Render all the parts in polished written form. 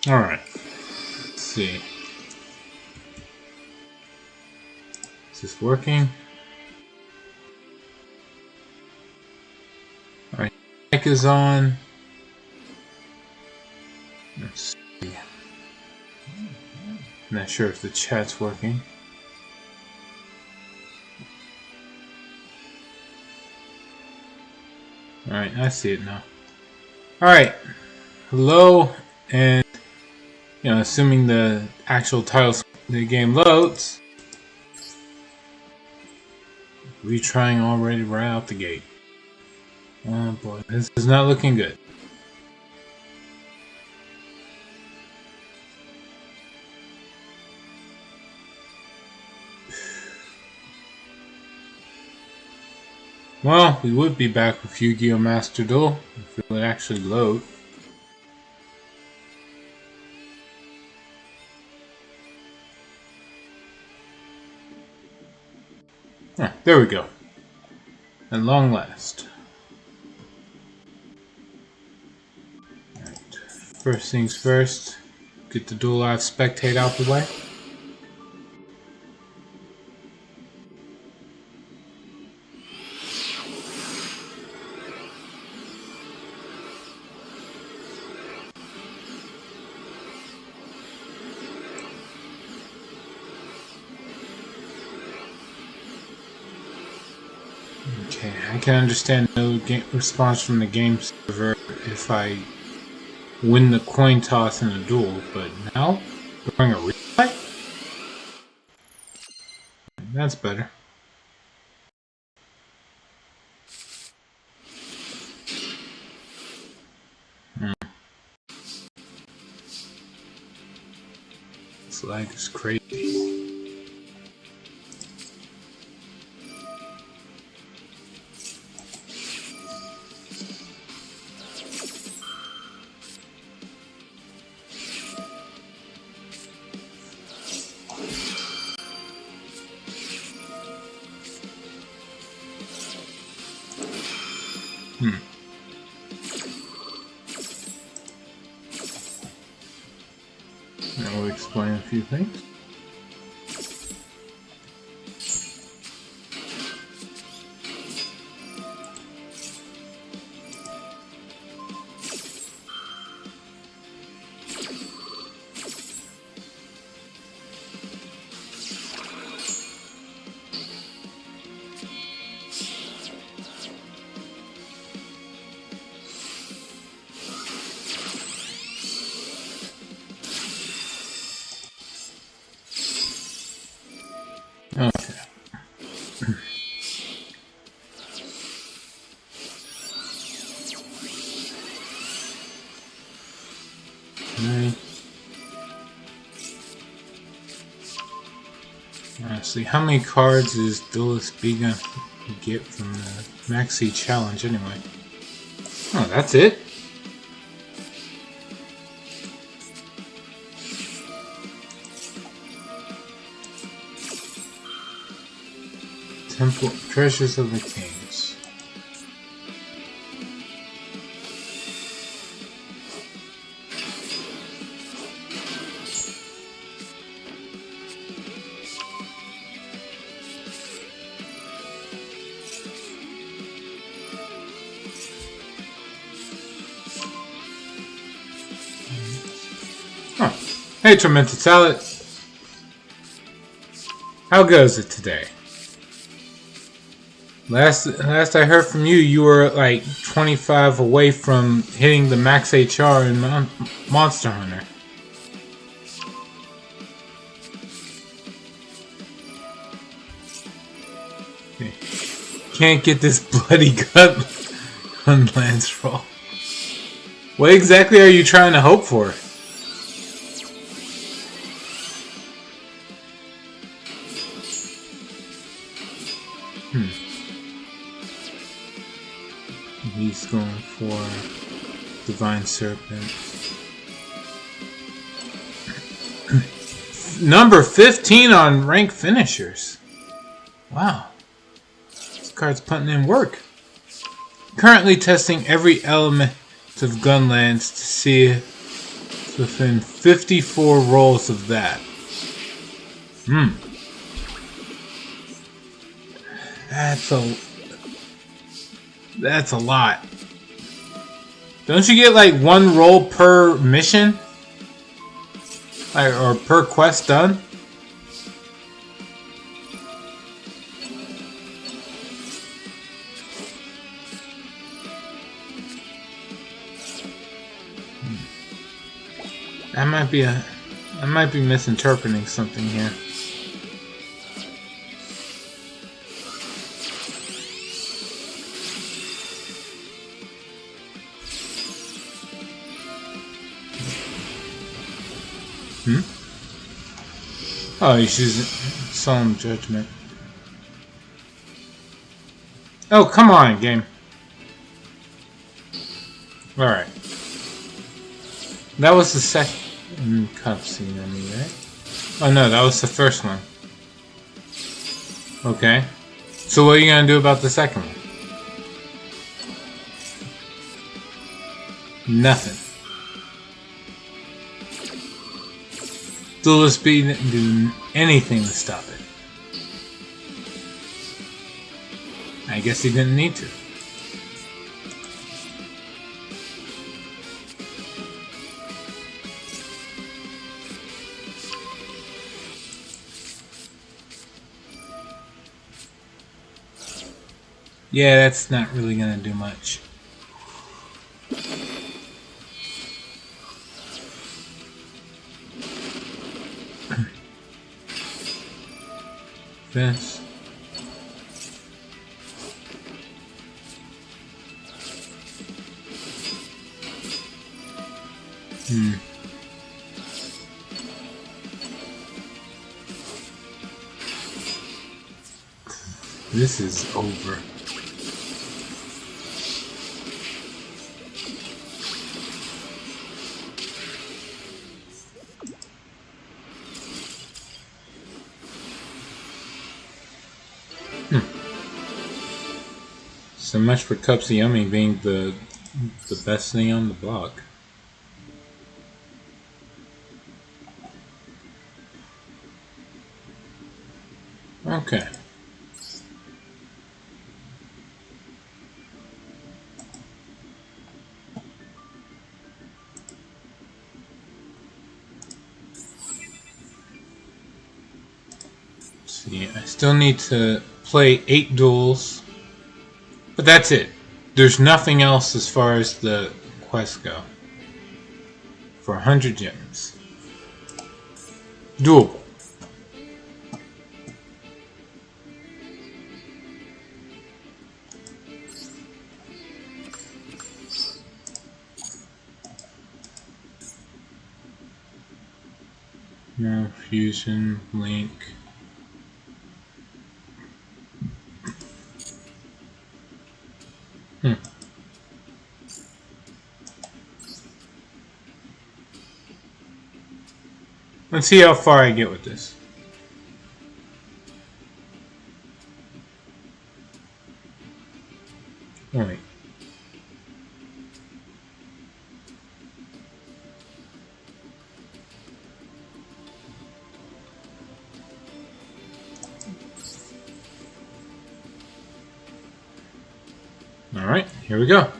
Alright. Let's see. Is this working? Alright, mic is on. Let's see. Not sure if the chat's working. Alright, I see it now. Alright. Hello, and assuming the actual title of the game loads. Retrying already right out the gate. Oh boy, this is not looking good. Well, we would be back with Yu-Gi-Oh! Master Duel if it would actually load. Ah, there we go. At long last. Right. First things first, get the Duel Live Spectate out the way. Okay, I can understand no response from the game server if I win the coin toss in a duel, but now during a replay? That's better. This lag is crazy. That will explain a few things. Okay. Let's see, how many cards is Duelist B gonna get from the Maxi Challenge anyway? Oh, that's it? Temple Treasures of the Kings. Huh. Hey, Tormented Salad. How goes it today? Last I heard from you, you were like 25 away from hitting the max HR in Monster Hunter. Okay. Can't get this bloody gut on Lance Roll. What exactly are you trying to hope for? He's going for Divine Serpent. Number 15 on rank finishers. Wow. This card's putting in work. Currently testing every element of Gunlands to see if within 54 rolls of that. That's a lot. Don't you get like 1 roll per mission? Or per quest done? I might be misinterpreting something here. Oh, he's using Solemn Judgment. Oh, come on, game. Alright. That was the second cutscene, I mean, right? Oh no, that was the first one. Okay. So what are you gonna do about the second one? Nothing. Duelist B didn't do anything to stop it. I guess he didn't need to. Yeah, that's not really gonna do much. This. This is over. So much for Cups of Yummy being the best thing on the block. Okay. See, I still need to play 8 duels. But that's it. There's nothing else as far as the quests go. For 100 gems. Doable. No fusion, link. Let's see how far I get with this. Wait. All right, here we go.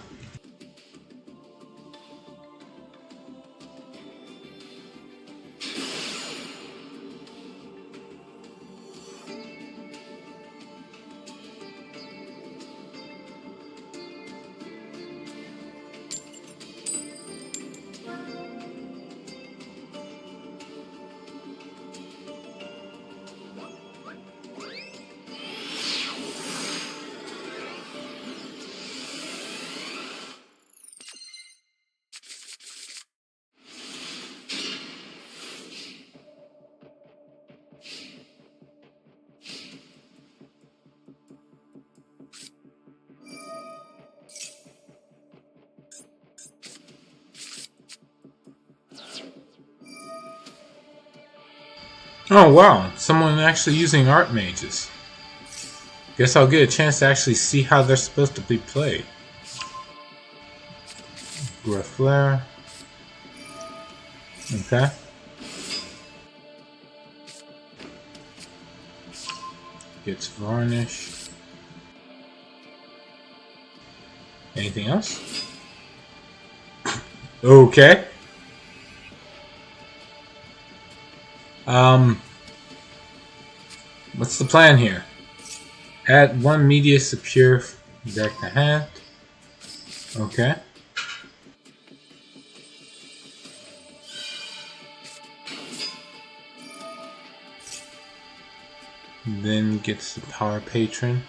Oh wow, someone actually using art mages. Guess I'll get a chance to actually see how they're supposed to be played. Graflare. Okay. Gets Varnish. Anything else? Okay. What's the plan here? Add 1 media secure deck to hand. Okay. Then gets the Power Patron.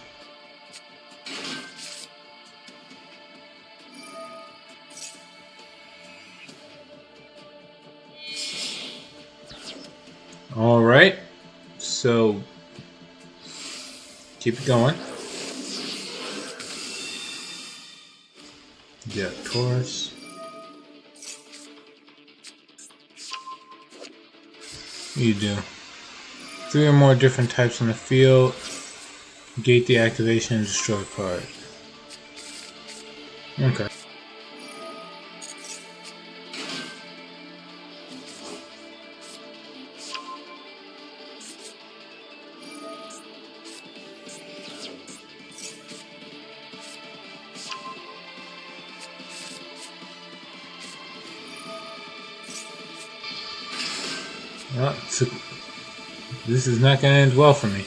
Alright, so keep it going. Yeah, Taurus. You do 3 or more different types on the field. Gate the activation and destroy a card. Okay. Well, this is not going to end well for me.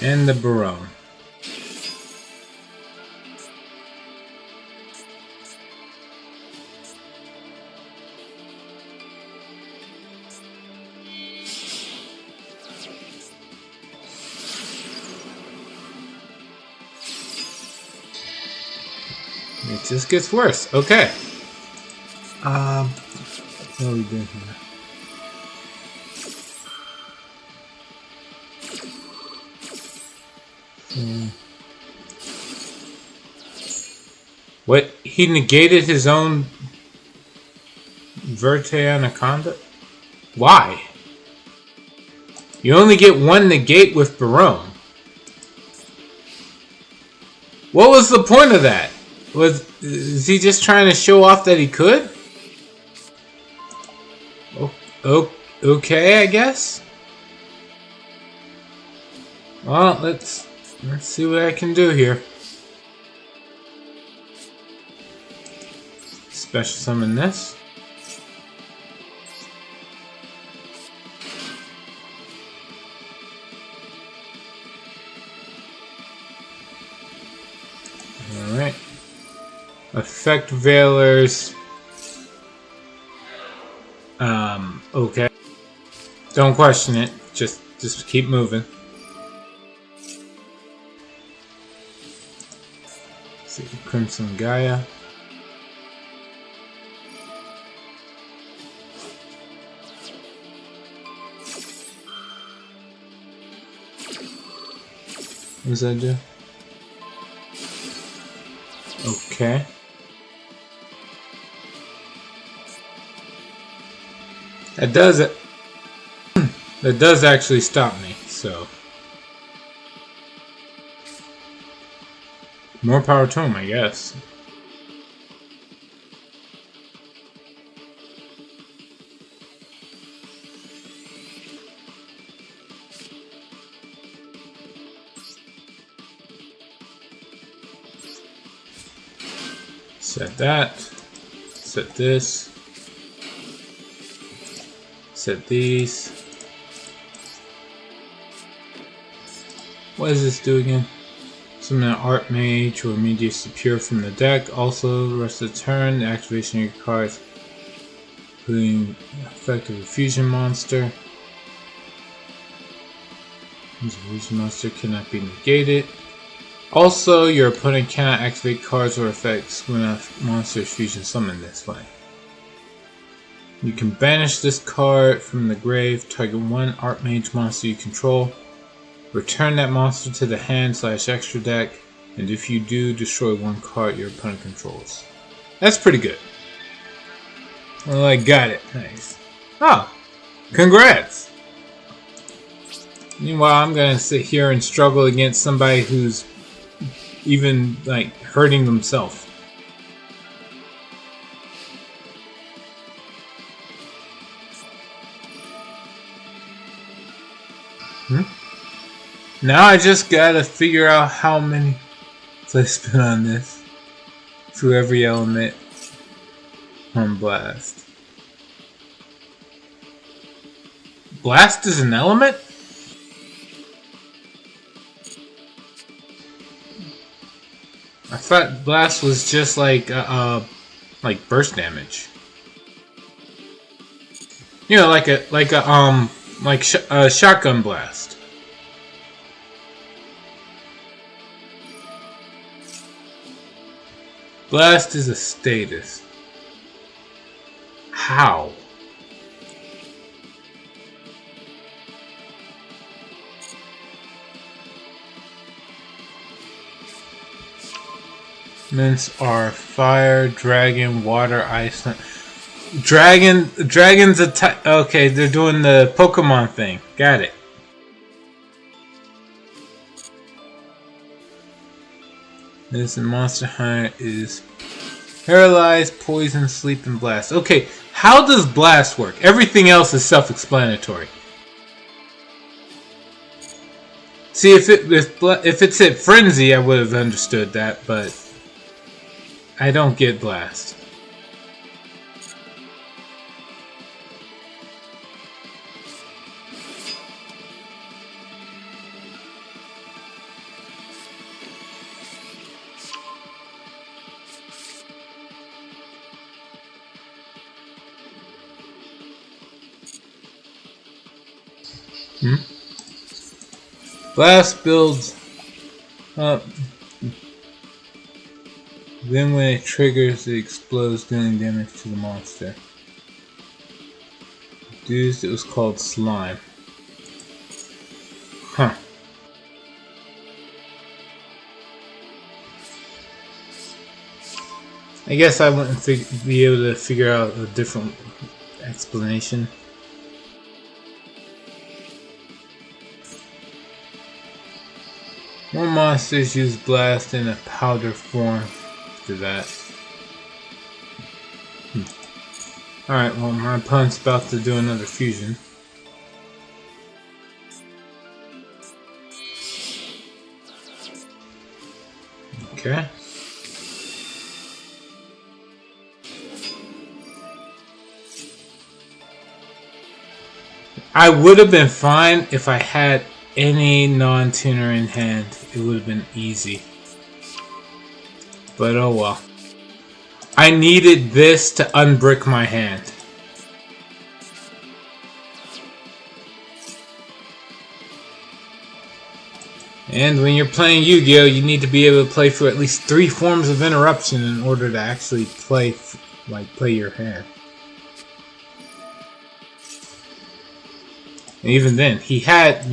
And the Barone. It just gets worse. Okay. What are we doing here? What? He negated his own Verte Anaconda? Why? You only get 1 negate with Barone. What was the point of that? Is he just trying to show off that he could? Oh, okay, I guess. Well, let's see what I can do here. Special summon this. Alright. Effect Veilers. Okay. Don't question it. Just keep moving. Let's see, Crimson Gaia. What does that do? Okay. That does it. That does actually stop me, so. More power to him, I guess. Set that. Set this. Set these. What does this do again? Summon an Archmage or Media Secure from the deck. Also, the rest of the turn, the activation of your cards, including effective fusion monster. This fusion monster cannot be negated. Also, your opponent cannot activate cards or effects when a monster is fusion summoned this way. You can banish this card from the grave, target 1 Archmage monster you control, return that monster to the hand/extra deck, and if you do, destroy 1 card your opponent controls. That's pretty good. Well, I got it. Nice. Oh, congrats! Meanwhile, I'm gonna sit here and struggle against somebody who's even, like, hurting themselves. Now I just gotta figure out how many placement on this to every element on Blast. Blast is an element? I thought Blast was just like burst damage. You know, like a shotgun blast. Blast is a status. How? Elements are fire, dragon, water, ice. Dragon's a type. Okay, they're doing the Pokemon thing. Got it. This Monster Hunter is paralyzed, poison, sleep, and blast. Okay, how does blast work? Everything else is self-explanatory. See, if it said frenzy, I would have understood that, but I don't get blast. Blast builds up. Then when it triggers, it explodes, dealing damage to the monster. Used, it was called Slime. Huh. I guess I wouldn't be able to figure out a different explanation. More monsters use blast in a powder form after that. Alright, well my opponent's about to do another fusion. Okay. I would have been fine if I had any non-tuner in hand. It would have been easy. But oh well. I needed this to unbrick my hand. And when you're playing Yu-Gi-Oh, you need to be able to play through at least 3 forms of interruption in order to actually play your hand. And even then, he had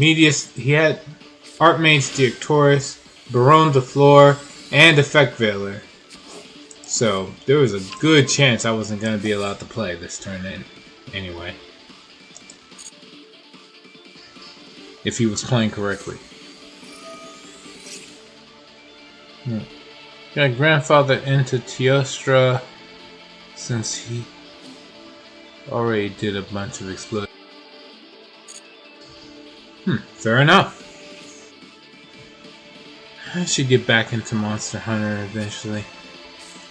Archmage Deoctorus, Baronne de Fleur, and Effect Veiler. So there was a good chance I wasn't going to be allowed to play this turn in anyway. If he was playing correctly. Got grandfather into Teostra since he already did a bunch of explosions. Fair enough. I should get back into Monster Hunter eventually.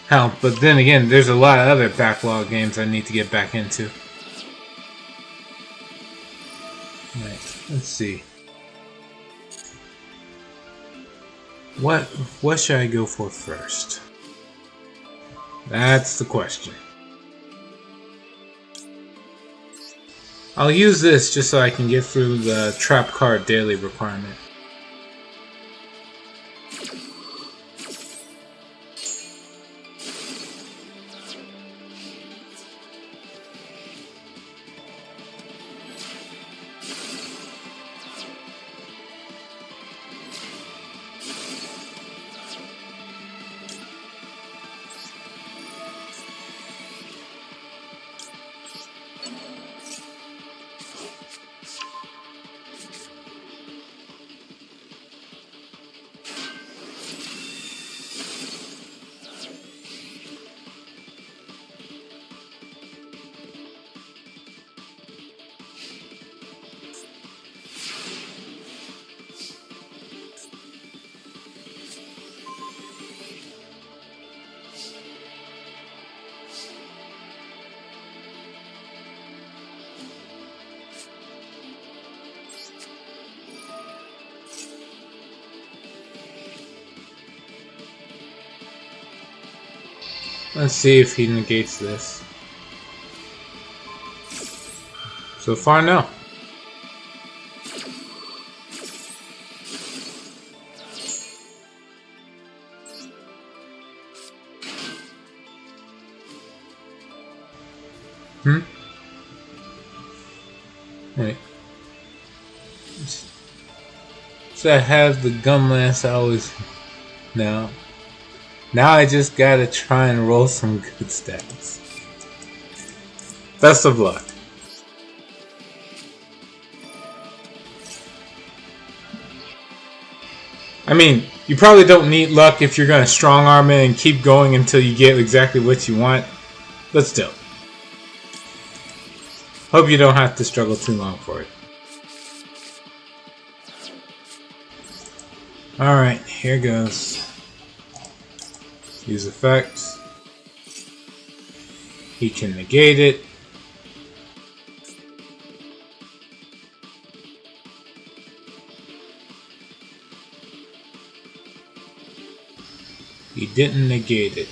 Hell, but then again, there's a lot of other backlog games I need to get back into. Right, let's see. What should I go for first? That's the question. I'll use this just so I can get through the trap card daily requirement. Let's see if he negates this. So far, no. Wait. So I have the gun lance I always... Now I just gotta try and roll some good stats. Best of luck. I mean, you probably don't need luck if you're gonna strong arm it and keep going until you get exactly what you want. But still. Hope you don't have to struggle too long for it. Alright, here goes. Use effects. He can negate it. He didn't negate it.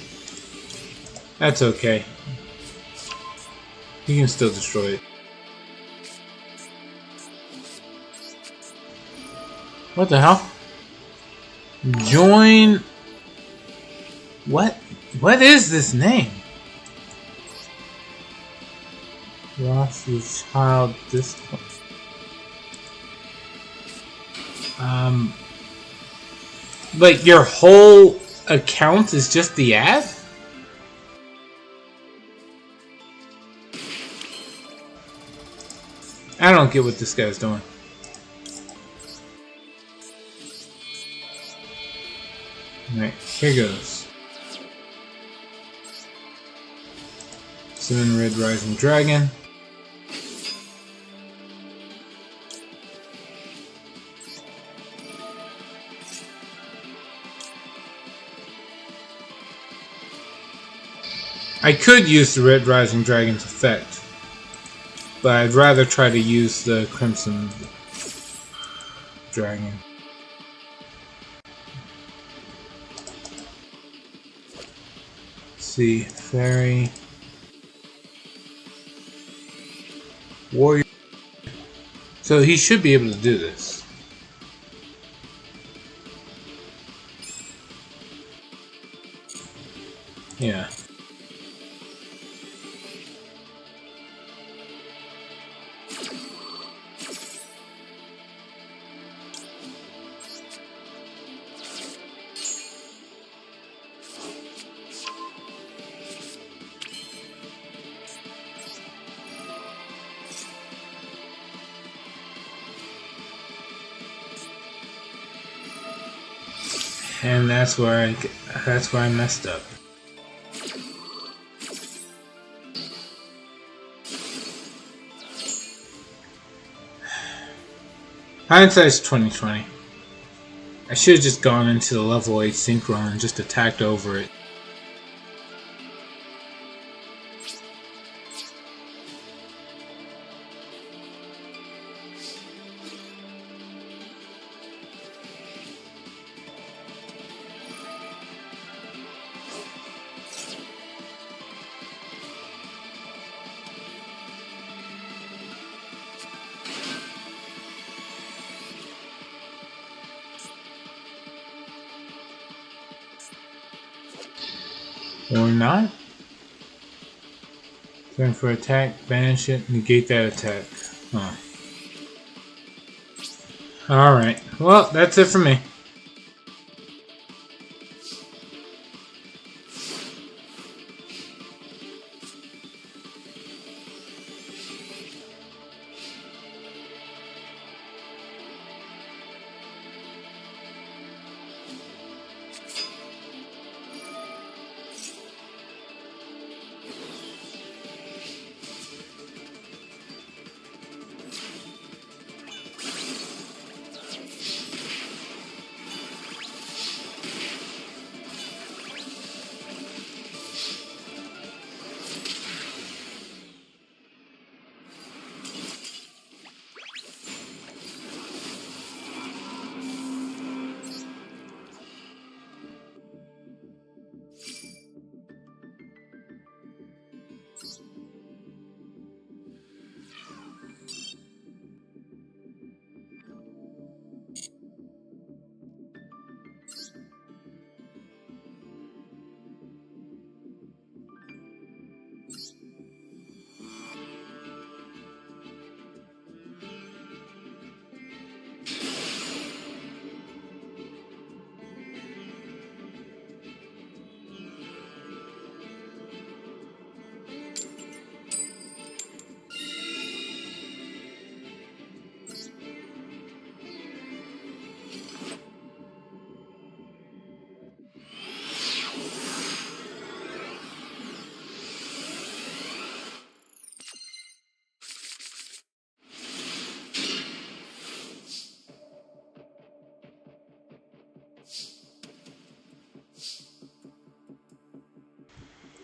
That's okay. He can still destroy it. What the hell? Join... What is this name? Ross's child discount. Like your whole account is just the ad? I don't get what this guy's doing. Alright, here goes. Summon Red Rising Dragon. I could use the Red Rising Dragon's effect, but I'd rather try to use the Crimson Dragon. Let's see, Fairy, Warrior. So he should be able to do this. Yeah. And that's where I messed up. Hindsight's 20/20. I should have just gone into the level 8 Synchron and just attacked over it. Or not. Turn for attack, banish it, negate that attack. Huh. Alright, well, that's it for me.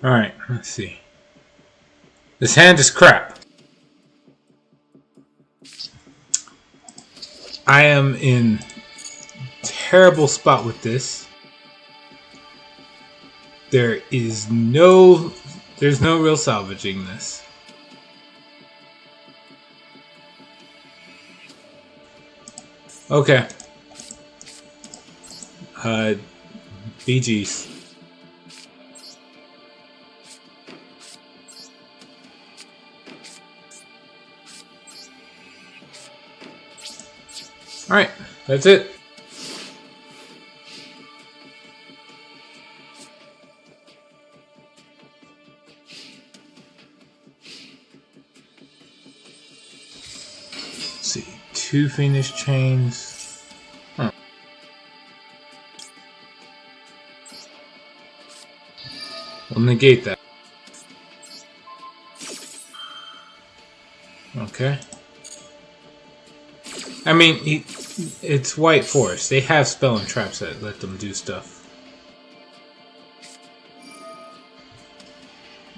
Alright, let's see. This hand is crap. I am in terrible spot with this. There's no real salvaging this. Okay. BG's. Alright, that's it. Let's see, 2 Phoenix chains. Huh. We'll negate that. Okay. I mean, it's White Forest. They have spell and traps that let them do stuff.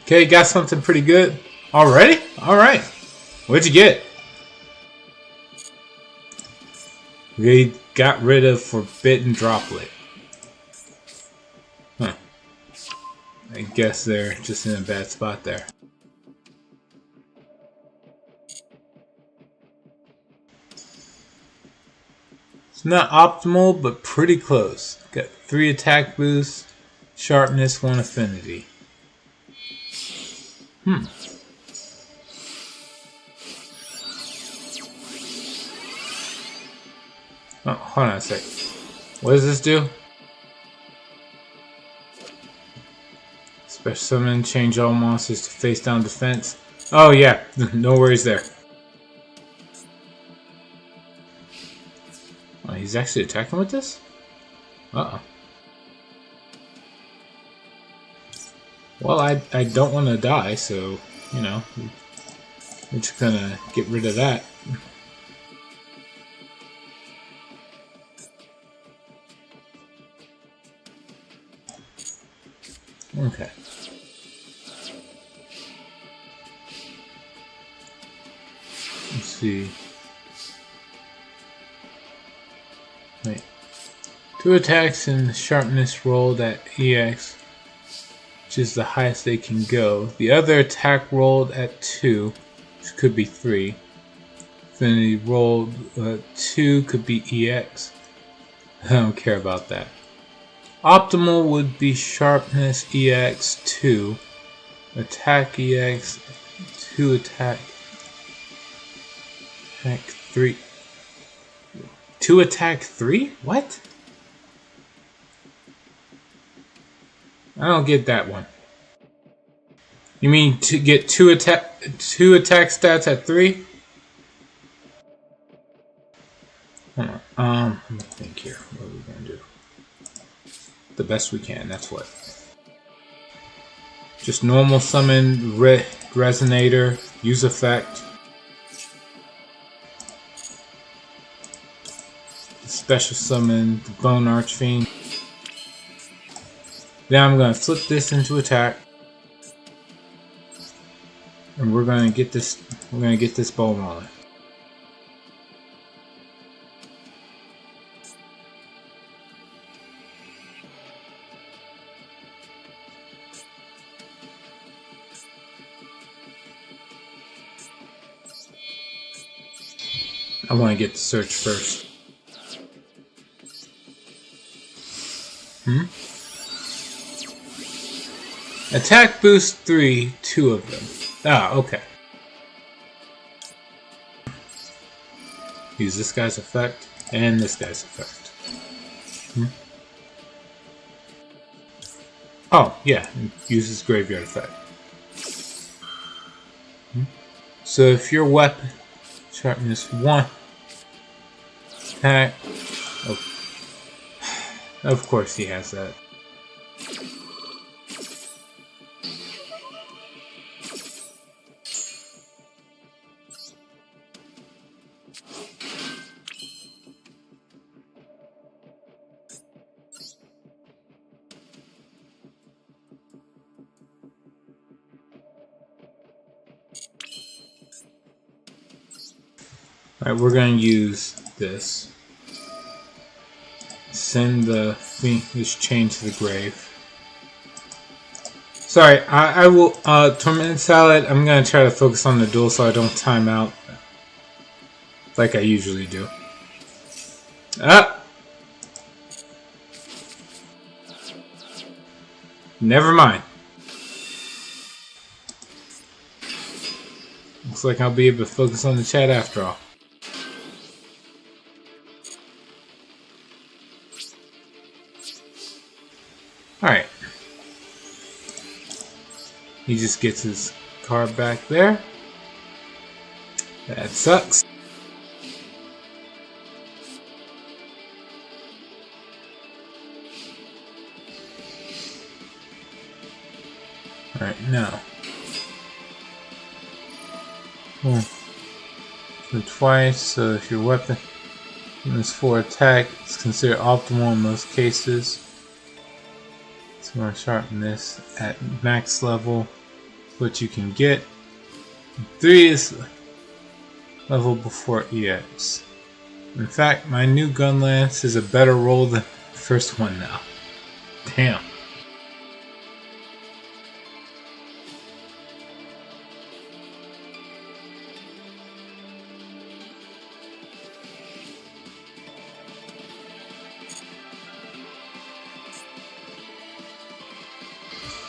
Okay, got something pretty good. Already? Alright. What'd you get? We got rid of Forbidden Droplet. Huh. I guess they're just in a bad spot there. It's not optimal, but pretty close. Got 3 attack boosts, sharpness, 1 affinity. Oh, hold on a sec. What does this do? Special summon, change all monsters to face down defense. Oh yeah, no worries there. Oh, he's actually attacking with this? Uh-oh. Well, I don't want to die, so, you know, we're just gonna get rid of that. Okay. Let's see. Wait. 2 attacks and sharpness rolled at EX, which is the highest they can go. The other attack rolled at 2, which could be 3. Affinity rolled 2 could be EX. I don't care about that. Optimal would be sharpness EX 2, attack EX 2, attack 3. 2 attack 3? What? I don't get that one. You mean to get 2 attack stats at 3? Hold on. Let me think here. What are we gonna do? The best we can, that's what. Just normal summon Resonator, use effect. Special summon the Bone Archfiend. Then I'm gonna flip this into attack. And we're gonna get this ball rolling. I want to get the search first. Attack boost 3, 2 of them. Ah, okay. Use this guy's effect and this guy's effect. Oh, yeah, use his graveyard effect. So if your weapon sharpness 1 attack, oh, of course he has that. Alright, we're going to use this. Send this chain to the grave. Sorry, I will, Tormented Salad, I'm going to try to focus on the duel so I don't time out. Like I usually do. Ah! Never mind. Looks like I'll be able to focus on the chat after all. Alright. He just gets his card back there. That sucks. Alright, now. So twice, so if your weapon is for attack, it's considered optimal in most cases. So we're going to sharpen this at max level, what you can get. 3 is level before EX. In fact, my new gun lance is a better roll than the first one now. Damn.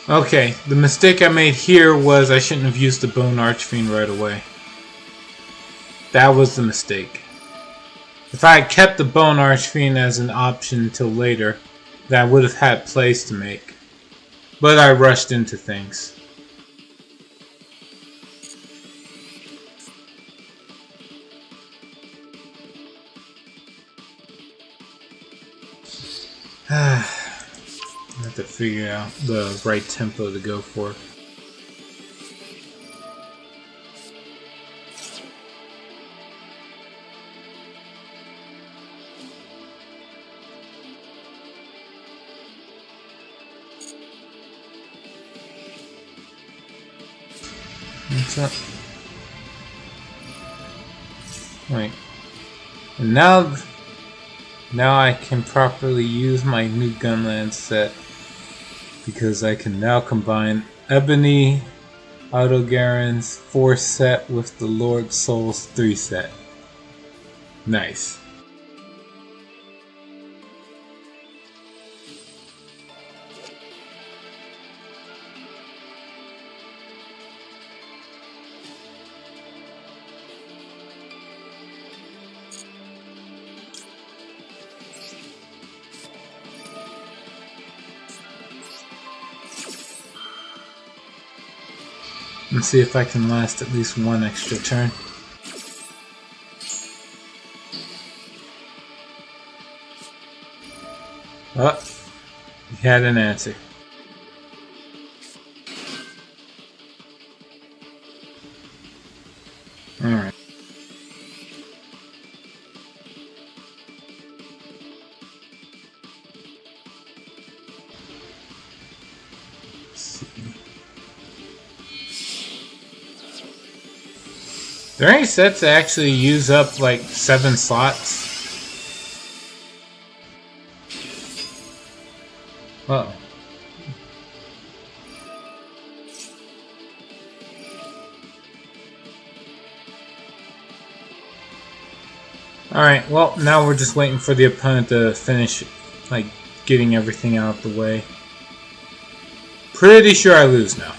Okay, the mistake I made here was I shouldn't have used the Bone Archfiend right away. That was the mistake. If I had kept the Bone Archfiend as an option until later, then I would have had plays to make. But I rushed into things. I have to figure out the right tempo to go for. What's up? Right. And now I can properly use my new Gunland set because I can now combine Ebony Autogaren's 4 set with the Lord Soul's 3 set. Nice. Let's see if I can last at least one extra turn. Oh, he had an answer. Alright. Are there any sets that actually use up like 7 slots? Uh-oh. Alright, well, now we're just waiting for the opponent to finish, like, getting everything out of the way. Pretty sure I lose now.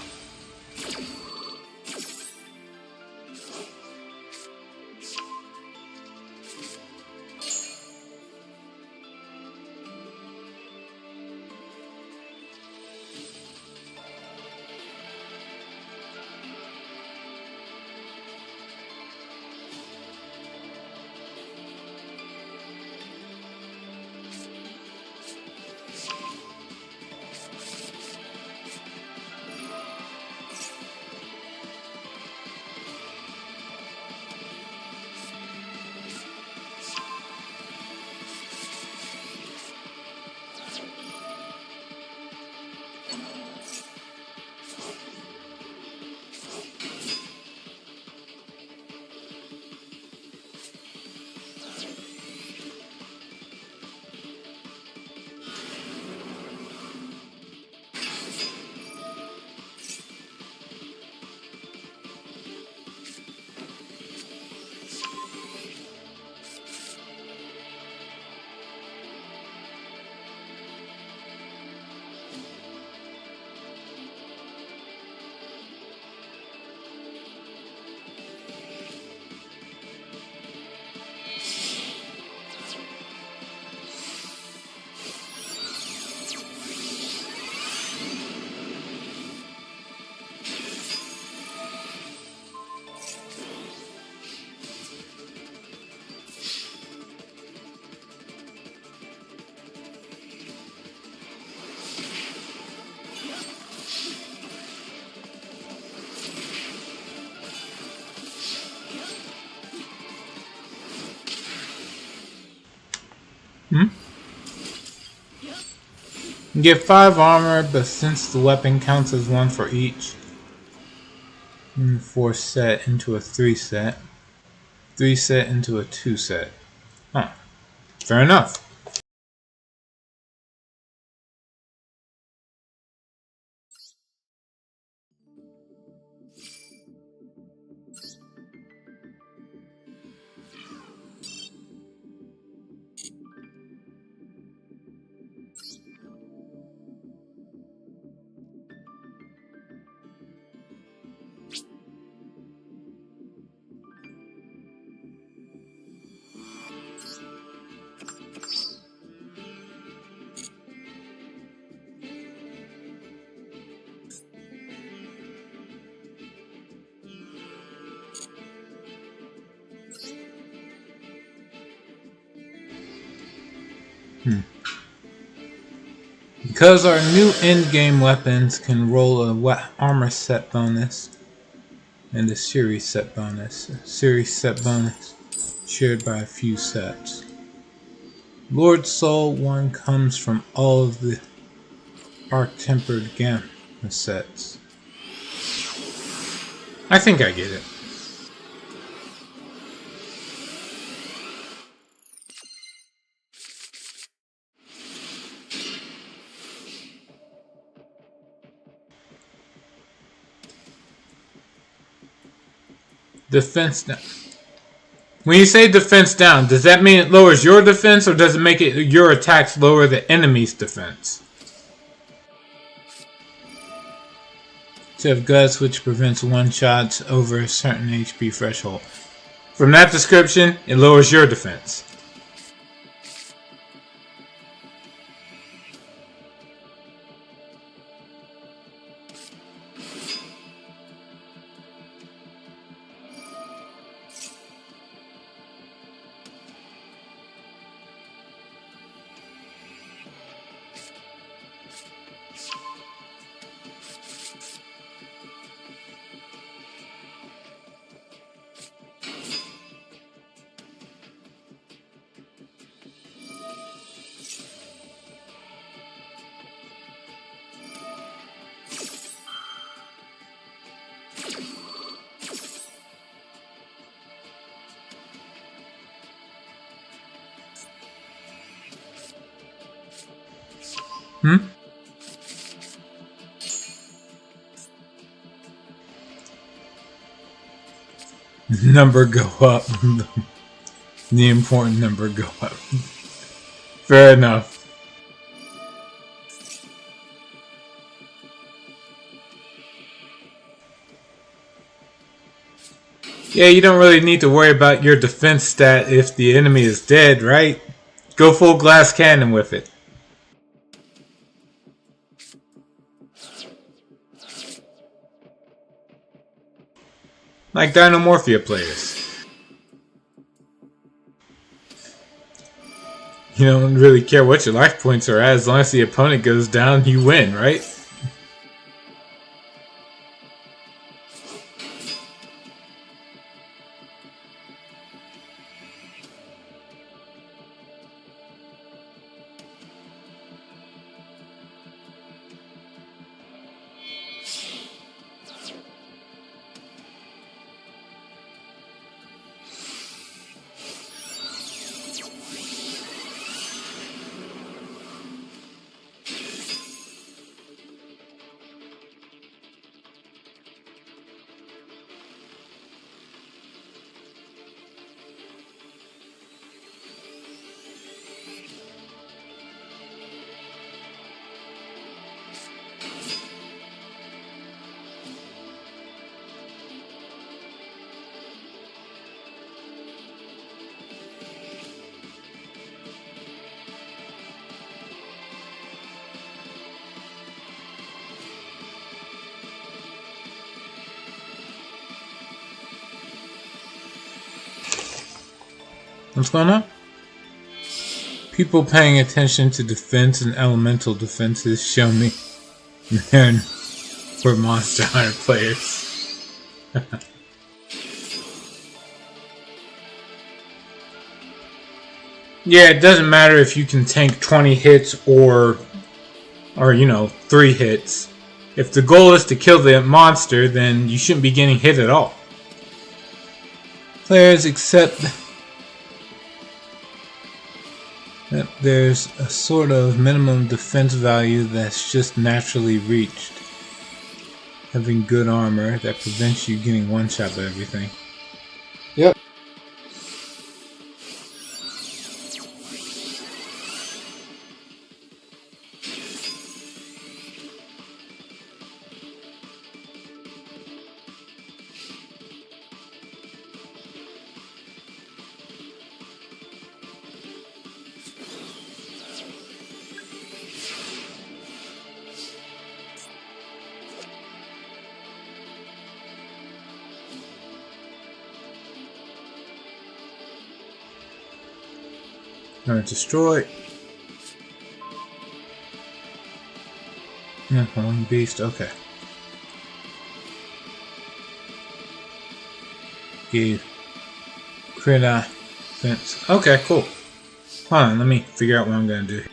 Hmm? You get 5 armor, but since the weapon counts as 1 for each, 4 set into a 3 set, 3 set into a 2 set. Huh. Fair enough. Because our new endgame weapons can roll a armor set bonus and a series set bonus. Shared by a few sets. Lord Soul 1 comes from all of the Arc-Tempered Gamma sets. I think I get it. Defense down. When you say defense down, does that mean it lowers your defense, or does it make it your attacks lower the enemy's defense? To have guts, which prevents one-shots over a certain HP threshold. From that description, it lowers your defense. Number go up. The important number go up. Fair enough. Yeah, you don't really need to worry about your defense stat if the enemy is dead, right? Go full glass cannon with it. Like Dinomorphia players. You don't really care what your life points are at, as long as the opponent goes down, you win, right? What's going on? People paying attention to defense and elemental defenses show me we're Monster Hunter players. Yeah, it doesn't matter if you can tank 20 hits or 3 hits. If the goal is to kill the monster, then you shouldn't be getting hit at all. Players accept that there's a sort of minimum defense value that's just naturally reached. Having good armor that prevents you getting one-shot by everything. Yep. Destroy. Yeah, one beast. Okay. Give crit fence. Okay, cool. Hold on, let me figure out what I'm gonna do.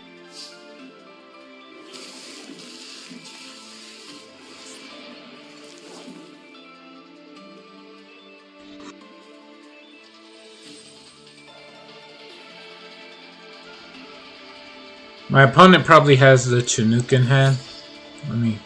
My opponent probably has the Chinook in hand. Let me.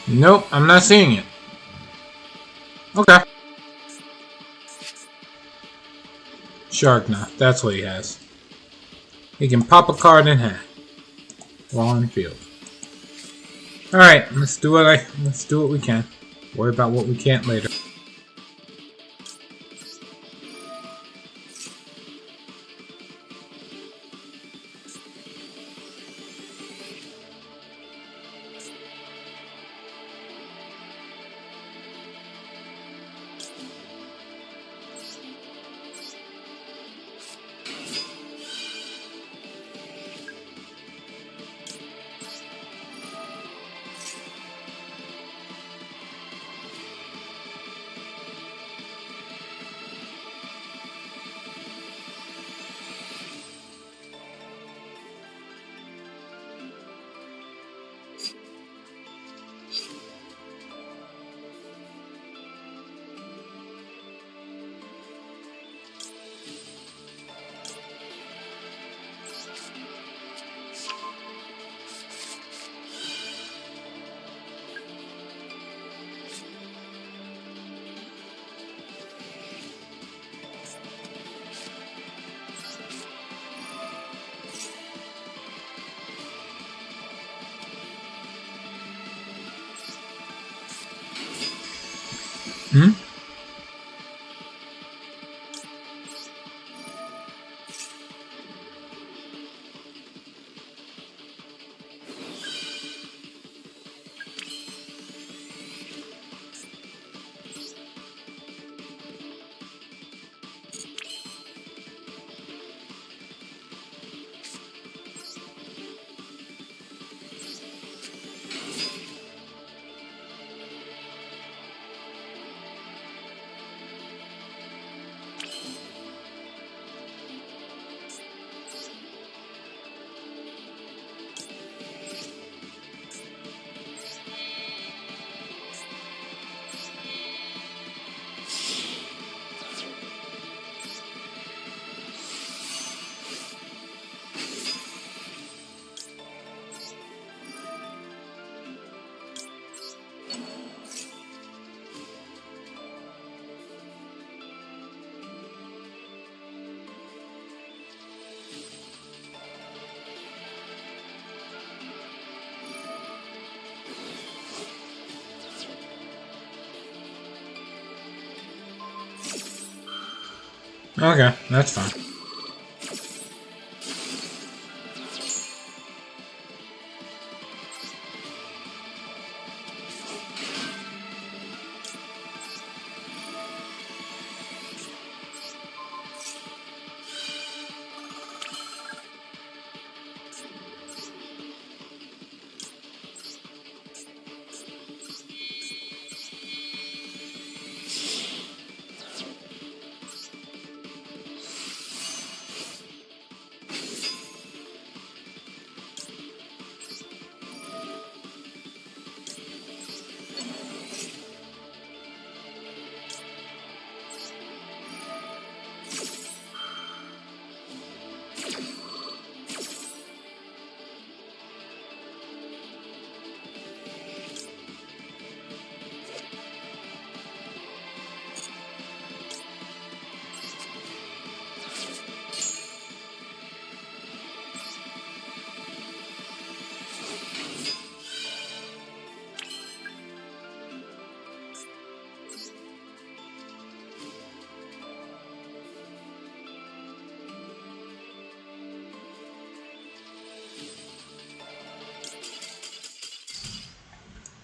Nope, I'm not seeing it. Okay. Sharkna, that's what he has. He can pop a card in half while on the field. Alright, let's do what we can. Worry about what we can't later. Hmm? Okay, that's fine.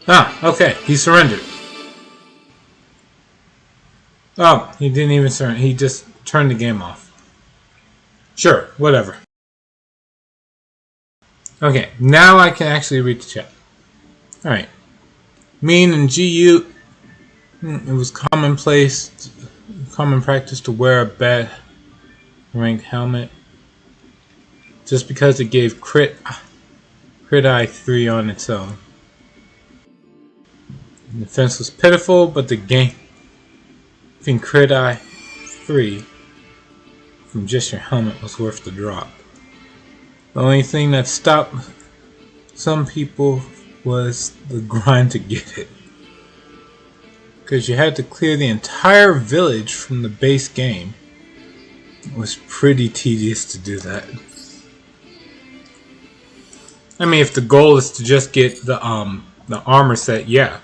Ah, okay, he surrendered. Oh, he didn't even surrender. He just turned the game off. Sure, whatever. Okay, now I can actually read the chat. Alright. Mean and GU, it was common practice to wear a bad rank helmet just because it gave crit eye 3 on its own. The defense was pitiful, but the game giving crit eye 3 from just your helmet was worth the drop. The only thing that stopped some people was the grind to get it. Because you had to clear the entire village from the base game. It was pretty tedious to do that. I mean, if the goal is to just get the armor set, yeah.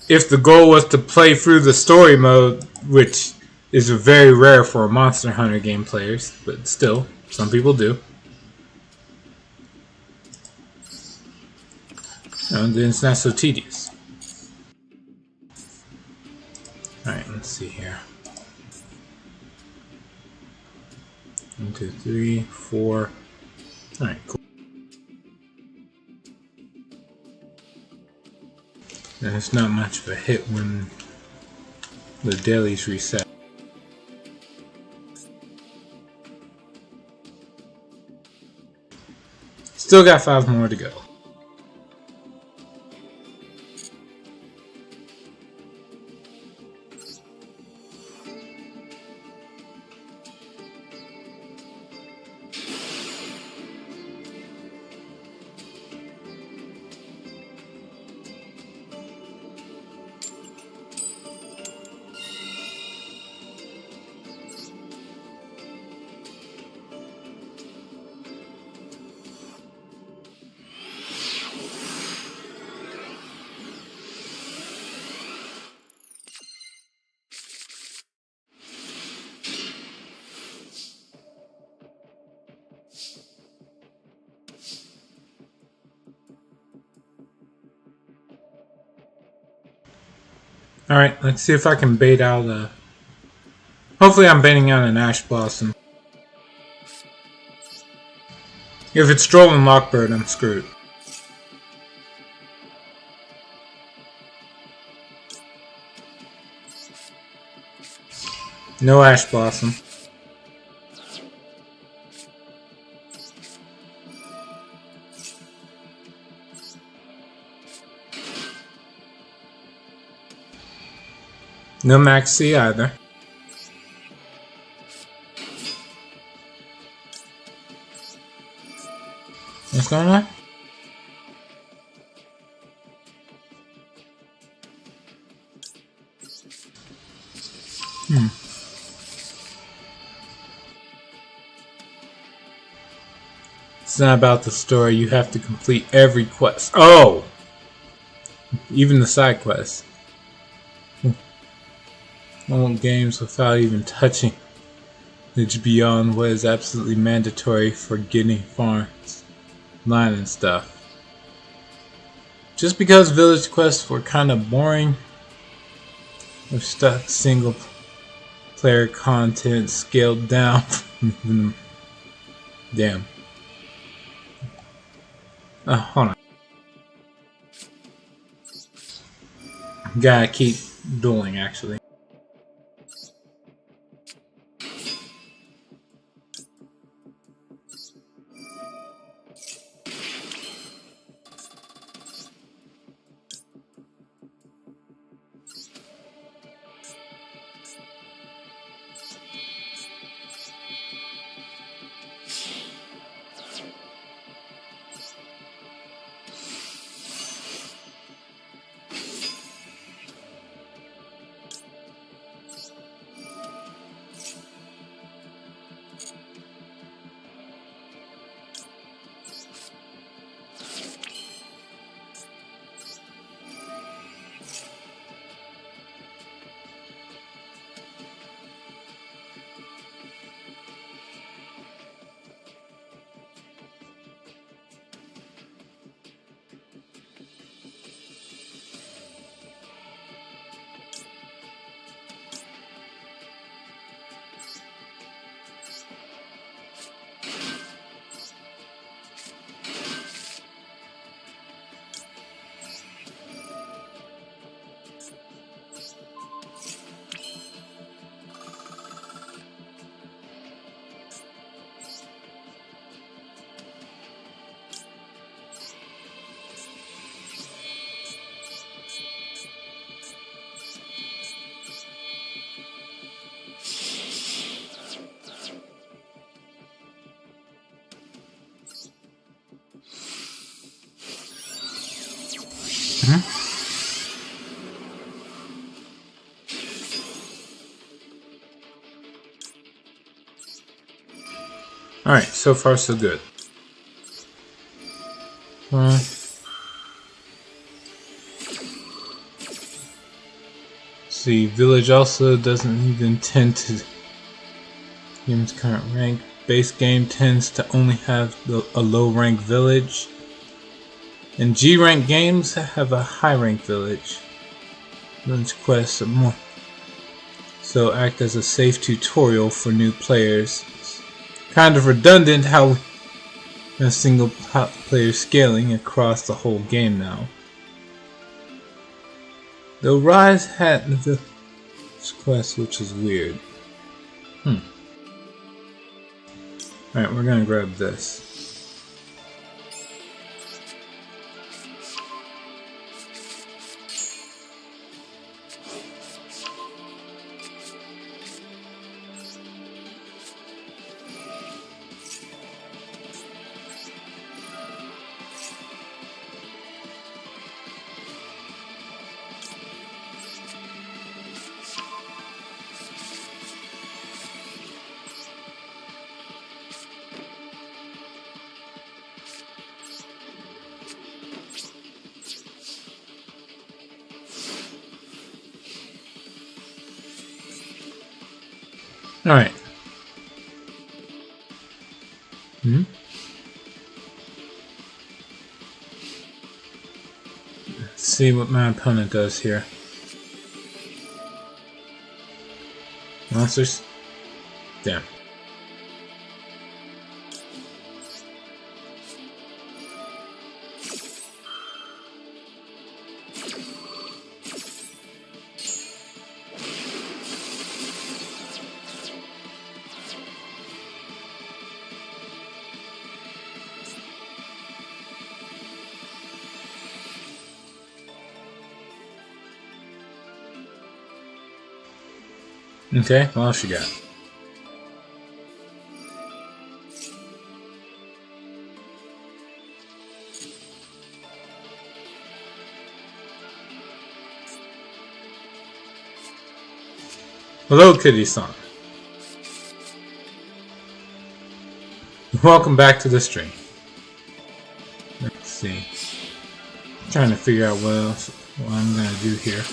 If the goal was to play through the story mode, which is very rare for Monster Hunter game players, but still, some people do. And then it's not so tedious. Alright, let's see here. 1, 2, 3, 4. Alright, cool. And it's not much of a hit when the dailies reset. Still got 5 more to go. Alright, let's see if I can bait out a... Hopefully I'm baiting out an Ash Blossom. If it's Strolling Lockbird, I'm screwed. No Ash Blossom. No Max C either. What's going on? It's not about the story. You have to complete every quest. Oh! Even the side quests. Old games without even touching it's beyond what is absolutely mandatory for getting farms, line and stuff. Just because village quests were kind of boring, with stuck single player content scaled down. Damn. Hold on. Gotta keep dueling actually. Alright, so far so good. See, village also doesn't even tend to game's current rank. Base game tends to only have a low rank village, and G rank games have a high rank village. Village quests are more so act as a safe tutorial for new players. It's kind of redundant how we have single player scaling across the whole game now. Though Rise had the quest, which is weird. Alright, we're gonna grab this. Alright. Let's see what my opponent does here. Monsters? Damn. Okay, what else you got? Hello, Kitty-san. Welcome back to the stream. Let's see. I'm trying to figure out what I'm gonna do here.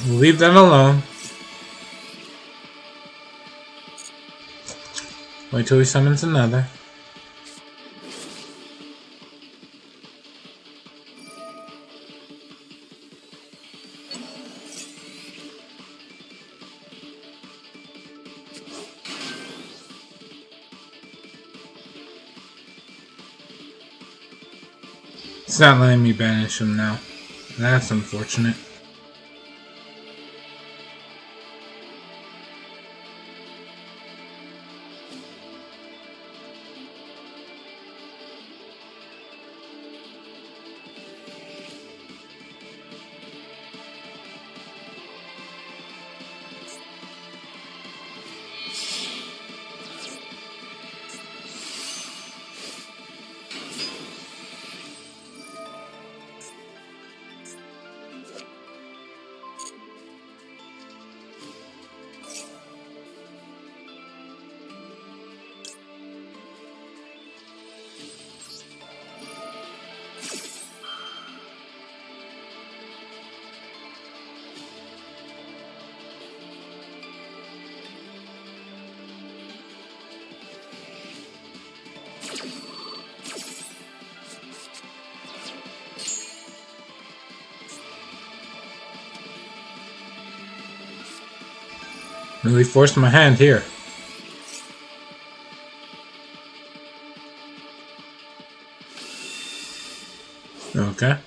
We'll leave that alone. Wait till he summons another. It's not letting me banish him now. That's unfortunate. Really forced my hand here. Okay.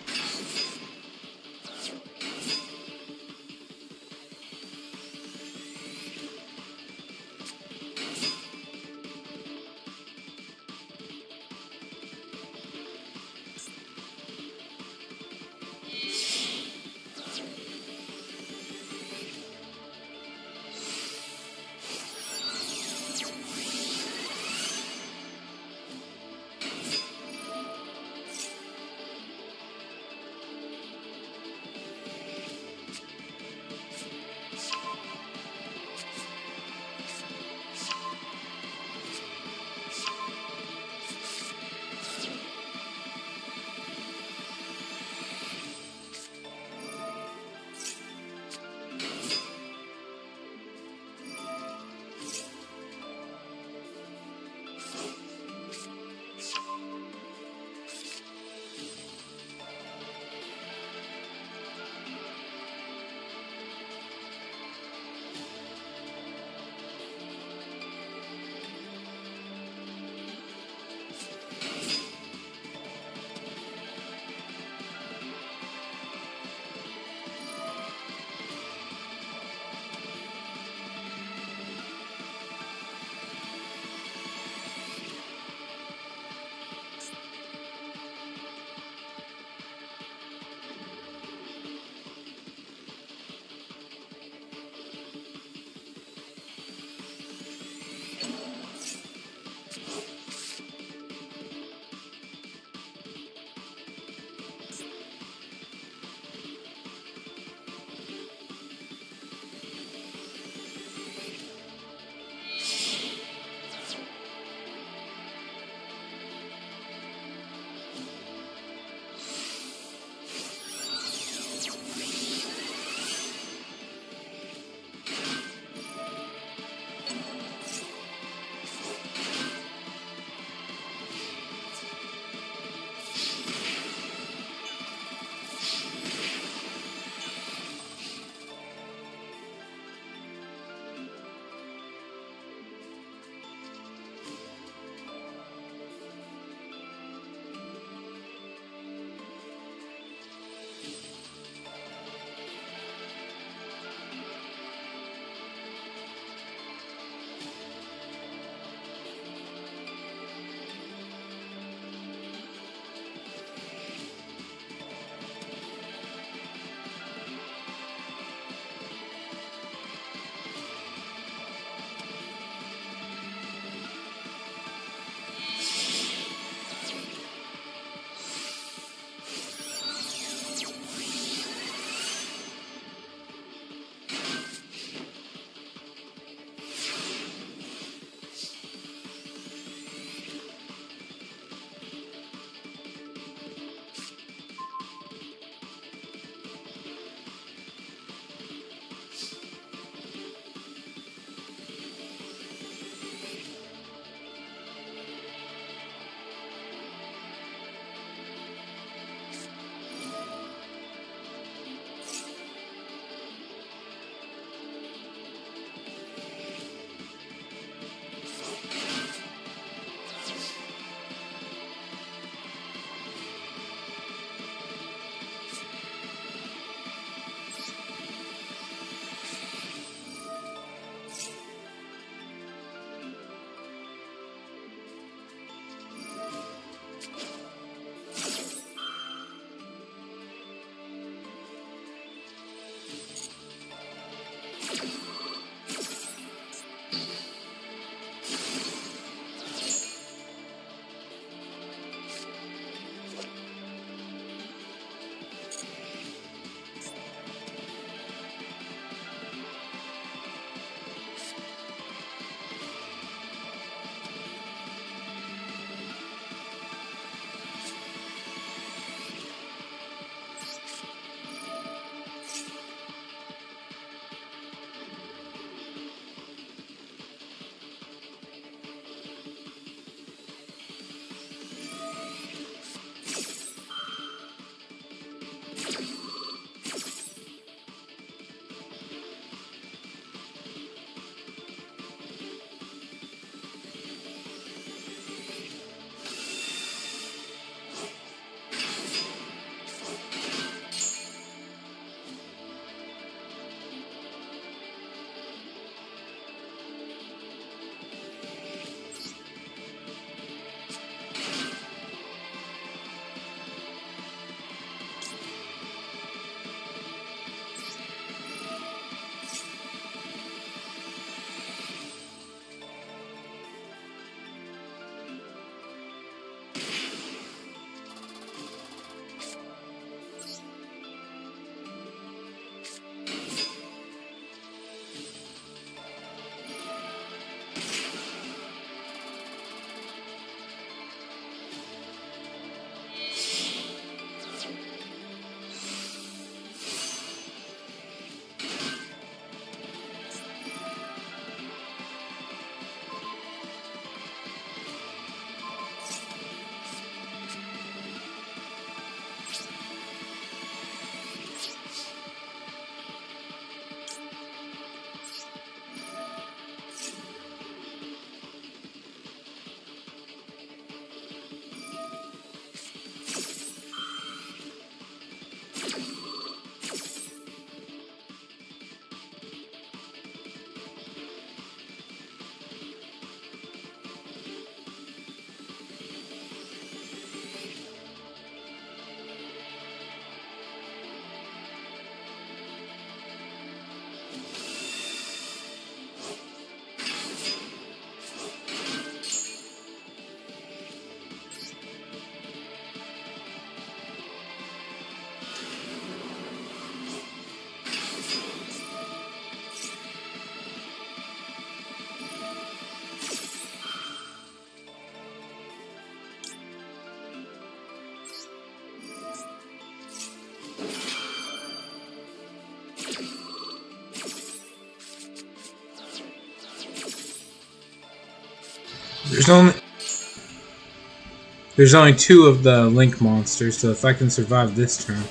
There's only 2 of the Link monsters, so if I can survive this turn,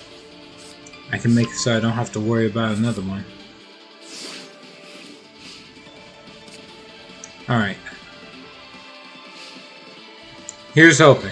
I can make it so I don't have to worry about another one. Alright. Here's hoping.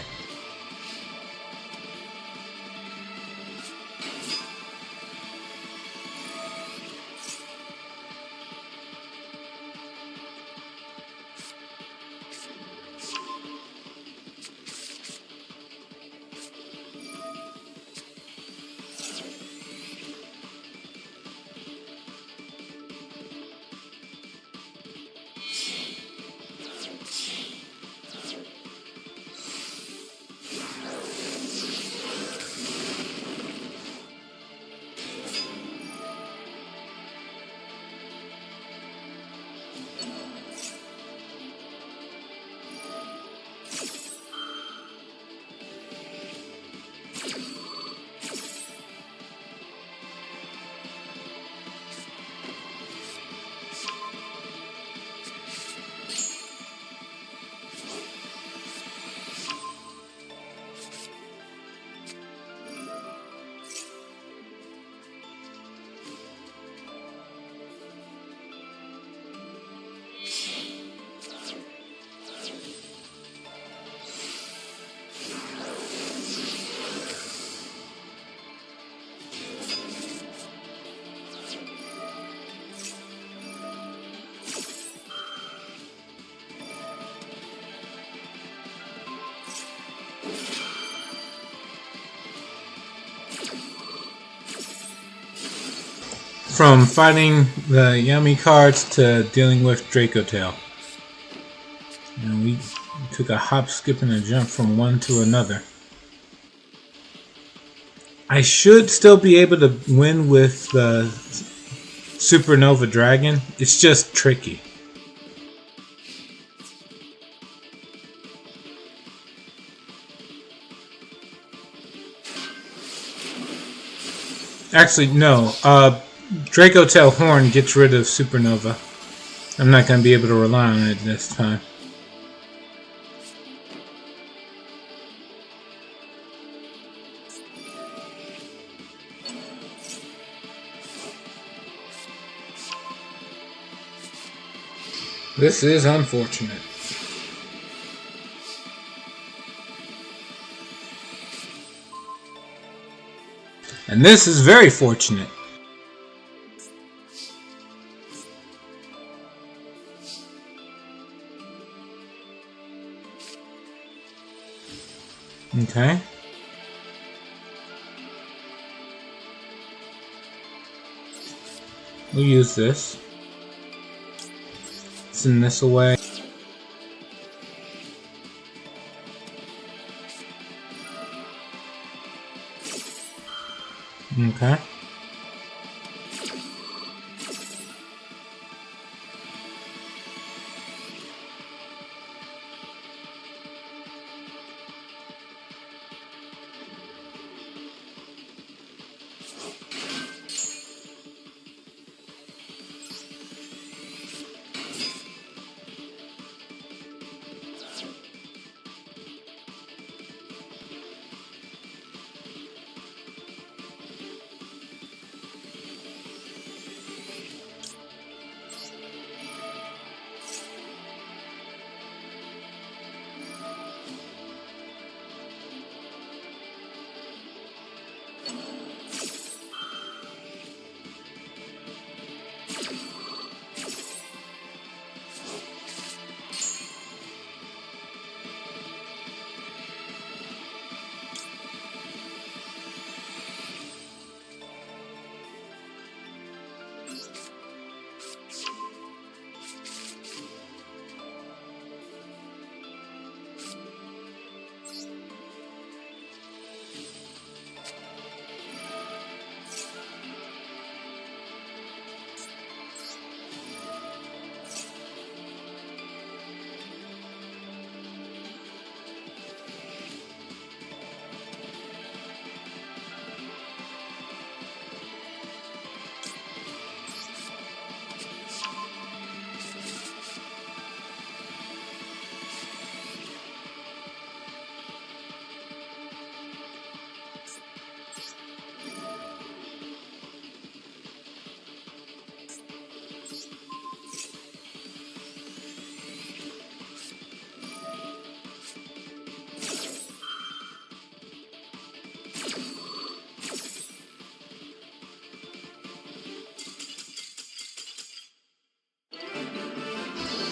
From fighting the Yummy cards to dealing with Draco Tail. And we took a hop, skip, and a jump from one to another. I should still be able to win with the Supernova Dragon. It's just tricky. Actually, no. Draco Tail Horn gets rid of Supernova. I'm not going to be able to rely on it this time. This is unfortunate. And this is very fortunate. Okay. We'll use this. Send this away. Okay.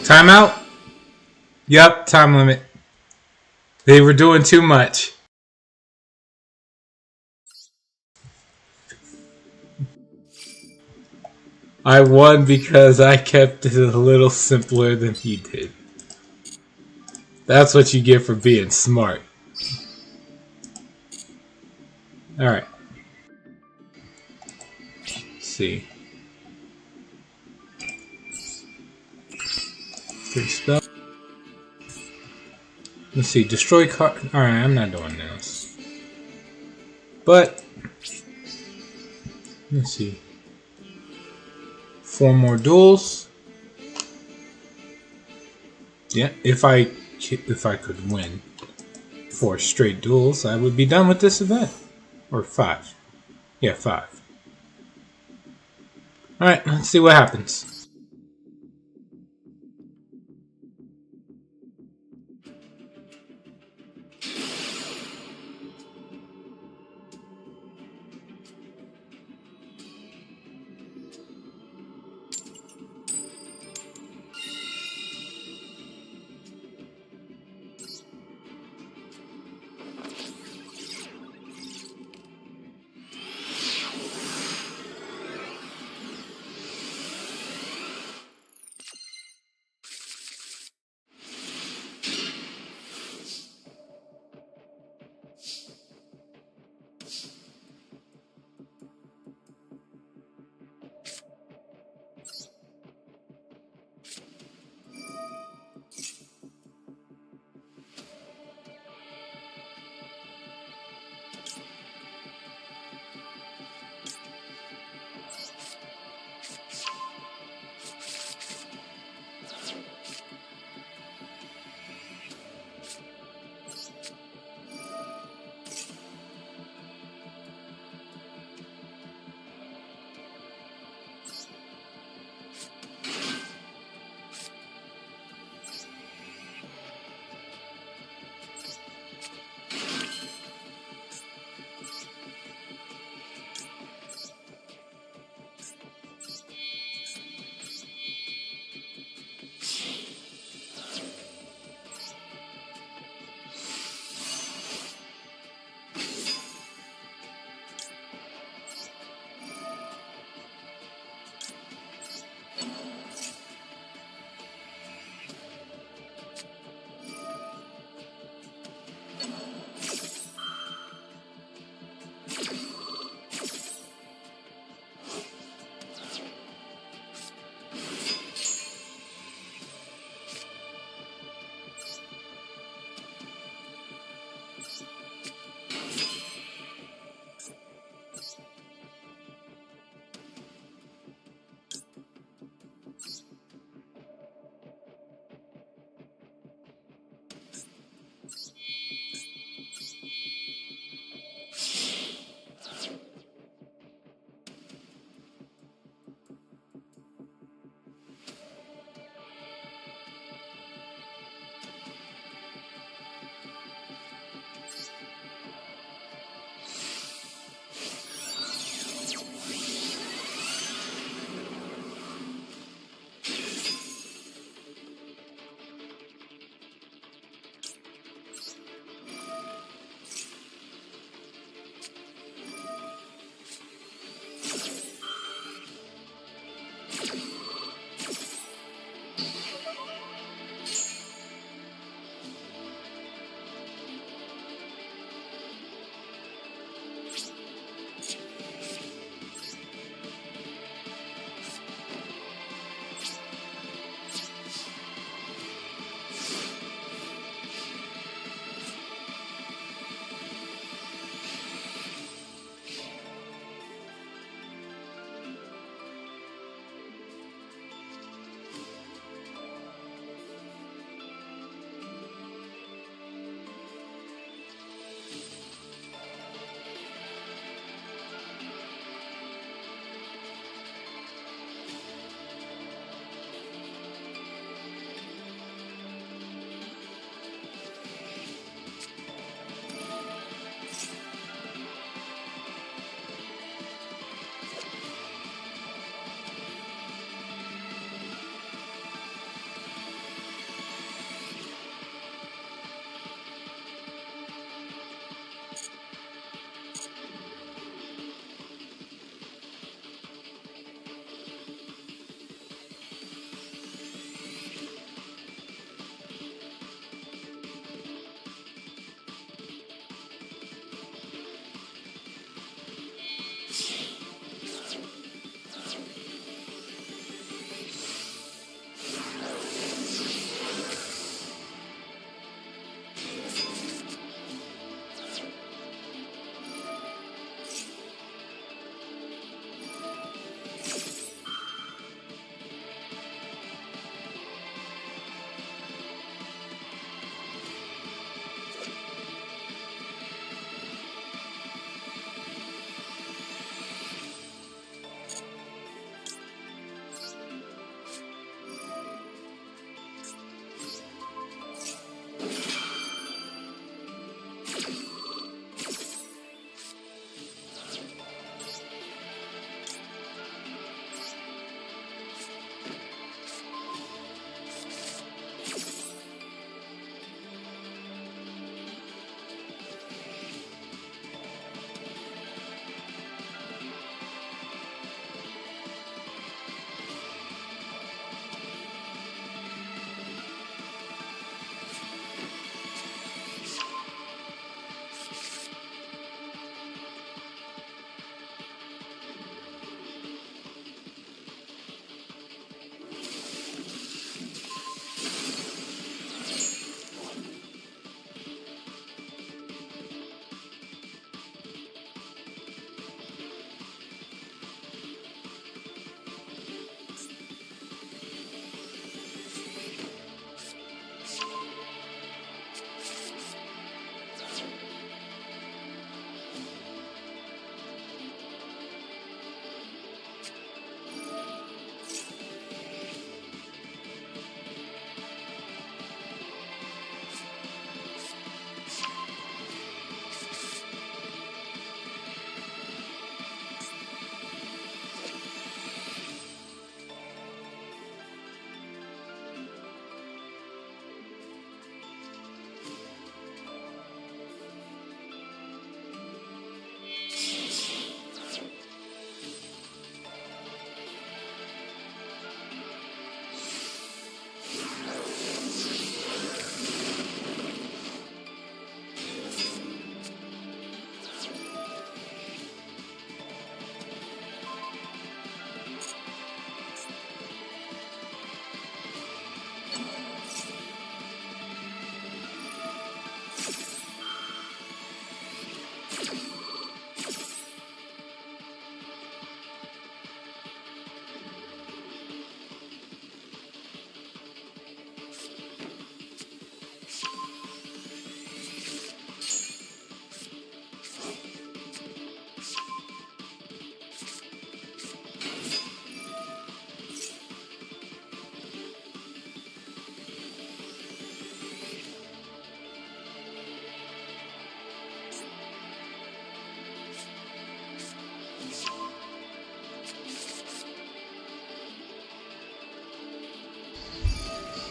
Timeout? Yup, time limit. They were doing too much. I won because I kept it a little simpler than he did. That's what you get for being smart. Alright. Let's see. 3 spell. Let's see. Destroy card. Alright, I'm not doing this. But let's see. 4 more duels. Yeah, if I could win 4 straight duels, I would be done with this event. Or 5. Yeah, 5. Alright, let's see what happens.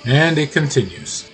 And it continues.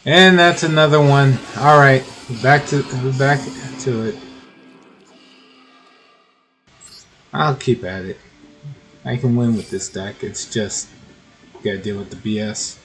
And that's another one. Alright, back to it. I'll keep at it. I can win with this deck, it's just gotta deal with the BS.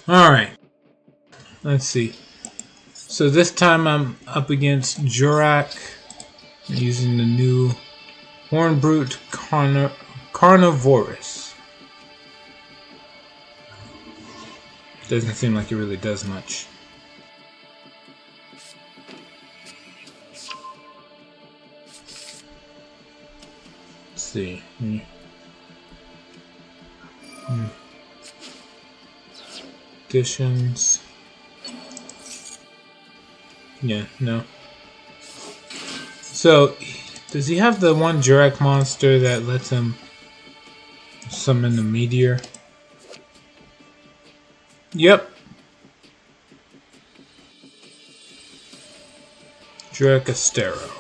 Alright. Let's see. So this time I'm up against Jurak using the new Hornbrute Carnivorous. Doesn't seem like it really does much. Let's see. Additions. Yeah, no. So, does he have the one Jurak monster that lets him summon the meteor? Yep. Jurakastero.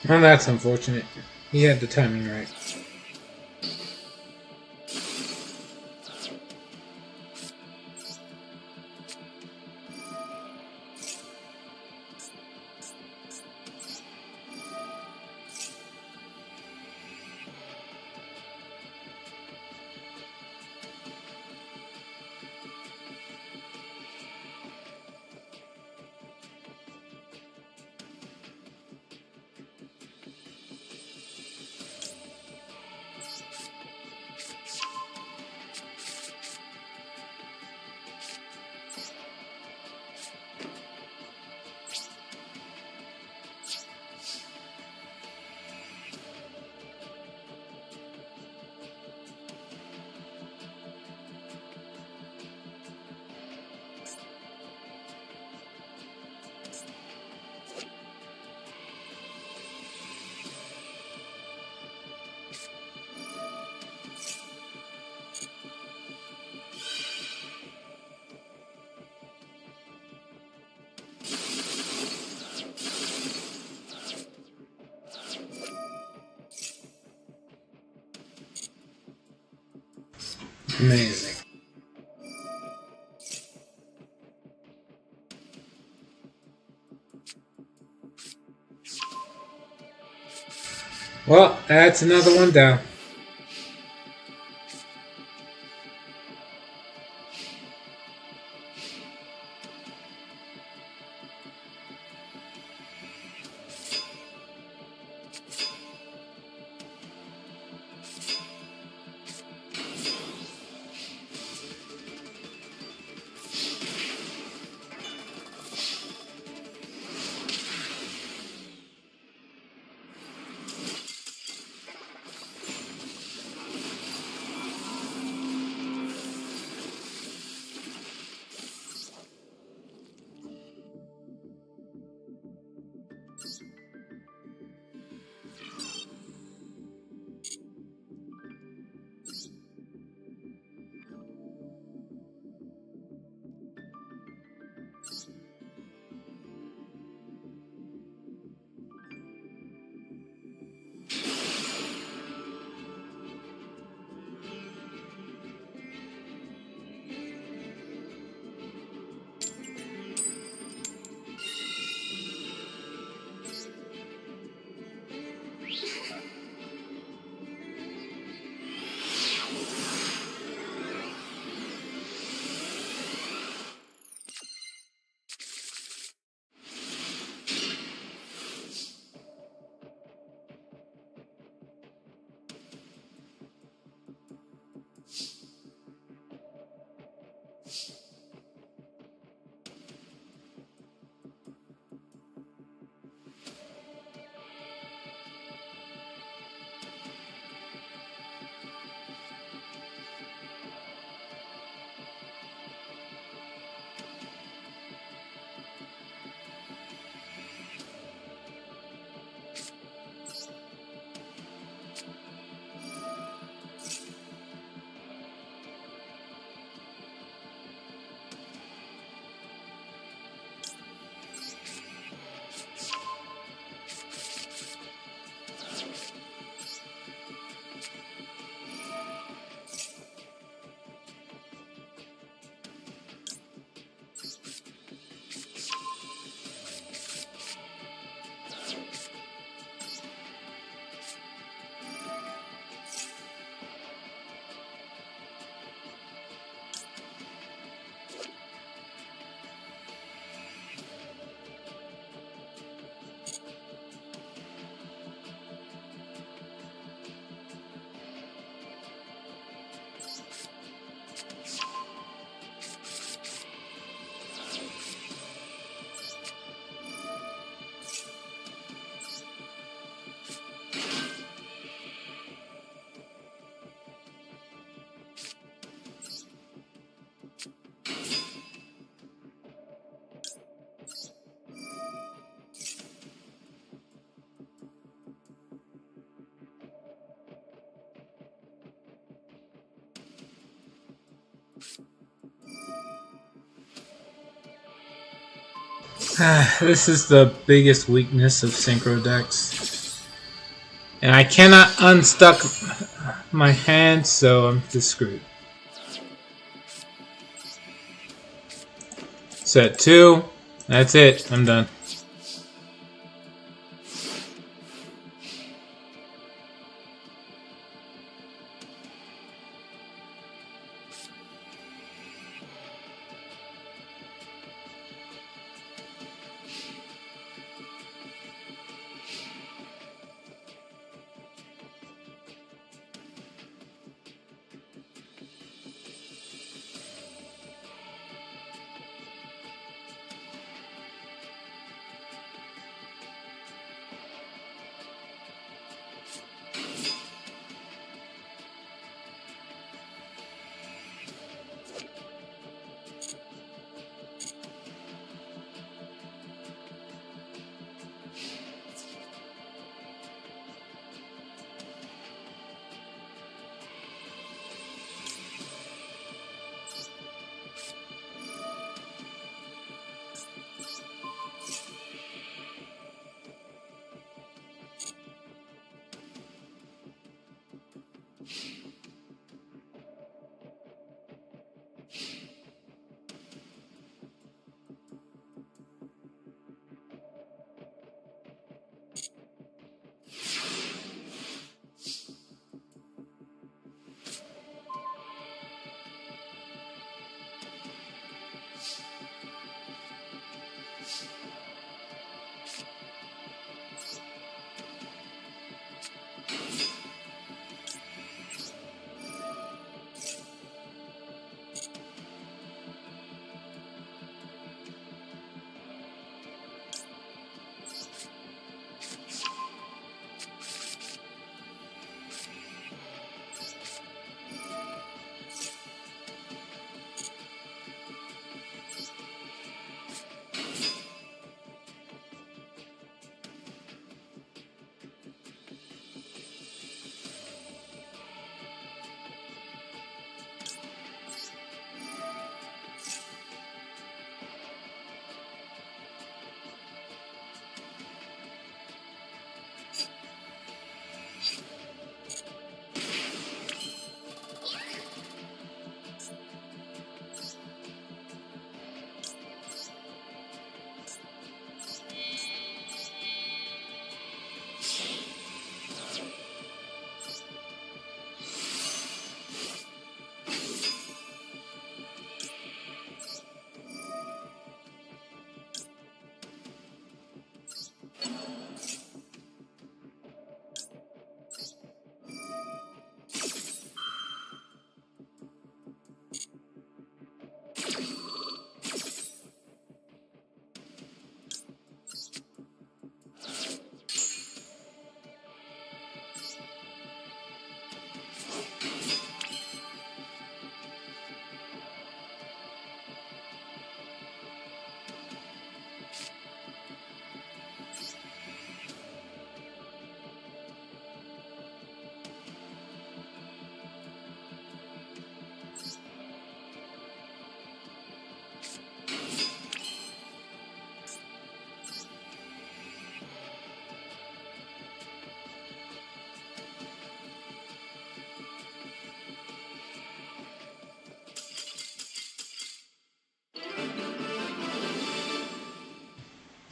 Well, that's unfortunate. He had the timing right. Amazing. Well, that's another one down. This is the biggest weakness of synchro decks. And I cannot unstuck my hand, so I'm just screwed. Set 2. That's it. I'm done.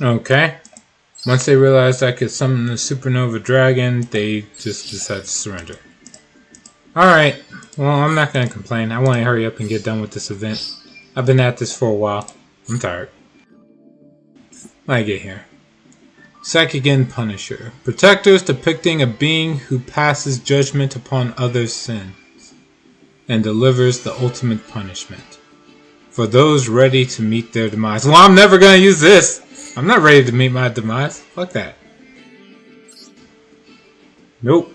Okay. Once they realized I could summon the Supernova Dragon, they just decided to surrender. Alright. Well, I'm not going to complain. I want to hurry up and get done with this event. I've been at this for a while. I'm tired. I get here. Sakigen Punisher. Protectors depicting a being who passes judgment upon others' sins and delivers the ultimate punishment for those ready to meet their demise. Well, I'm never going to use this. I'm not ready to meet my demise. Fuck that. Nope.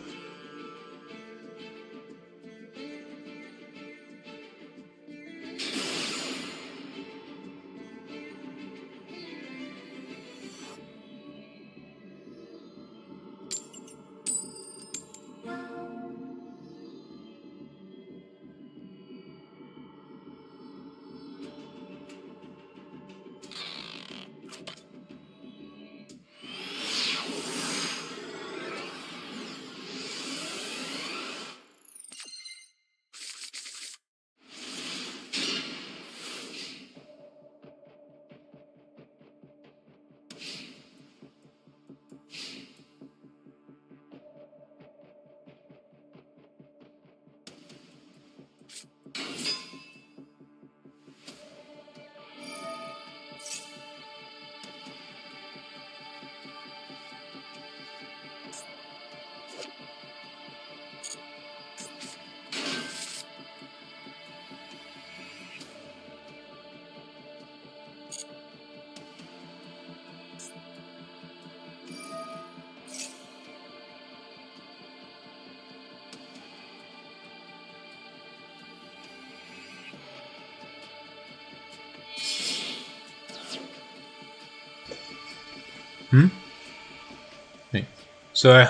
So I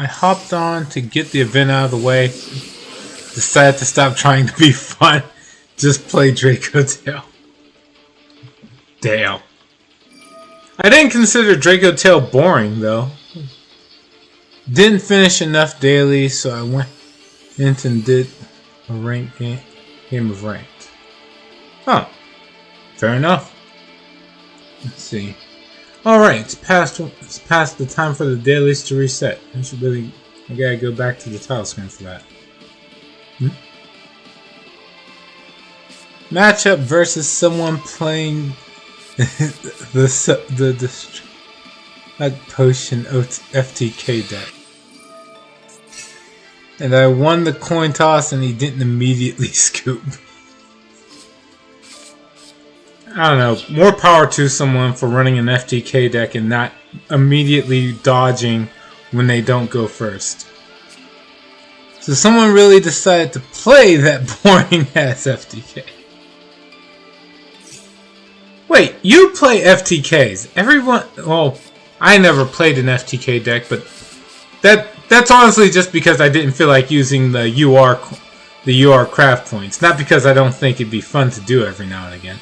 hopped on to get the event out of the way. Decided to stop trying to be fun. Just play Draco Tail. Damn. I didn't consider Draco Tail boring though. Didn't finish enough daily, so I went and did a ranked game of ranked. Huh. Fair enough. Let's see. Alright, it's past the time for the dailies to reset. I gotta go back to the title screen for that. Matchup versus someone playing that potion FTK deck. And I won the coin toss and he didn't immediately scoop. I don't know, more power to someone for running an FTK deck and not immediately dodging when they don't go first. So someone really decided to play that boring ass FTK. Wait, you play FTKs. Everyone, well, I never played an FTK deck, but that's honestly just because I didn't feel like using the UR craft points. Not because I don't think it'd be fun to do every now and again.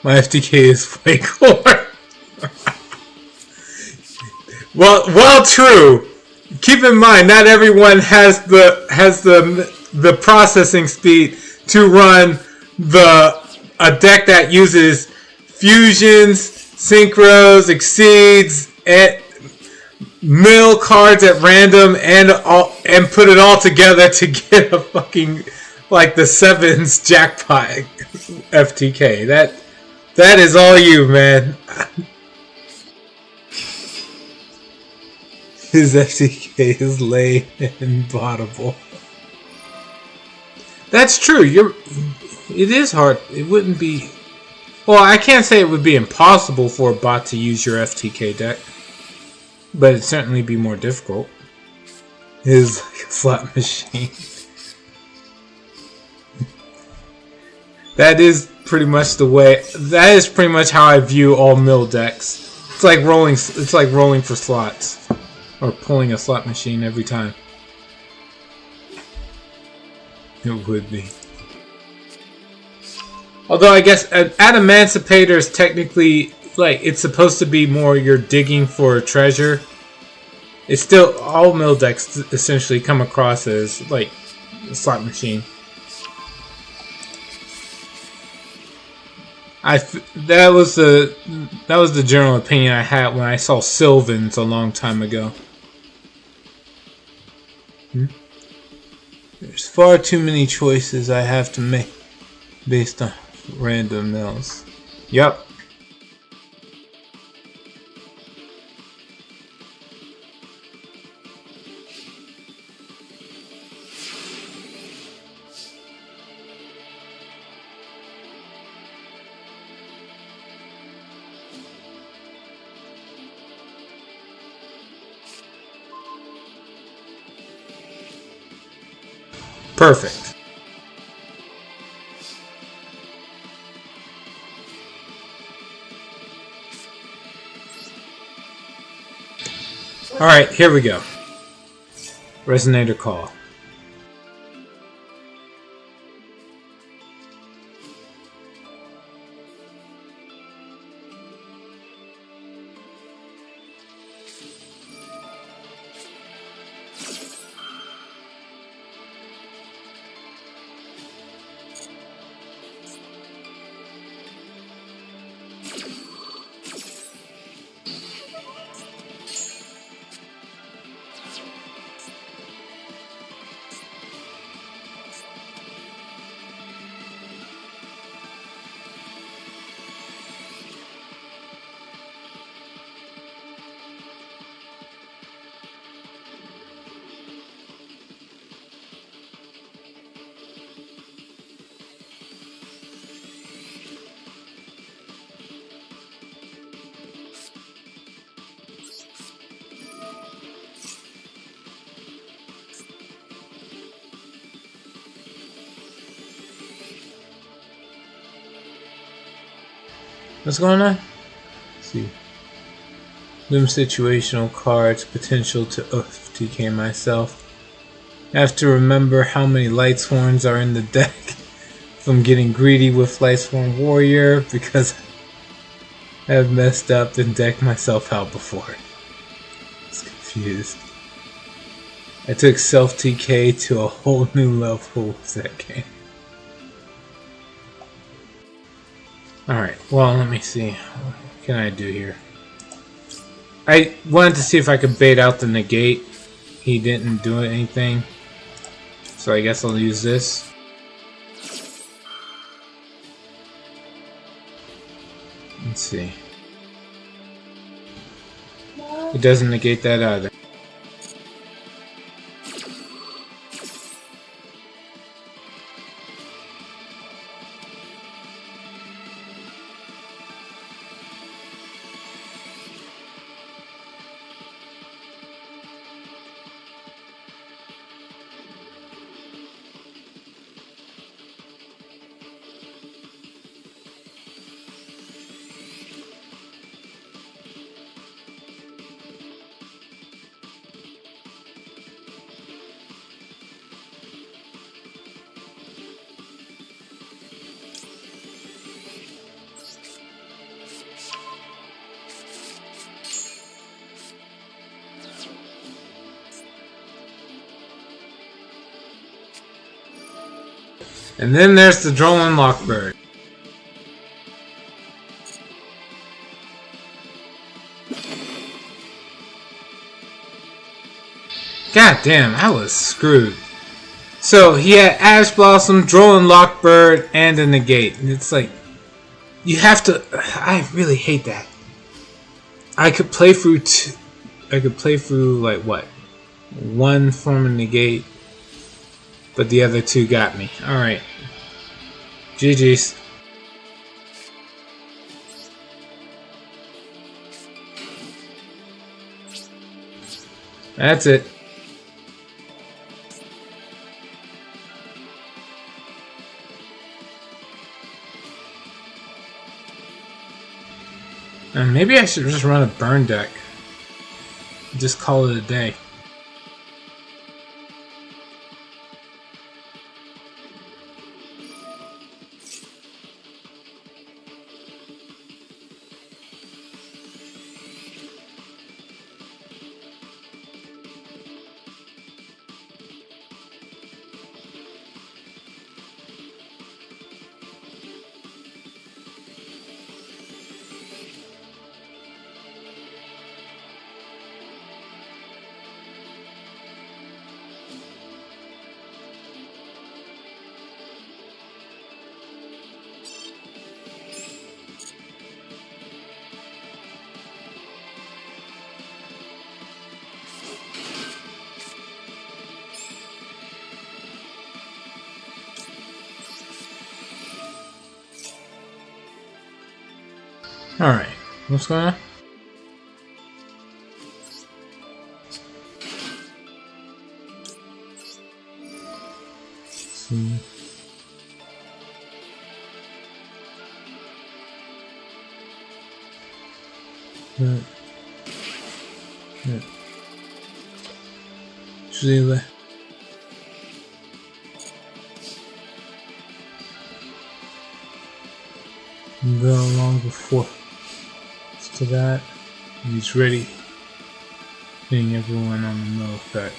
My FTK is way cooler. well, true. Keep in mind, not everyone has the processing speed to run a deck that uses fusions, synchros, exceeds, and mill cards at random, and put it all together to get a fucking like the sevens jackpot FTK. That is all you, man. His FTK is lame and bottable. That's true. It is hard. It wouldn't be. Well, I can't say it would be impossible for a bot to use your FTK deck, but it'd certainly be more difficult. It is like a slot machine. That is pretty much the way. That is pretty much how I view all mill decks. It's like rolling. It's like rolling for slots, or pulling a slot machine every time. It would be. Although I guess Emancipator is technically like it's supposed to be more you're digging for a treasure. It's still all mill decks essentially come across as like a slot machine. That was the general opinion I had when I saw Sylvans a long time ago. There's far too many choices I have to make based on random mills. Yep. Perfect. Alright, here we go. Resonator Call. What's going on? Let's see. Loom situational cards, potential to TK myself. I have to remember how many Lightsworns are in the deck from getting greedy with Lightsworn Warrior because I have messed up and decked myself out before. I was confused. I took self TK to a whole new level with that game. Alright, well, let me see. What can I do here? I wanted to see if I could bait out the negate. He didn't do anything. So I guess I'll use this. Let's see. It doesn't negate that either. And then there's the Drolan Lockbird. God damn, I was screwed. So he had Ash Blossom, Drolan Lockbird, and a negate. And it's like, you have to. I really hate that. I could play through like what? One form of negate. But the other two got me. Alright. GG's. That's it. And maybe I should just run a burn deck. Just call it a day. Alright, what's going on? See. Yeah. Usually go along before to that. He's ready. Hitting everyone on the no effect.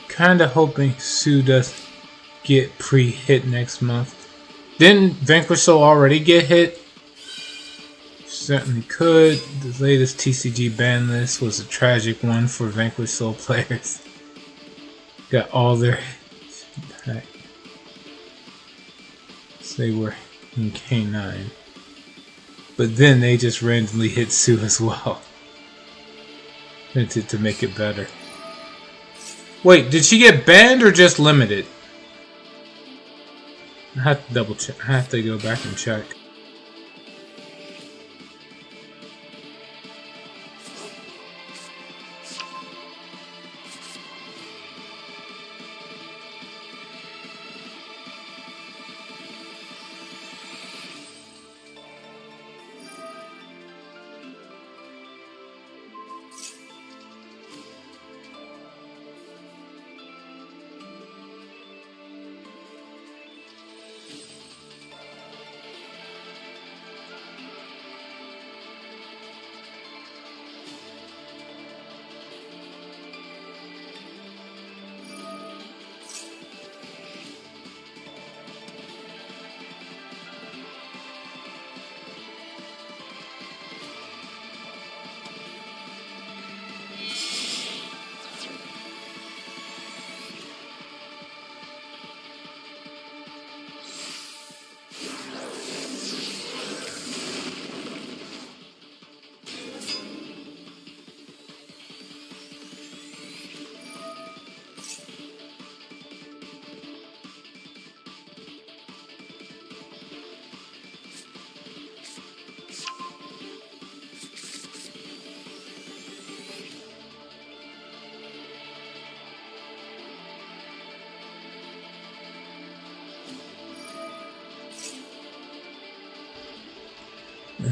Kinda hoping Sue does get pre-hit next month. Didn't Vanquish Soul already get hit? Certainly could. The latest TCG ban list was a tragic one for Vanquish Soul players. Got all their back. So they were in K9. But then they just randomly hit Sue as well. Hinted to make it better. Wait, did she get banned or just limited? I have to double check. I have to go back and check.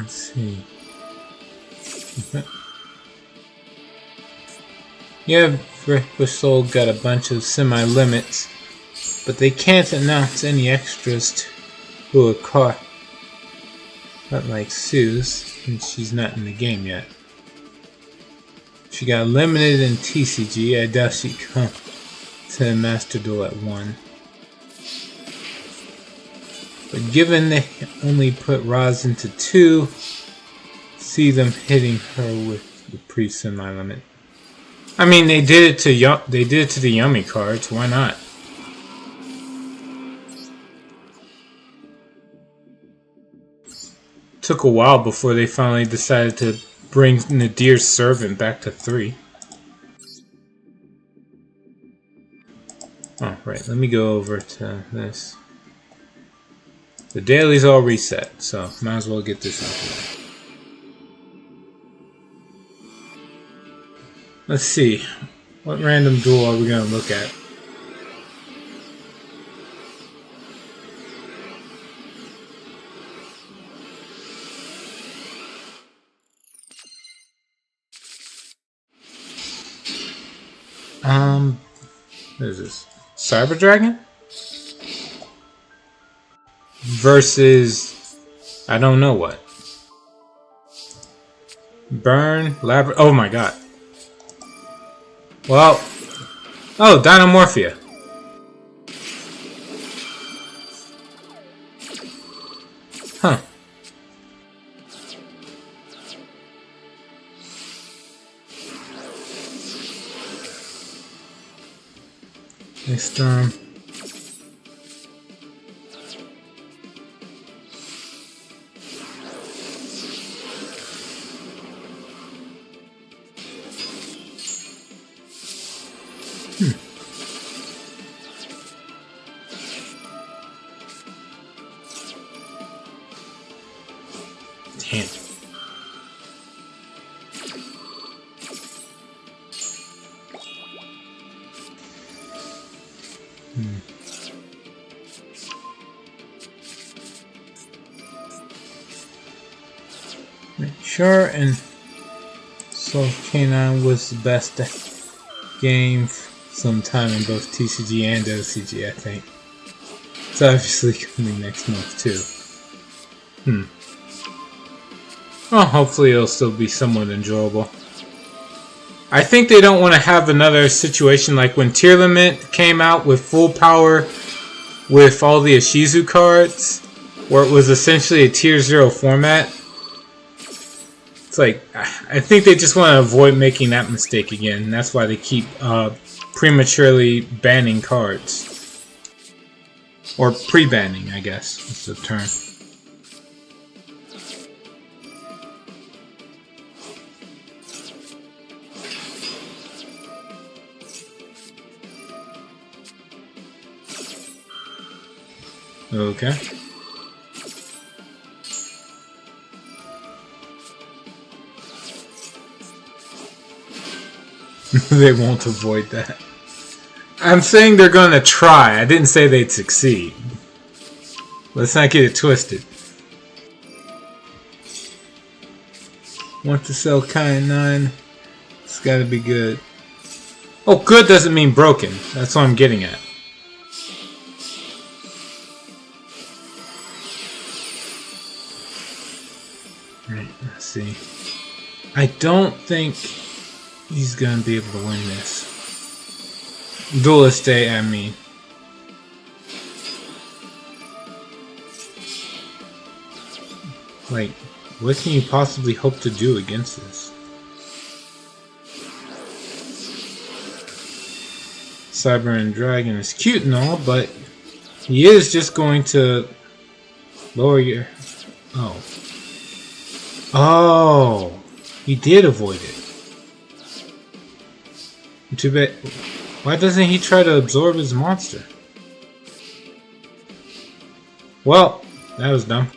Let's see. Yeah, Breakfast Soul got a bunch of semi-limits, but they can't announce any extras to a car. Not like Sue's, and she's not in the game yet. She got limited in TCG. I doubt she'd come to Master Duel at 1. But given they only put Roz into 2, see them hitting her with the pre-semi-limit. I mean, they did it to the Yummy cards. Why not? Took a while before they finally decided to bring Nadir's Servant back to 3. Oh, right. Let me go over to this. The daily's all reset, so might as well get this out of the way. Let's see. What random duel are we going to look at? What is this? Cyber Dragon? Versus I don't know what. Burn, oh my god. Well, oh, Dynamorphia. Huh. Next turn. Damn. Sure, and Soul Canine was the best game sometime in both TCG and OCG, I think. It's obviously coming next month too. Well, hopefully it'll still be somewhat enjoyable. I think they don't want to have another situation like when Tier Limit came out with full power with all the Ishizu cards, where it was essentially a Tier 0 format. It's like, I think they just want to avoid making that mistake again. That's why they keep prematurely banning cards. Or pre-banning, I guess, is the term. Okay. They won't avoid that. I'm saying they're gonna try. I didn't say they'd succeed. Let's not get it twisted. Want to sell Kind 9? It's gotta be good. Oh, good doesn't mean broken. That's what I'm getting at. Alright, let's see. I don't think he's gonna be able to win this. Duelist Day, I mean. Like, what can you possibly hope to do against this? Cyber and Dragon is cute and all, but he is just going to lower your... Oh. Oh! He did avoid it. Too bad. Why doesn't he try to absorb his monster? Well, that was dumb.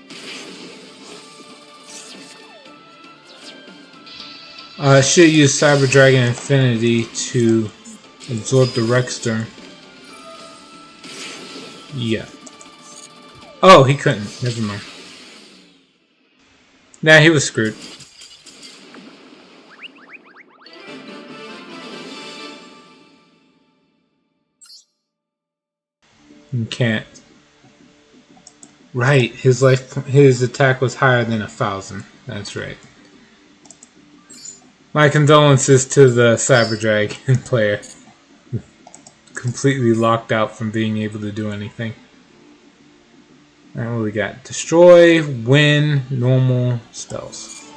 I should use Cyber Dragon Infinity to absorb the Rexter. Yeah. Oh, he couldn't. Never mind. Nah, he was screwed. You can't. Right, his attack was higher than 1,000. That's right. My condolences to the Cyber Dragon player. Completely locked out from being able to do anything. Alright, what we got? Destroy, win, normal, spells.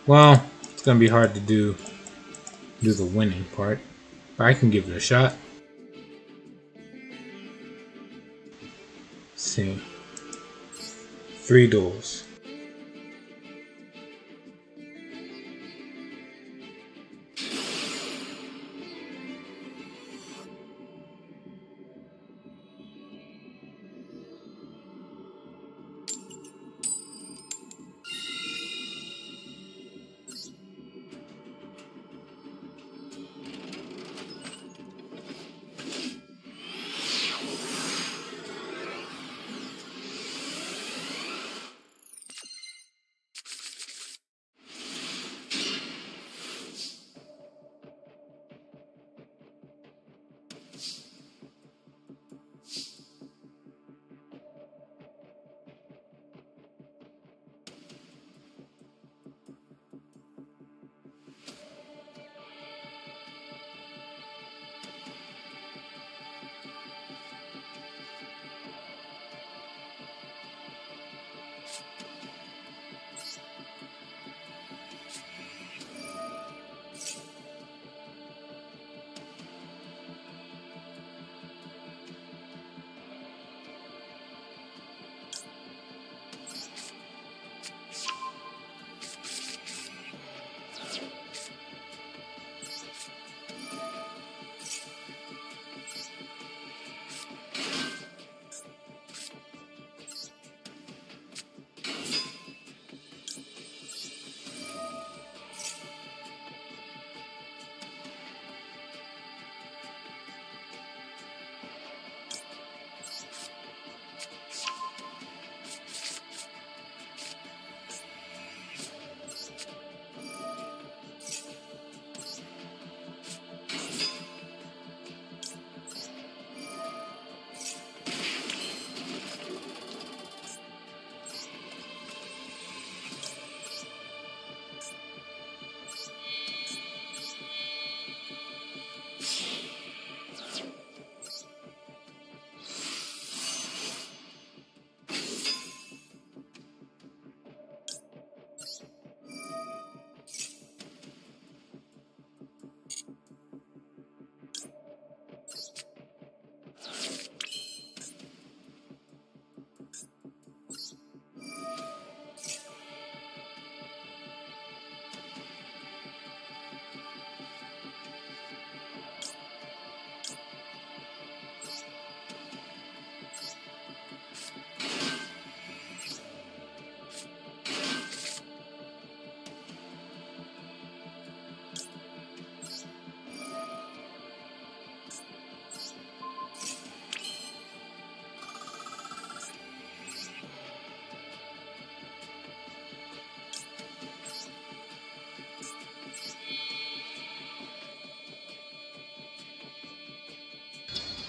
Well, it's gonna be hard to do the winning part, but I can give it a shot. Let's see. 3 duels.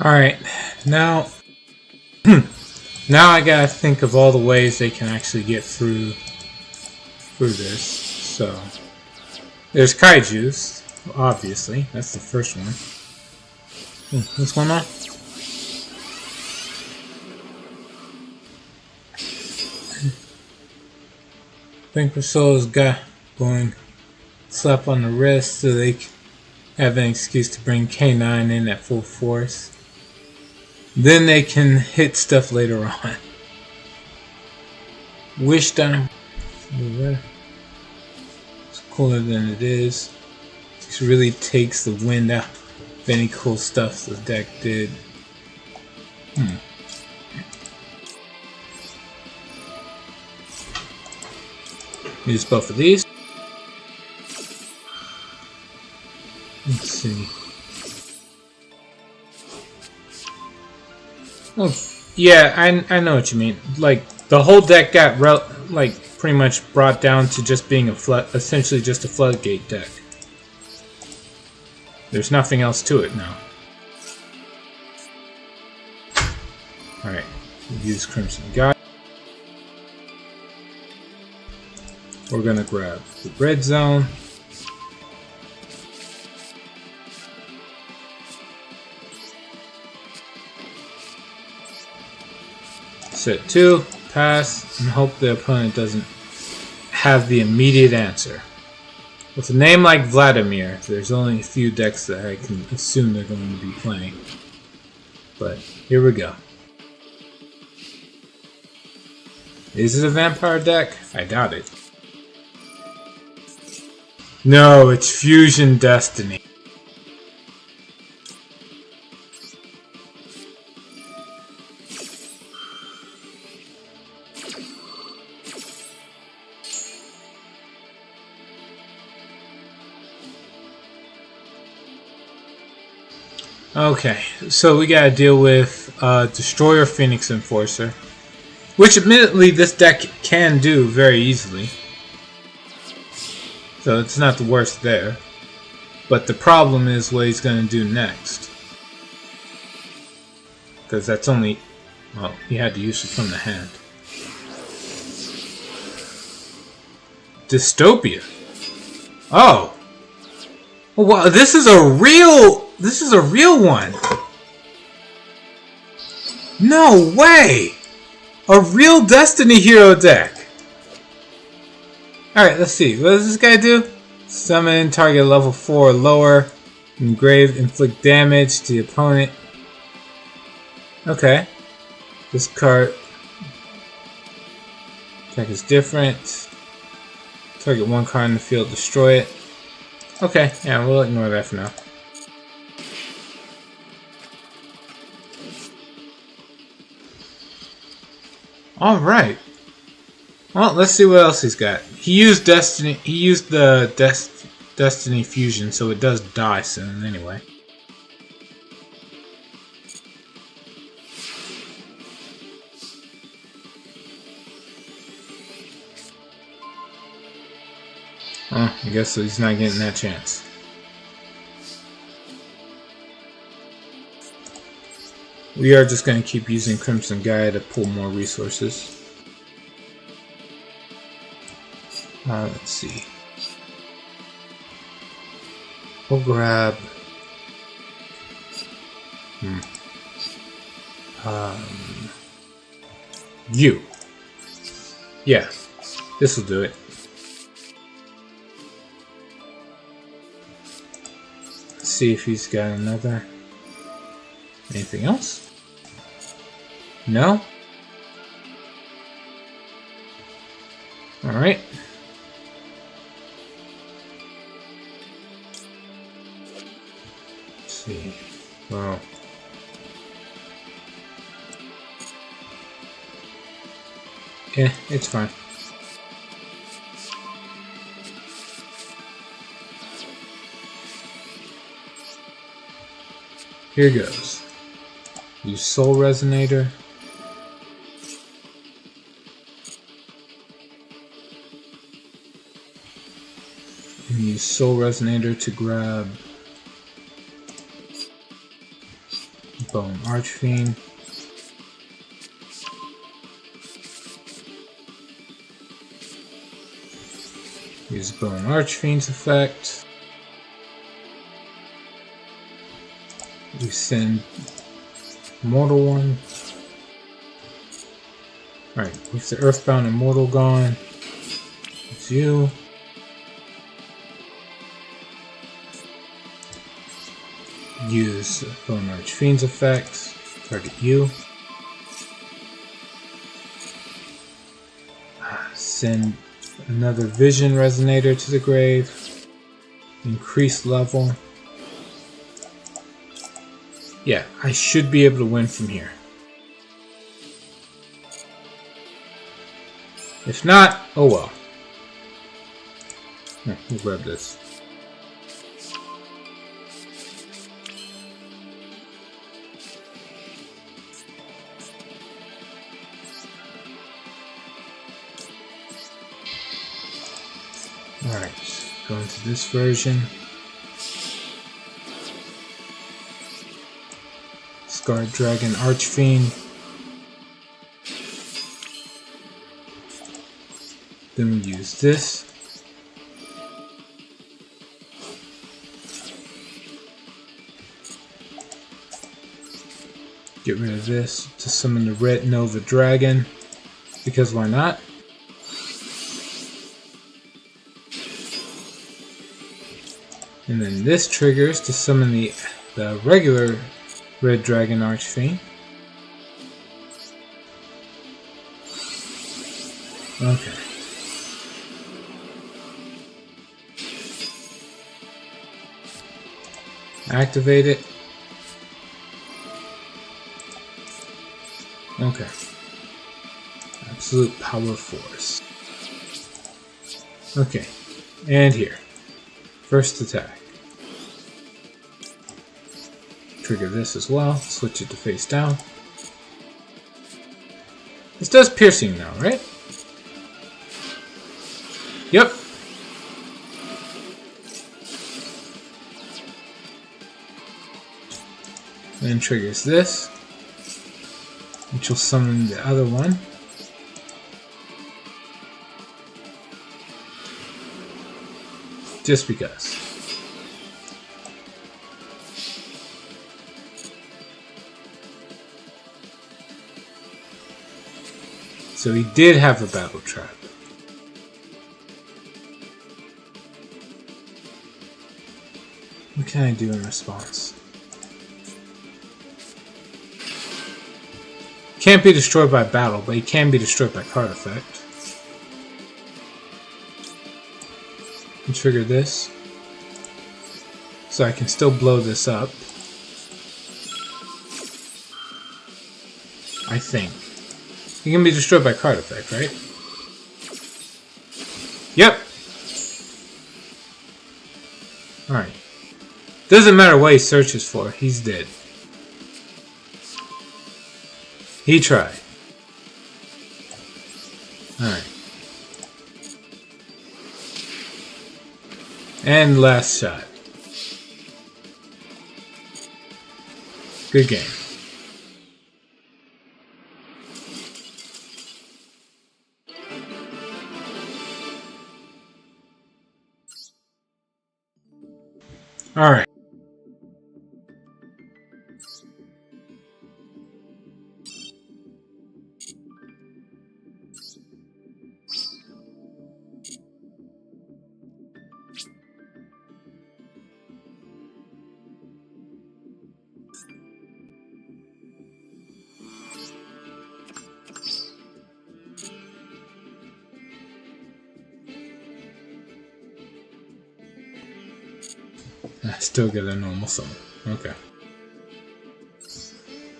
Alright, now now I gotta think of all the ways they can actually get through this. So there's kaijus, obviously. That's the first one. What's going on? I think Priscilla's got going slap on the wrist so they can have an excuse to bring K9 in at full force. Then they can hit stuff later on. Wish Dynamo. It's cooler than it is. This really takes the wind out of any cool stuff the deck did. Use both of these. Let's see. Oh, yeah, I know what you mean. Like, the whole deck got pretty much brought down to just being essentially just a floodgate deck. There's nothing else to it now. Alright, use Crimson Guide. We're gonna grab the red zone. Set 2, pass, and hope the opponent doesn't have the immediate answer. With a name like Vladimir, there's only a few decks that I can assume they're going to be playing. But here we go. Is it a vampire deck? I doubt it. No, it's Fusion Destiny. Okay, so we gotta deal with Destroyer Phoenix Enforcer, which admittedly this deck can do very easily. So it's not the worst there. But the problem is what he's gonna do next. Because that's only... well, he had to use it from the hand. Dystopia. Oh! Wow, this is a real one! No way! A real Destiny Hero deck! Alright, let's see. What does this guy do? Summon target level 4 or lower. Engrave, inflict damage to the opponent. Okay. This card... attack is different. Target one card in the field, destroy it. Okay, yeah, we'll ignore that for now. Alright. Well, let's see what else he's got. He used Destiny. He used the Destiny Fusion, so it does die soon anyway. Oh, I guess so he's not getting that chance. We are just going to keep using Crimson Gaia to pull more resources. Let's see. We'll grab... you. Yeah, this will do it. Let's see if he's got another... anything else? No? Alright. Let's see. Well... yeah, it's fine. Here goes. Use Soul Resonator. And use Soul Resonator to grab Bone Archfiend. Use Bone Archfiend's effect. We send Mortal one. Alright, with the Earthbound Immortal gone, it's you. Use Bone Archfiend's effect. Target you. Send another Vision Resonator to the grave. Increase level. Yeah, I should be able to win from here. If not, oh well. Here, we'll grab this. Alright, go into this version. Scarred Dragon Archfiend. Then we use this. Get rid of this to summon the Red Nova Dragon, because why not? And then this triggers to summon the regular Red Dragon Archfiend. Okay. Activate it. Okay. Absolute Power Force. Okay. And here. First attack. Trigger this as well. Switch it to face down. This does piercing now, right? Yep. Then triggers this, which will summon the other one. Just because. So he did have a battle trap. What can I do in response? Can't be destroyed by battle, but he can be destroyed by card effect. And trigger this. So I can still blow this up. I think. He can be destroyed by card effect, right? Yep! Alright. Doesn't matter what he searches for, he's dead. He tried. Alright. And last shot. Good game. Alright. I still get a normal summon. Okay.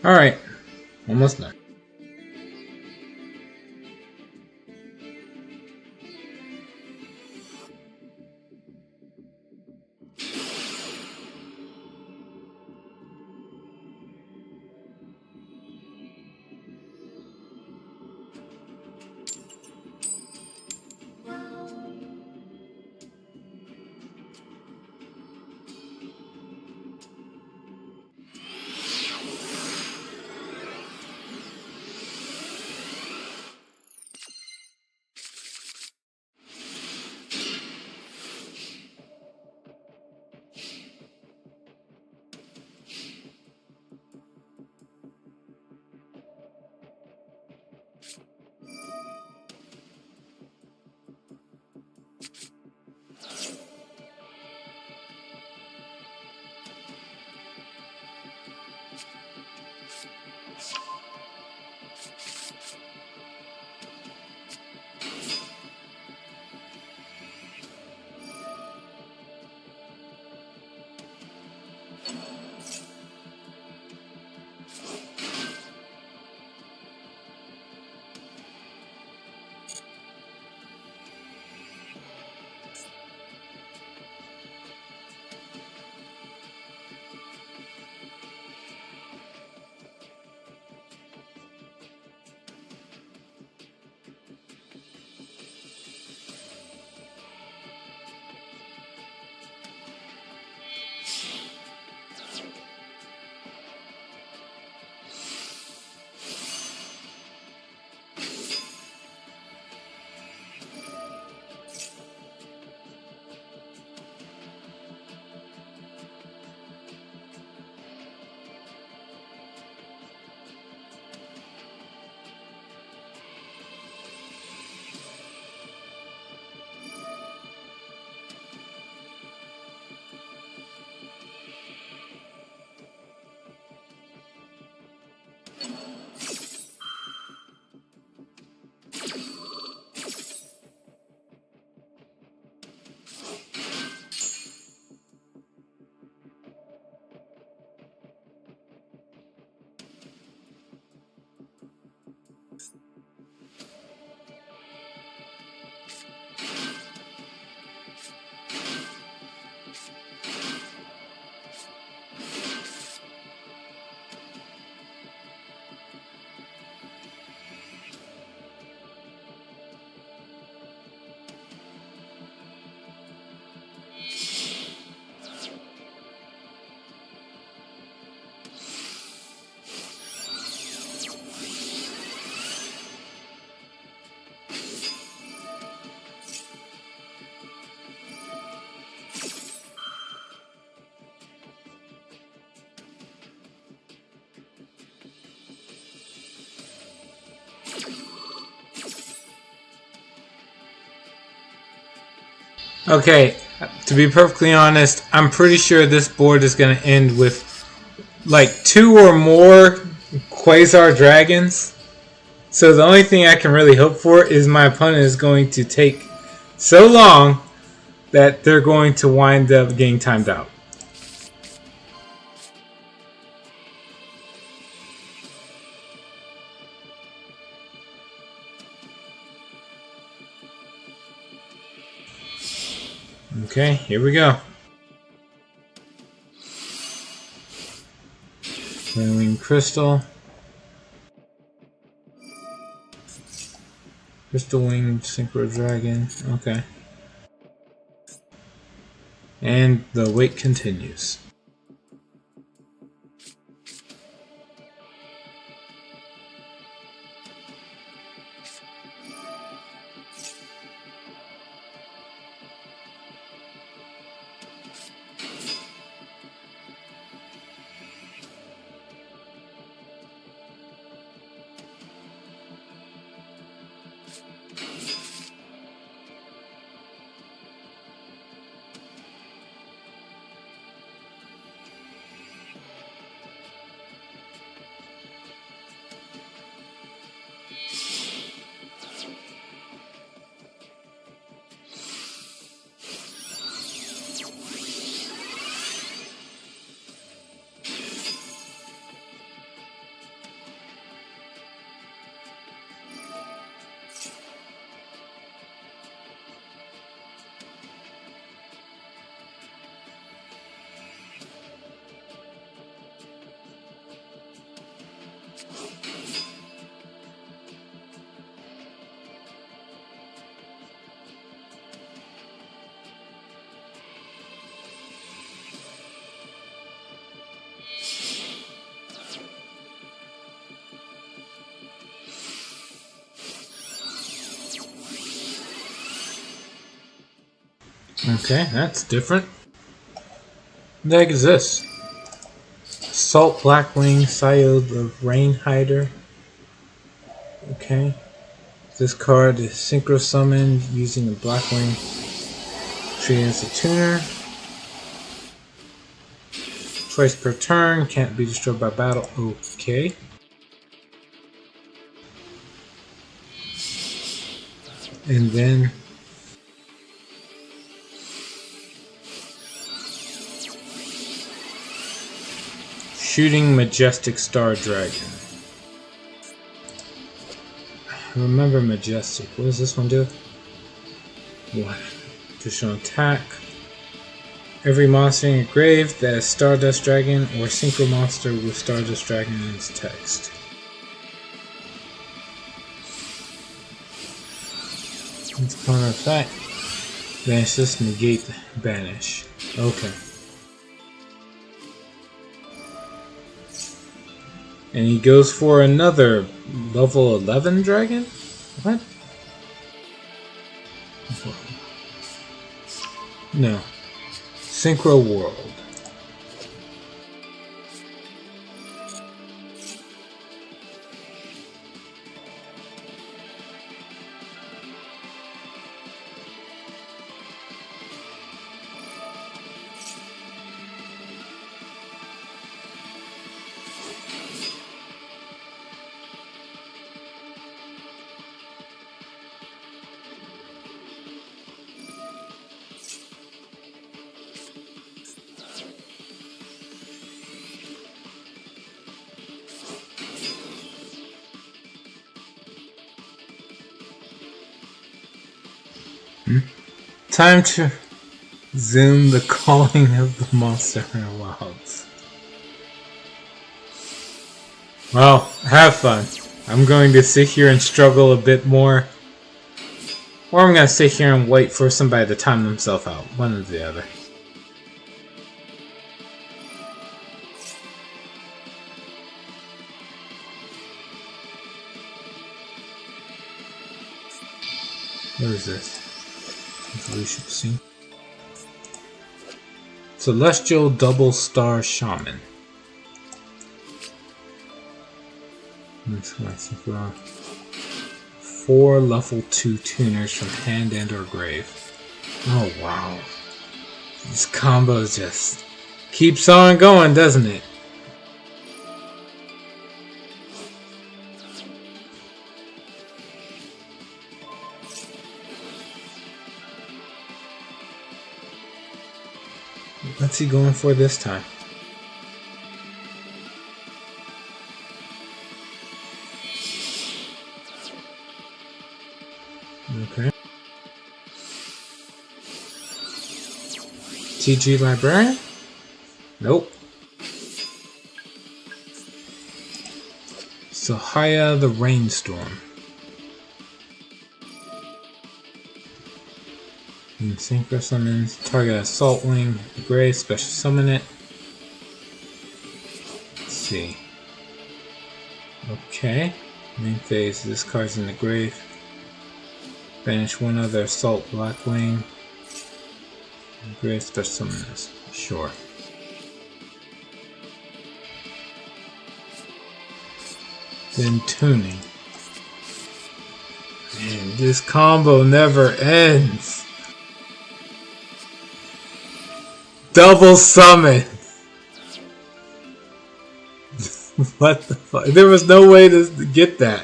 Alright. Almost done. Okay, to be perfectly honest, I'm pretty sure this board is going to end with like 2 or more Quasar Dragons. So the only thing I can really hope for is my opponent is going to take so long that they're going to wind up getting timed out. Okay, here we go. Wing Crystal. Crystal Wing Synchro Dragon. Okay. And the wait continues. Okay, that's different. What the heck is this? Salt Blackwing, Sayo the Rainhider. Okay. This card is synchro summoned using the Blackwing. Treat as a tuner. Twice per turn, can't be destroyed by battle. Okay. And then Shooting Majestic Star Dragon. Remember Majestic. What does this one do? 1. Additional attack. Every monster in your grave that has Stardust Dragon or Synchro Monster with Stardust Dragon in its text. Its counter effect. Banish this, negate, banish. Okay. And he goes for another level 11 dragon? What? No. Synchro World. Time to zoom the calling of the monster in the wilds. Well, have fun. I'm going to sit here and struggle a bit more. Or I'm going to sit here and wait for somebody to time themselves out. One or the other. What is this? Evolution scene. Celestial Double Star Shaman. That's what I think we're on. 4 level 2 tuners from hand and or grave. Oh wow. This combo just keeps on going, doesn't it? What's he going for this time? Okay. TG Librarian? Nope. Sahaya the Rainstorm. Synchro summons. Target Assault Wing. Gray. Special summon it. Let's see. Okay. Main phase. This card's in the grave. Banish one other Assault Blackwing. Gray. Special summon this. Sure. Then tuning. Man, this combo never ends. Double summon. What the fuck? There was no way to get that.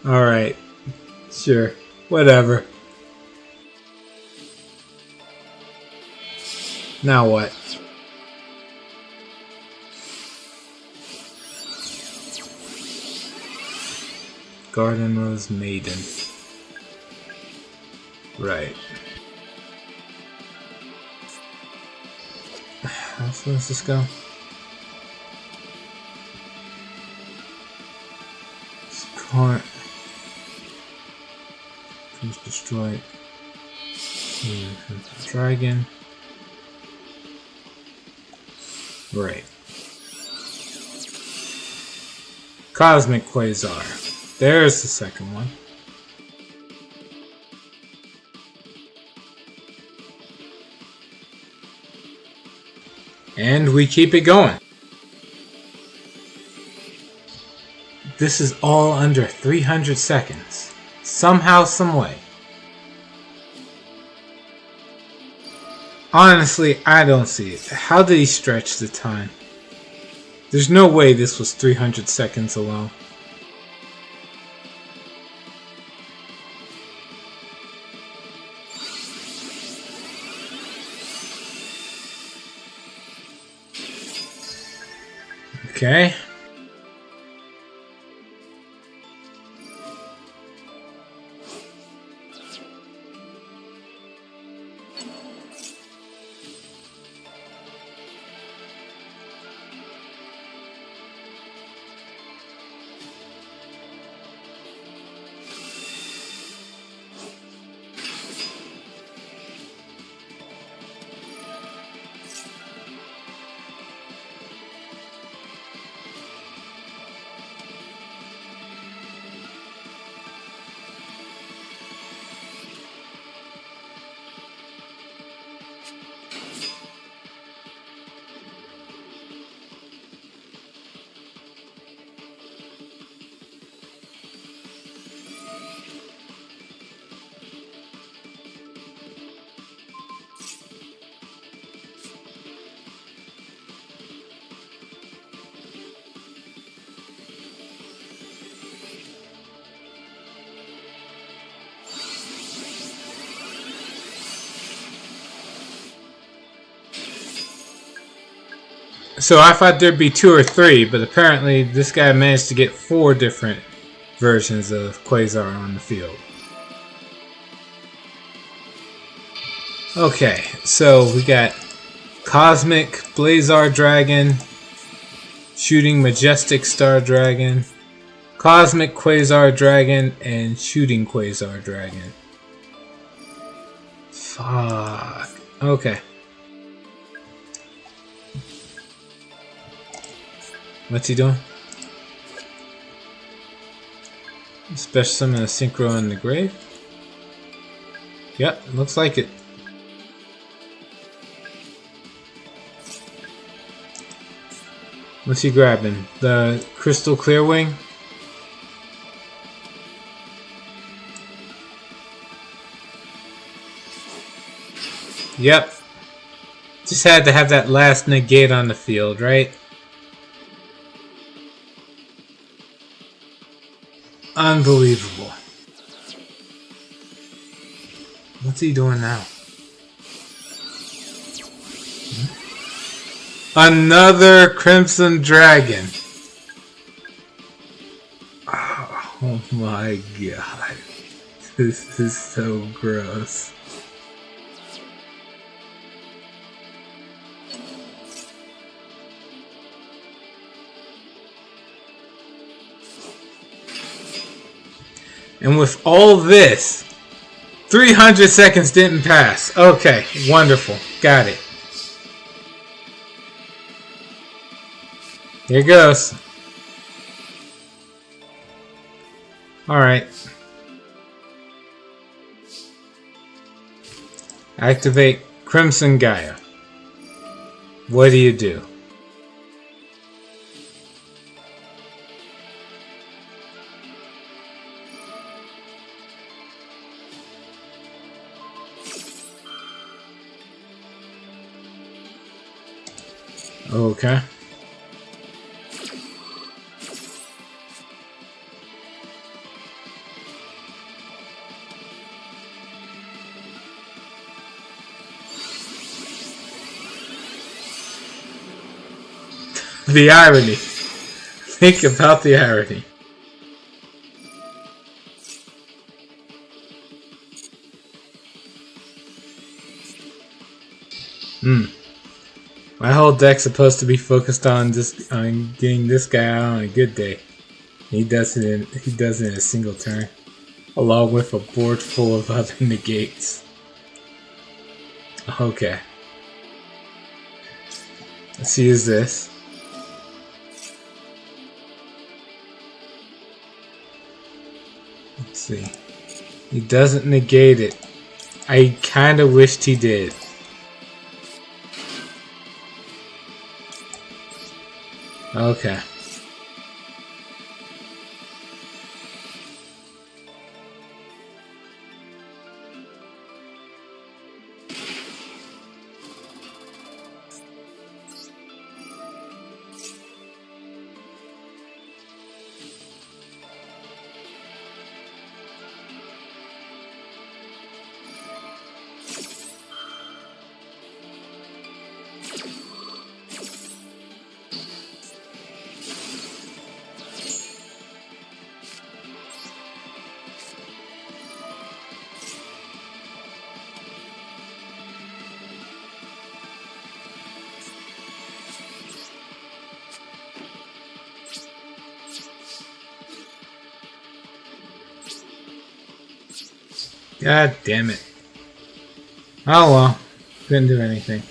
Alright. Sure. Whatever. Now what? Garden Rose Maiden. Right. How far does this go? Card. Please destroy. Dragon. Right. Cosmic Quasar. There's the second one. And we keep it going. This is all under 300 seconds. Somehow, some way. Honestly, I don't see it. How did he stretch the time? There's no way this was 300 seconds alone. Okay. So I thought there'd be 2 or 3, but apparently this guy managed to get 4 different versions of Quasar on the field. Okay, so we got Cosmic Blazar Dragon, Shooting Majestic Star Dragon, Cosmic Quasar Dragon, and Shooting Quasar Dragon. Fuck. Okay. What's he doing? Special summon a Synchro in the grave? Yep, looks like it. What's he grabbing? The Crystal Clearwing? Yep. Just had to have that last negate on the field, right? Unbelievable. What's he doing now? Another Crimson Dragon. Oh my god. This is so gross. And with all this, 300 seconds didn't pass. Okay, wonderful. Got it. Here goes. Alright. Activate Crimson Gaia. What do you do? Okay. The irony. Think about the irony. My whole deck's supposed to be focused on getting this guy out on a good day. He does it in a single turn, along with a board full of other negates. Okay. Let's use this. Let's see. He doesn't negate it. I kinda wished he did. Okay. God damn it. Oh well. Couldn't do anything.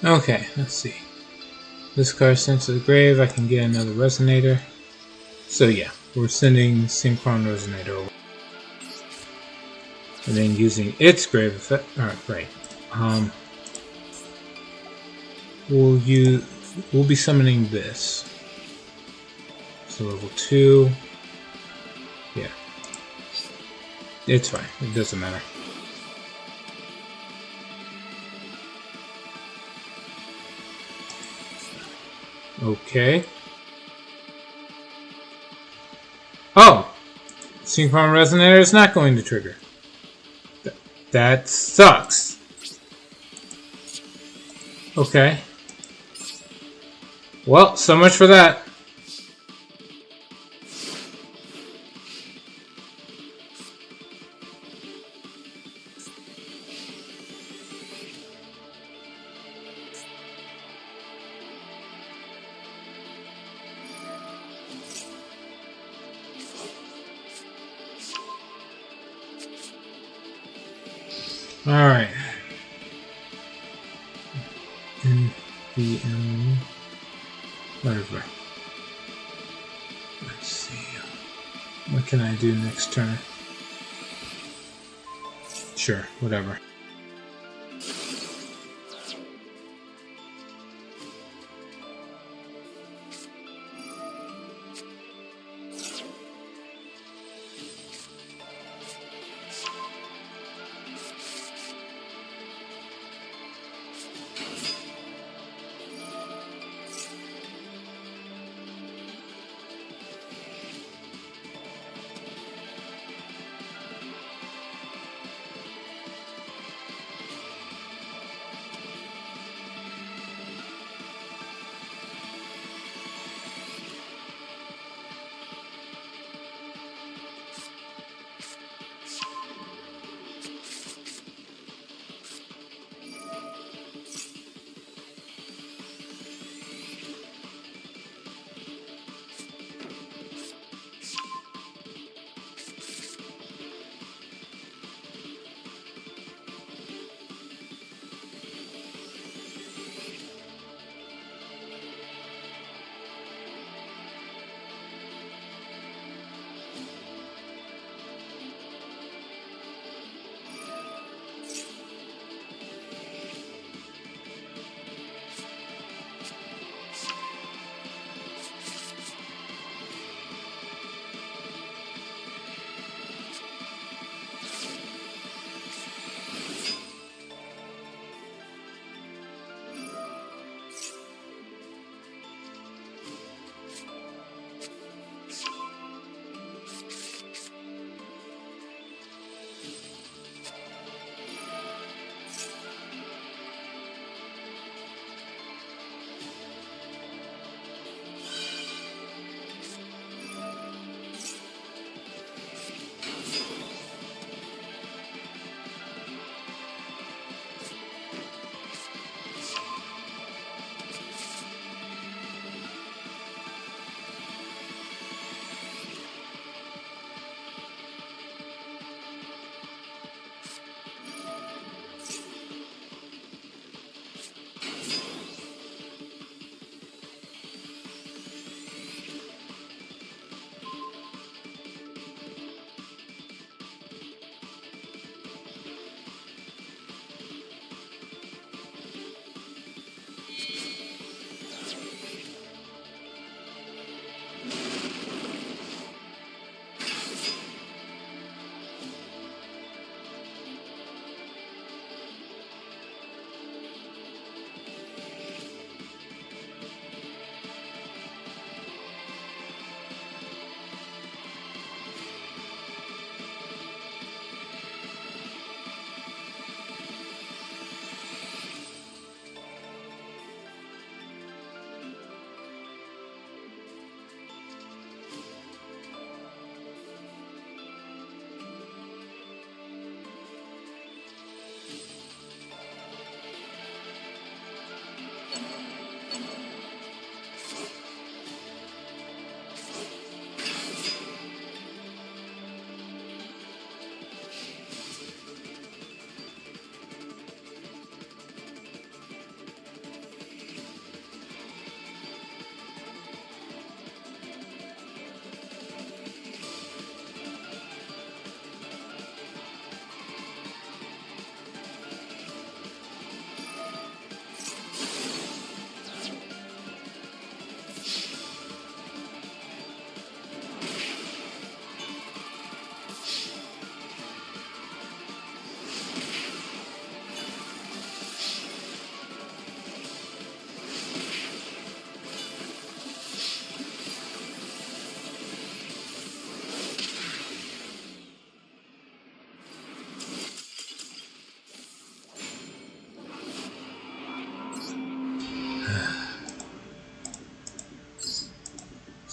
Okay, let's see. This card sent to the grave, I can get another resonator. So yeah, we're sending Synchron Resonator over. And then using its grave effect. Alright, great. We'll be summoning this. So level 2. Yeah. It's fine. It doesn't matter. Okay. Oh! Synchron Resonator is not going to trigger. That sucks. Okay. Well, so much for that. Alright. NVM. Whatever. Let's see. What can I do next turn? Sure, whatever.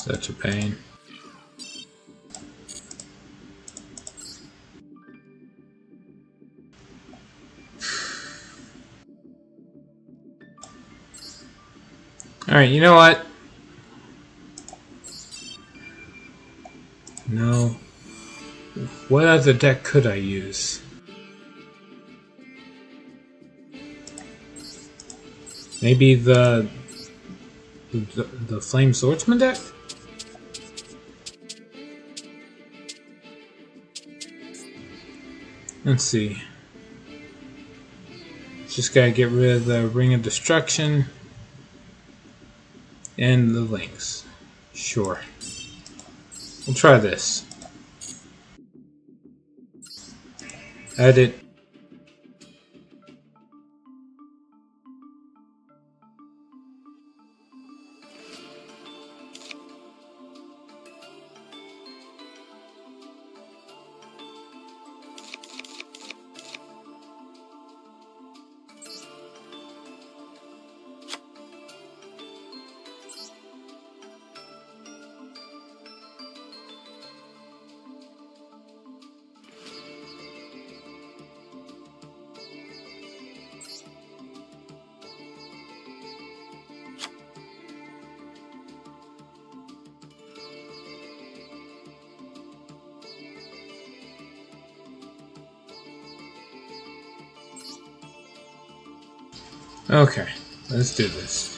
Such a pain. Alright, you know what? No. What other deck could I use? Maybe the Flame Swordsman deck? Let's see. Just gotta get rid of the Ring of Destruction and the links. Sure. We'll try this. Edit. Okay, let's do this.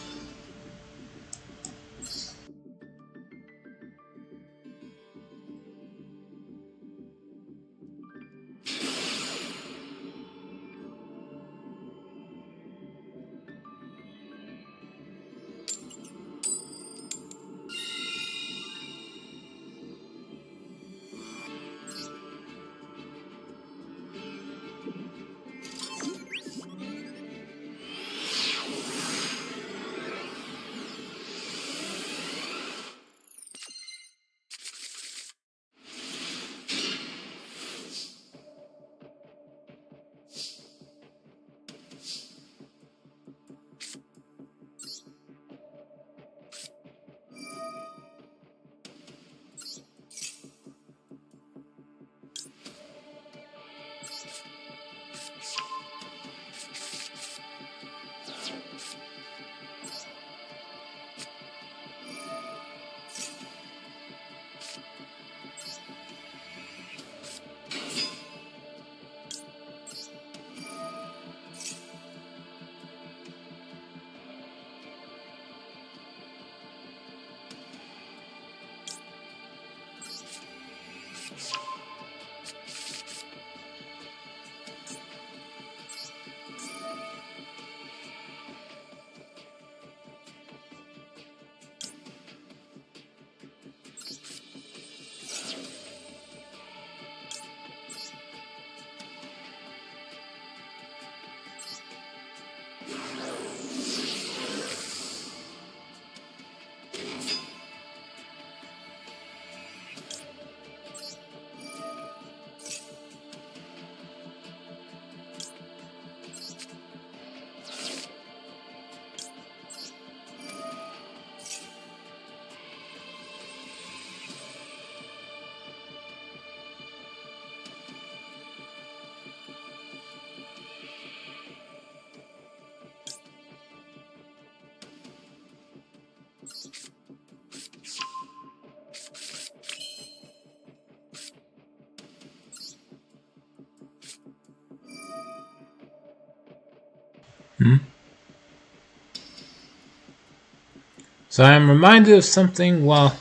So I'm reminded of something while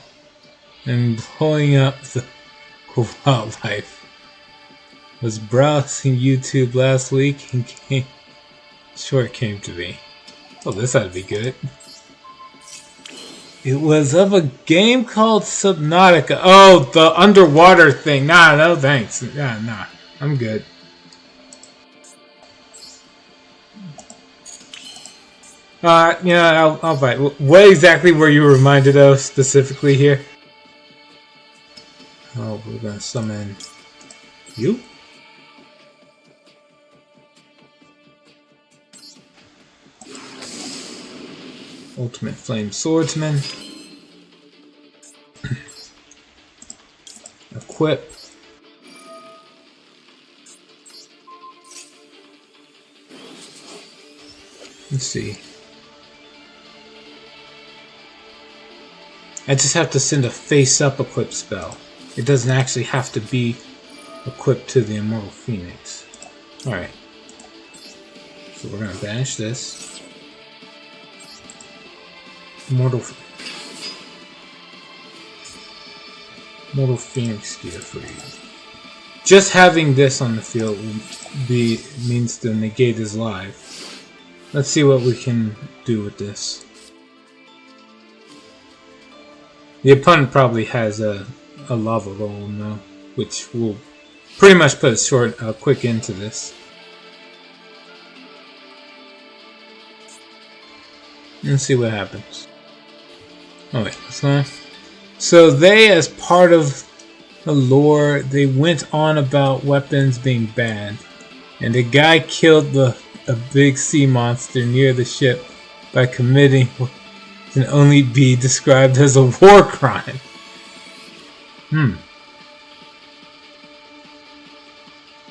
I'm blowing up the wildlife. Was browsing YouTube last week and came to me. Oh, this ought to be good. It was of a game called Subnautica. Oh, the underwater thing. Nah, no thanks. Nah, I'm good. Yeah, I'll bite. What exactly were you reminded of specifically here? Oh, we're gonna summon you? Ultimate Flame Swordsman. equip. Let's see. I just have to send a face-up equip spell. It doesn't actually have to be equipped to the Immortal Phoenix. Alright. So we're going to banish this. Immortal Phoenix gear for you. Just having this on the field means the negate is live. Let's see what we can do with this. The opponent probably has a lava golem though, which will pretty much put a quick end to this. Let's see what happens. Oh wait, that's not. So they, as part of the lore, they went on about weapons being banned, and a guy killed a big sea monster near the ship by committing what can only be described as a war crime.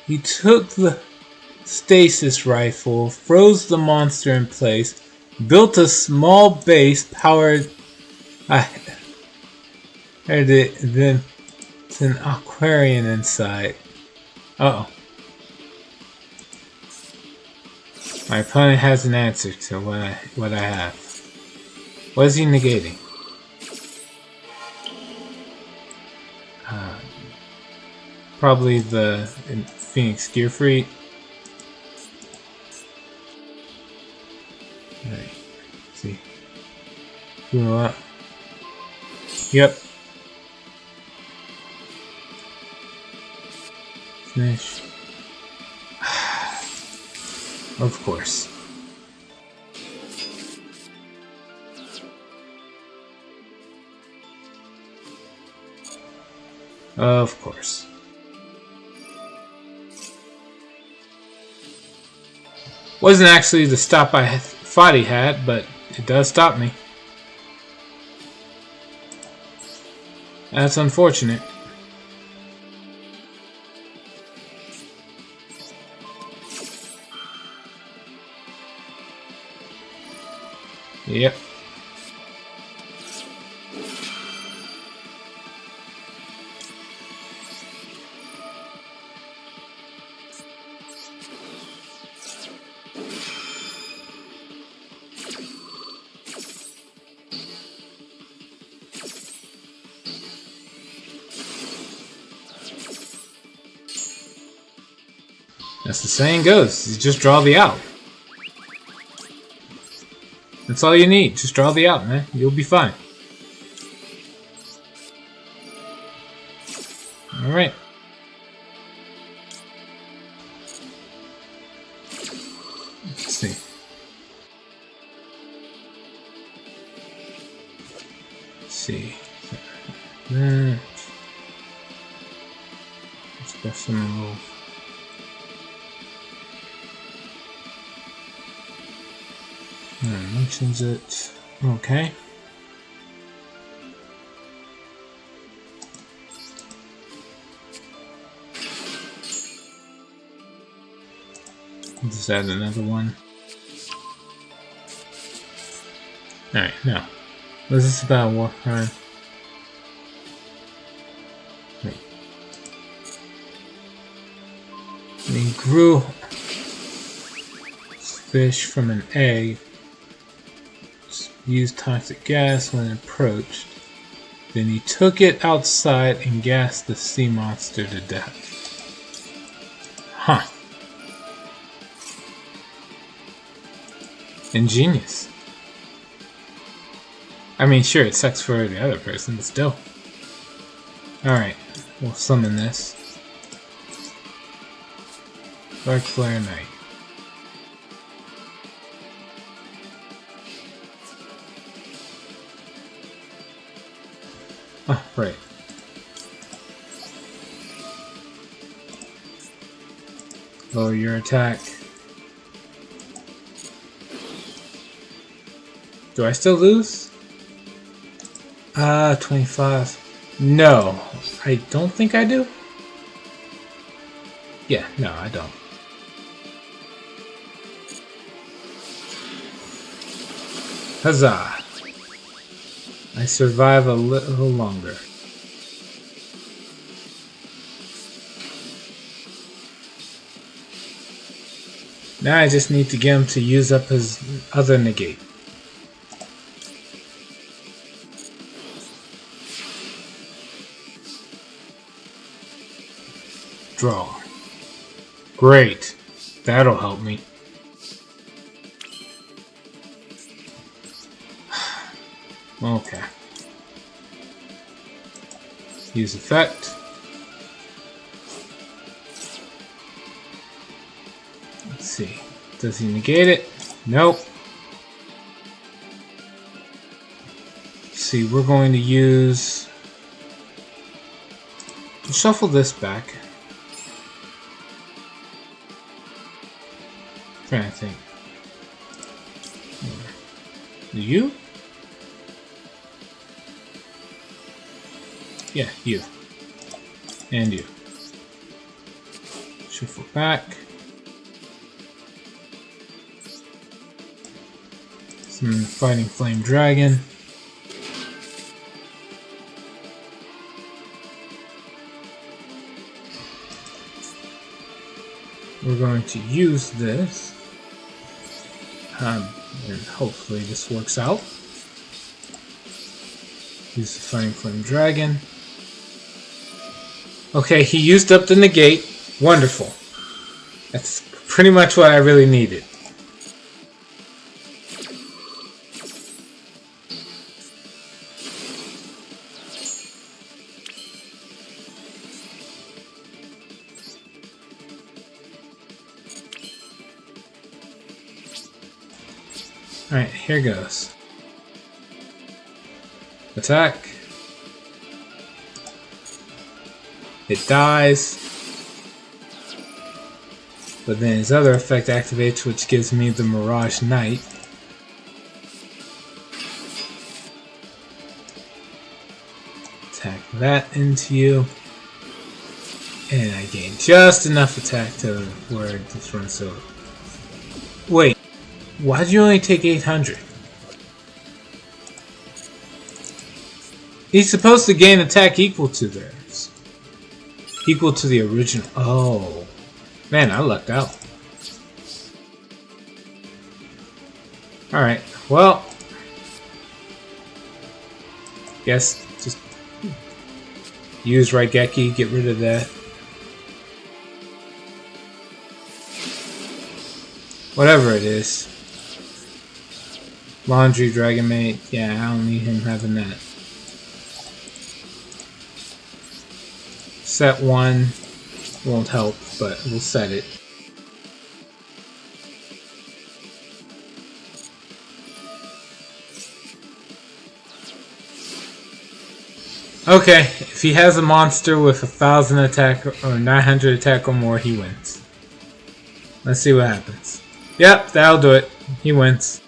He took the stasis rifle, froze the monster in place, built a small base powered. Then it's an aquarium inside. Uh oh. My opponent has an answer to what I have. What is he negating? Probably the Phoenix Gear Freak. Alright, let's see. You know what? Yep. Finish. Of course. Of course. Wasn't actually the stop I thought he had, but it does stop me. That's unfortunate. Yep. As the saying goes, you just draw the out. That's all you need. Just draw the out, man. You'll be fine. Alright. Let's see. Let's see. Specimen move. Mentions it. Okay. Just add another one. Alright, now. Was this about war crime? Wait. He grew fish from an egg. Used toxic gas when approached. Then he took it outside and gassed the sea monster to death. Huh. Ingenious. I mean, sure, it sucks for the other person, but still. Alright, we'll summon this. Dark Flare Knight. Oh, right. Lower your attack. Do I still lose? 25. No, I don't think I do. Yeah, no, I don't. Huzzah! I survive a little longer. Now I just need to get him to use up his other negate. Draw. Great. That'll help me. Okay. Use effect. Let's see. Does he negate it? Nope. See, we're going to use... Shuffle this back. Trying to think. You? Yeah, you. And you. Shuffle back. Some Fighting Flame Dragon. We're going to use this. And hopefully this works out. Use the Fighting Flame Dragon. Okay, he used up the negate. Wonderful. That's pretty much what I really needed. Alright, here goes. Attack. It dies. But then his other effect activates, which gives me the Mirage Knight. Attack that into you. And I gain just enough attack to where this runs over. Wait. Why did you only take 800? He's supposed to gain attack equal to theirs. Equal to the original. Oh. Man, I lucked out. Alright, well. Guess just use Raigeki, get rid of that. Whatever it is. Laundry Dragon Mate. Yeah, I don't need him having that. Set 1 won't help, but we'll set it. Okay, if he has a monster with 1,000 attack or 900 attack or more, he wins. Let's see what happens. Yep, that'll do it. He wins.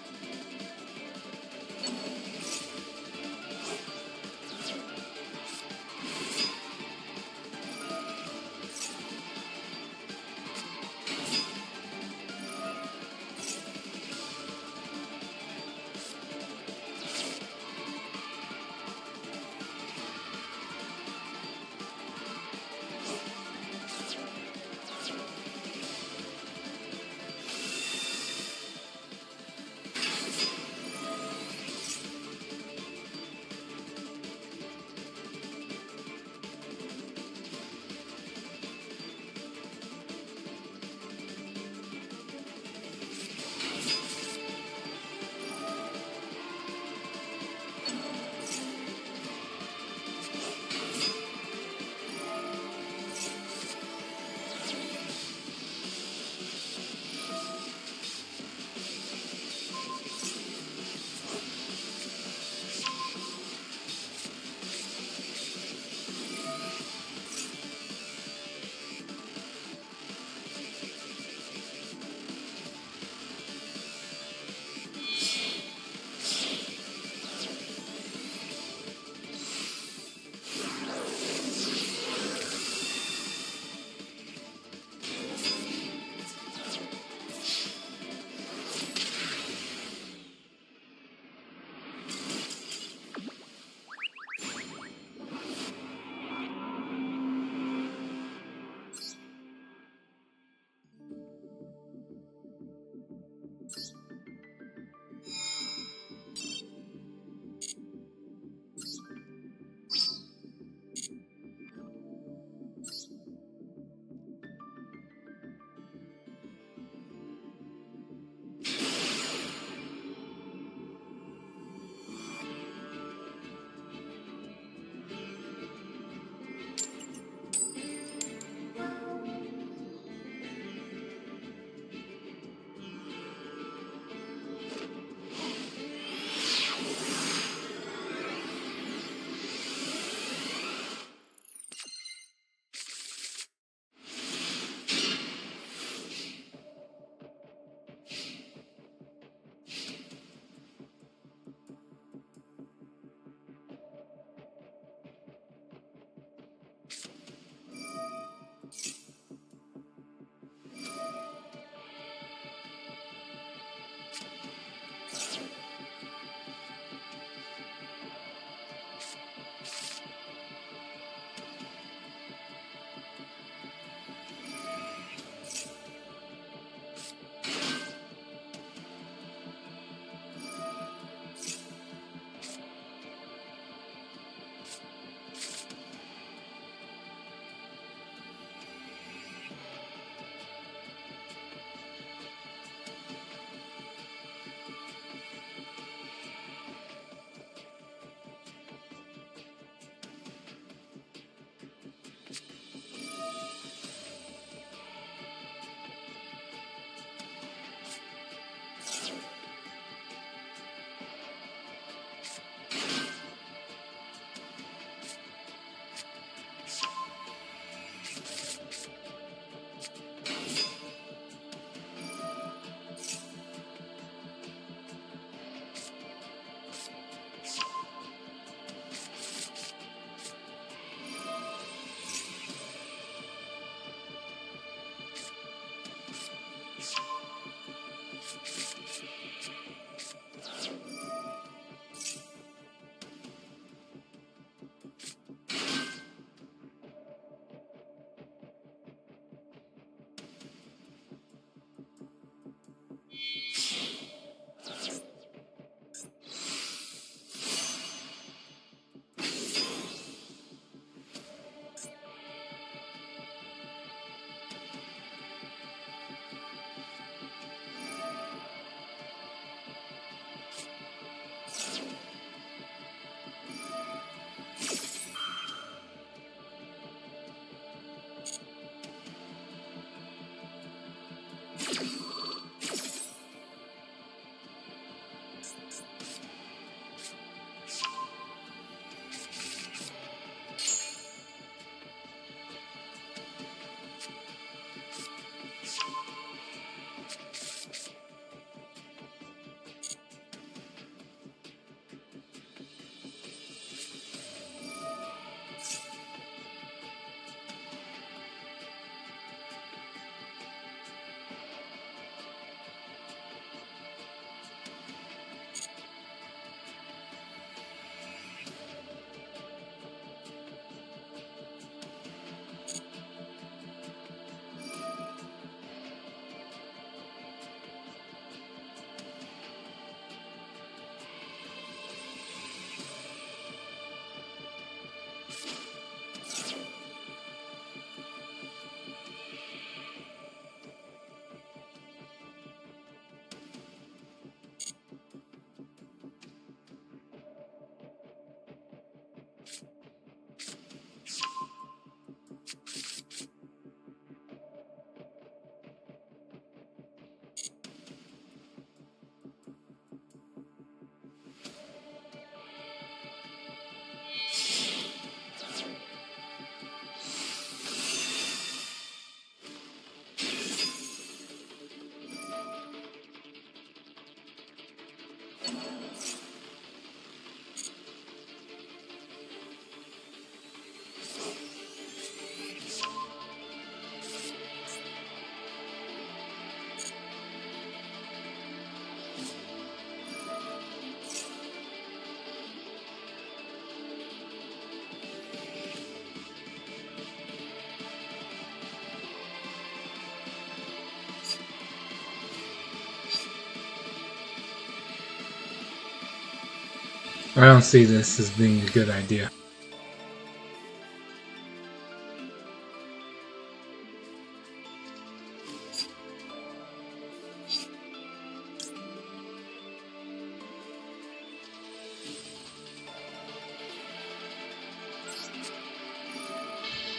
I don't see this as being a good idea.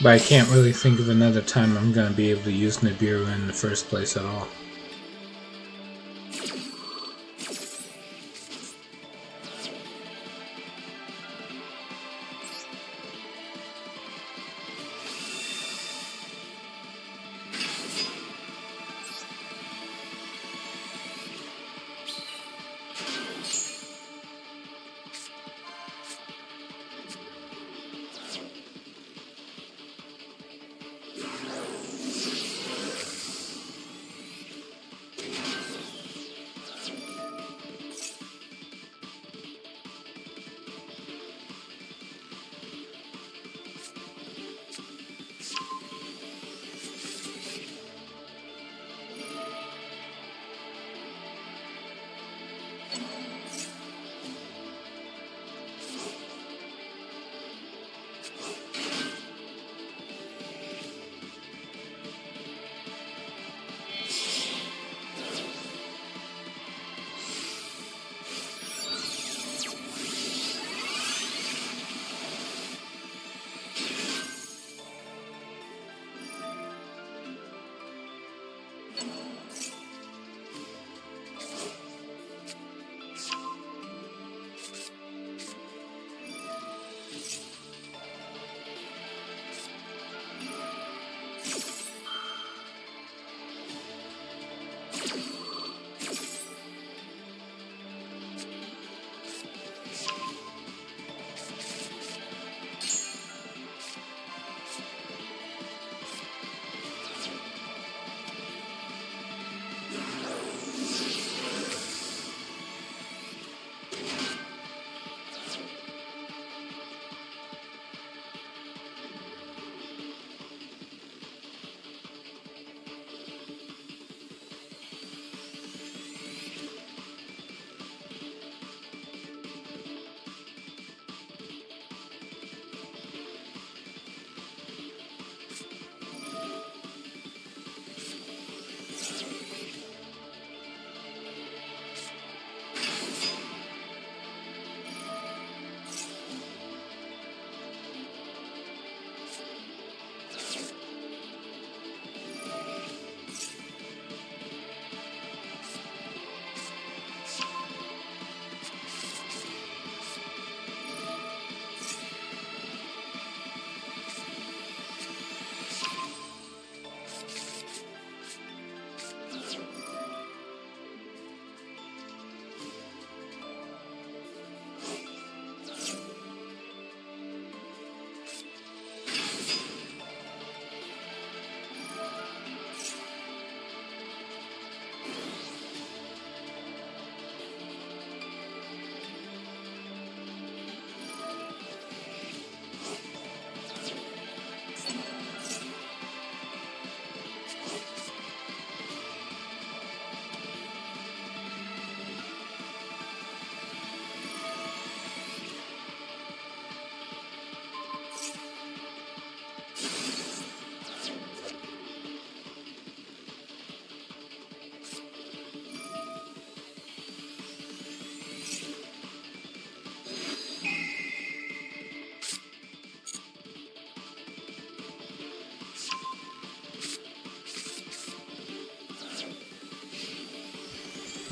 But I can't really think of another time I'm going to be able to use Nibiru in the first place at all.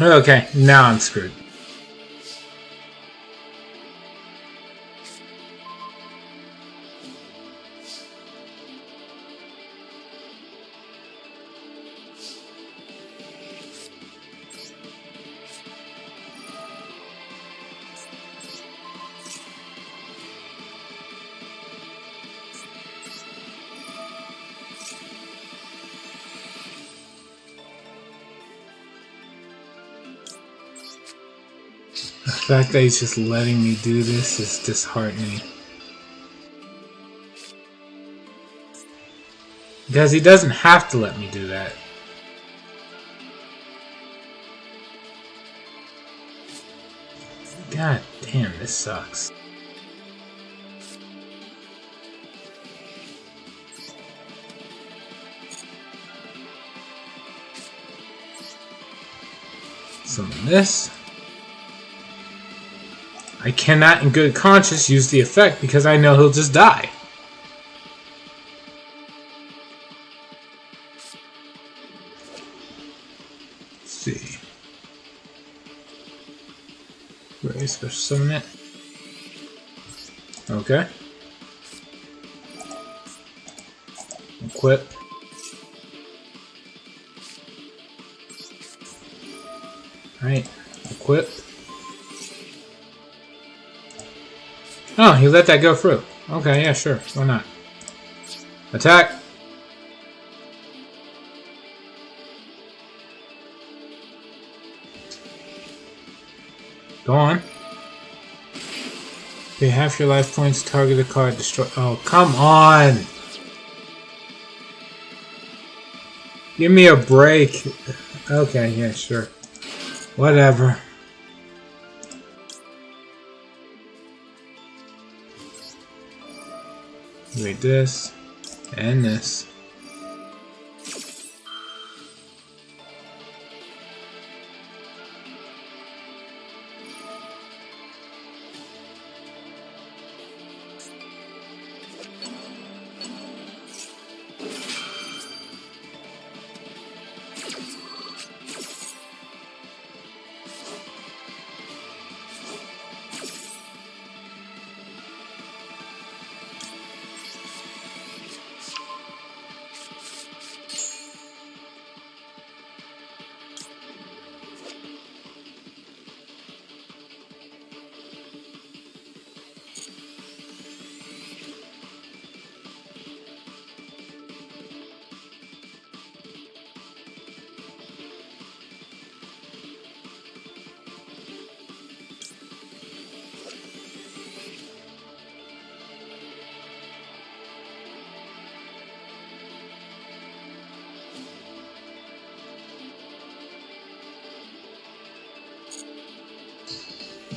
Okay, now I'm screwed. The fact that he's just letting me do this is disheartening. Because he doesn't have to let me do that. God damn, this sucks. Summon this. I cannot in good conscience use the effect because I know he'll just die. Let's see. Ready, special summon it. Okay. Equip. Alright. Equip. Oh, he let that go through. Okay, yeah, sure. Why not? Attack! Go on. Pay half your life points, target a card, destroy. Oh, come on! Give me a break. Okay, yeah, sure. Whatever. Wait, this and this.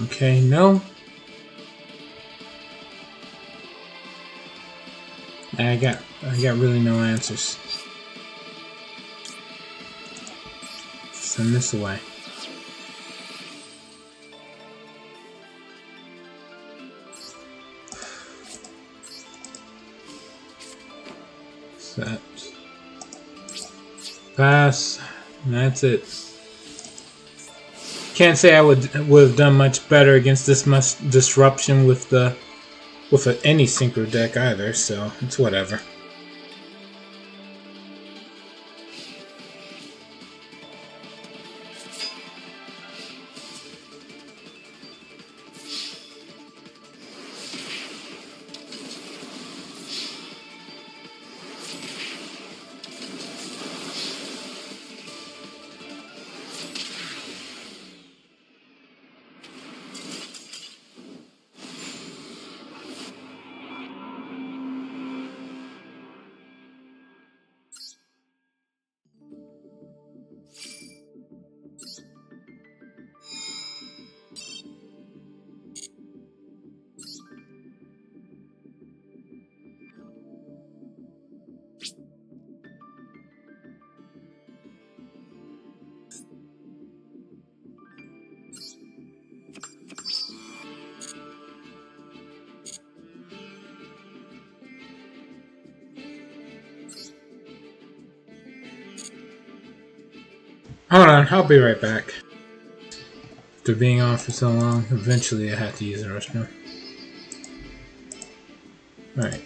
Okay, no. I got really no answers. Send this away. Set. Pass. And that's it. Can't say I would have done much better against this much disruption with any synchro deck either, so it's whatever. Hold on, I'll be right back. After being on for so long, eventually I have to use the restroom. Alright.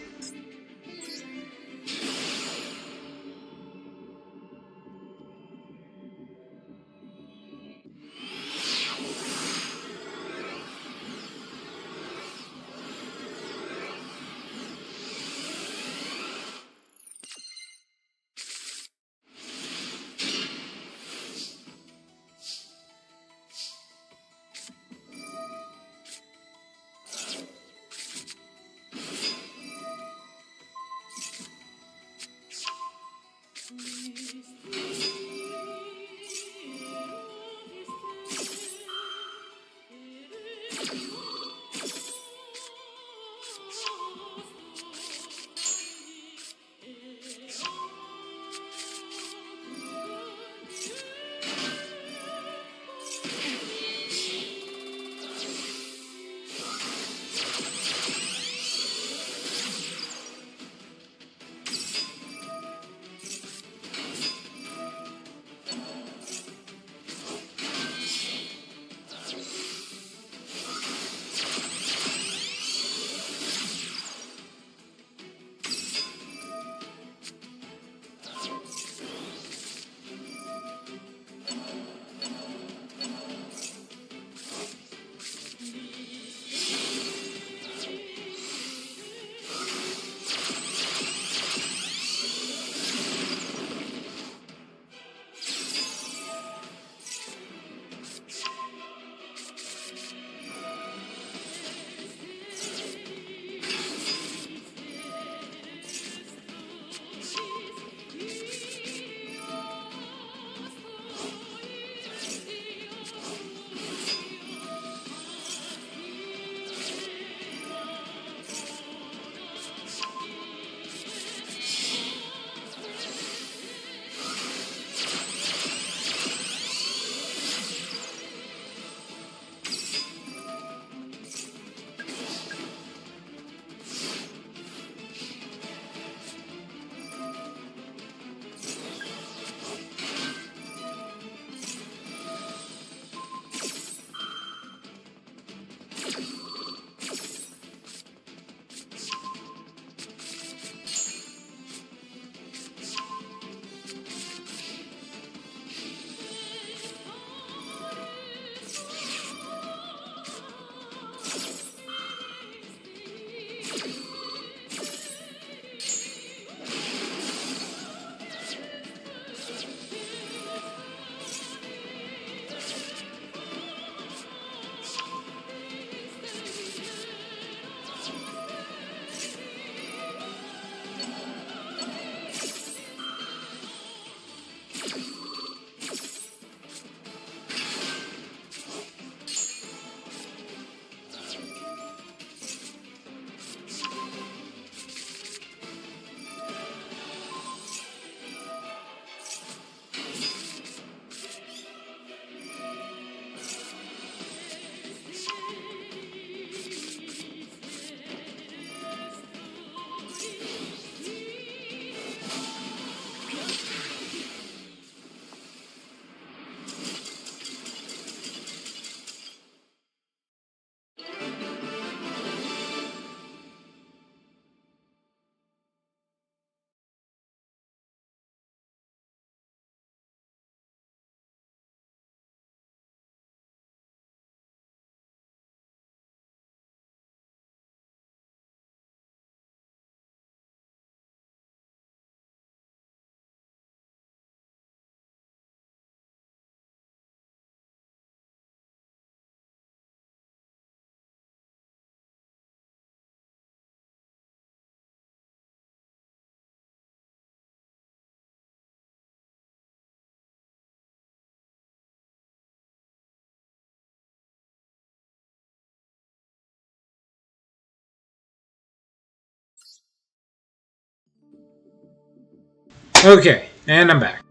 Okay, and I'm back.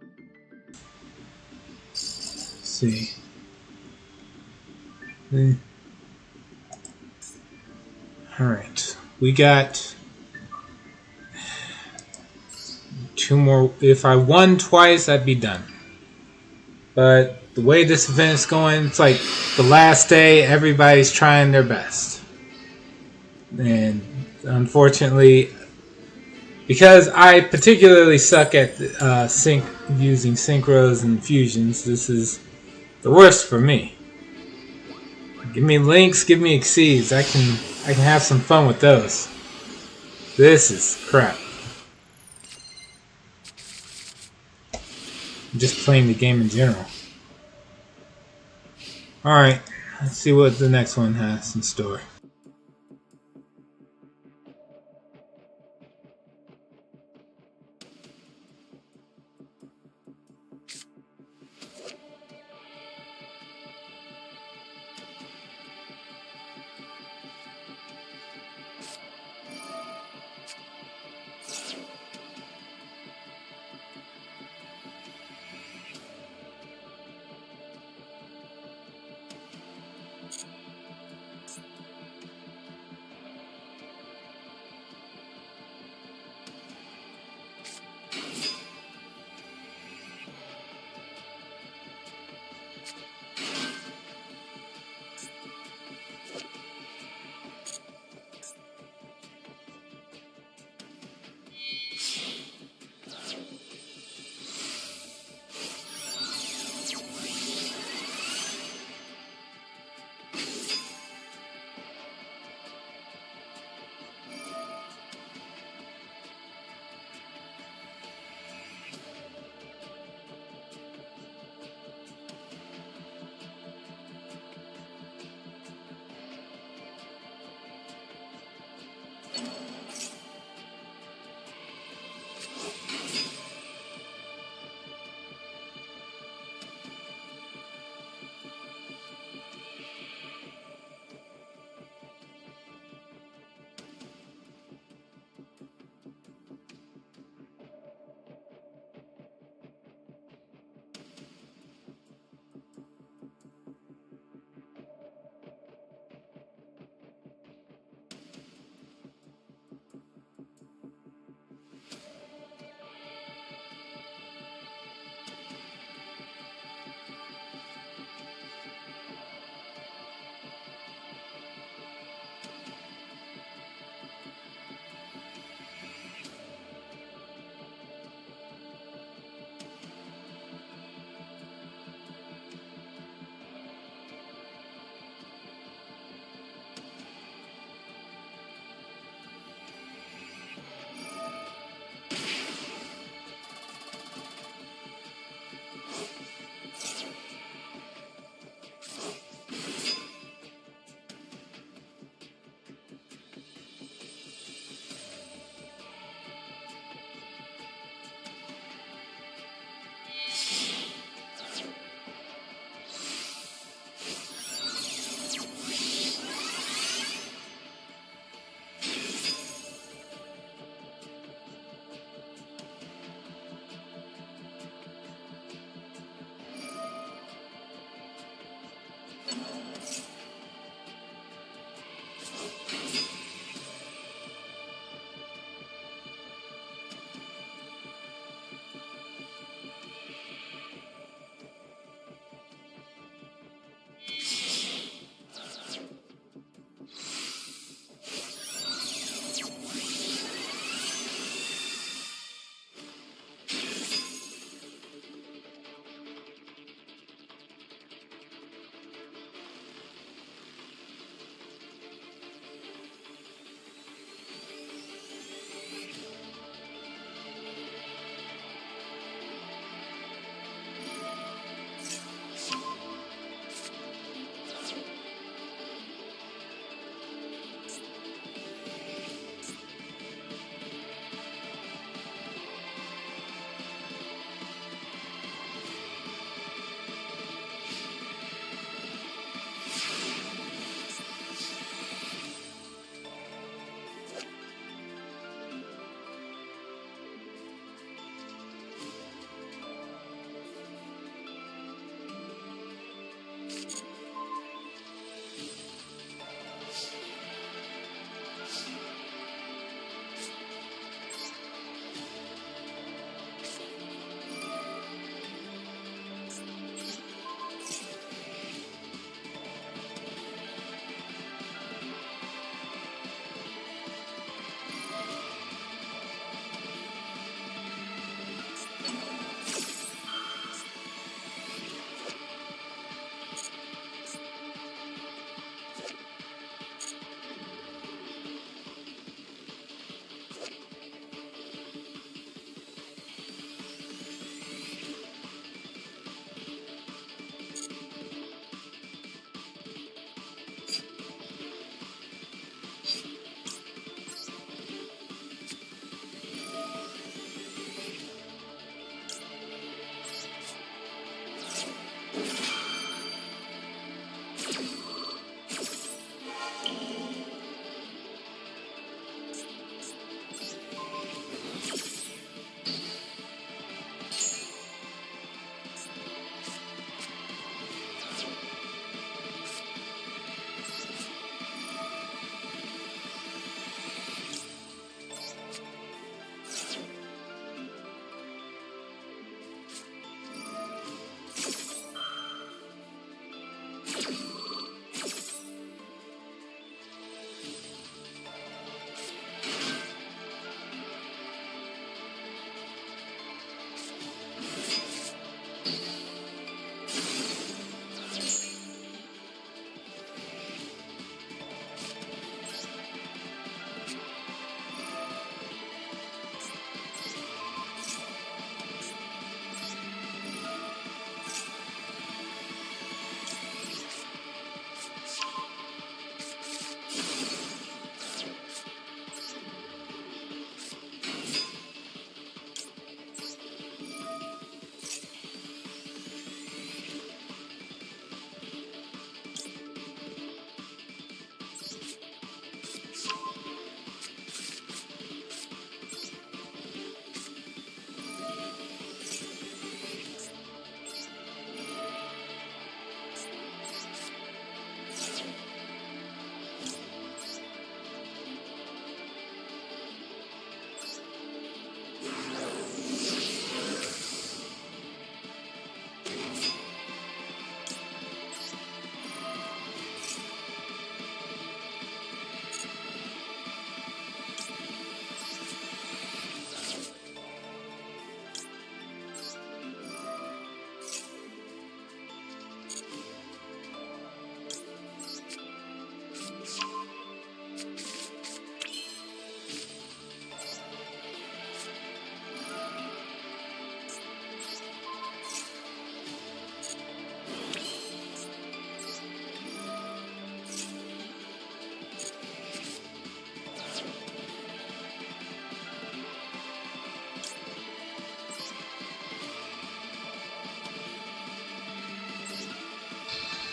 Let's see. Alright. We got 2 more. If I won twice, I'd be done. But the way this event is going, it's like the last day, everybody's trying their best. And unfortunately, because I particularly suck at using synchros and fusions, this is the worst for me. Give me links, give me exceeds. I can have some fun with those. This is crap. I'm just playing the game in general. Alright, let's see what the next one has in store.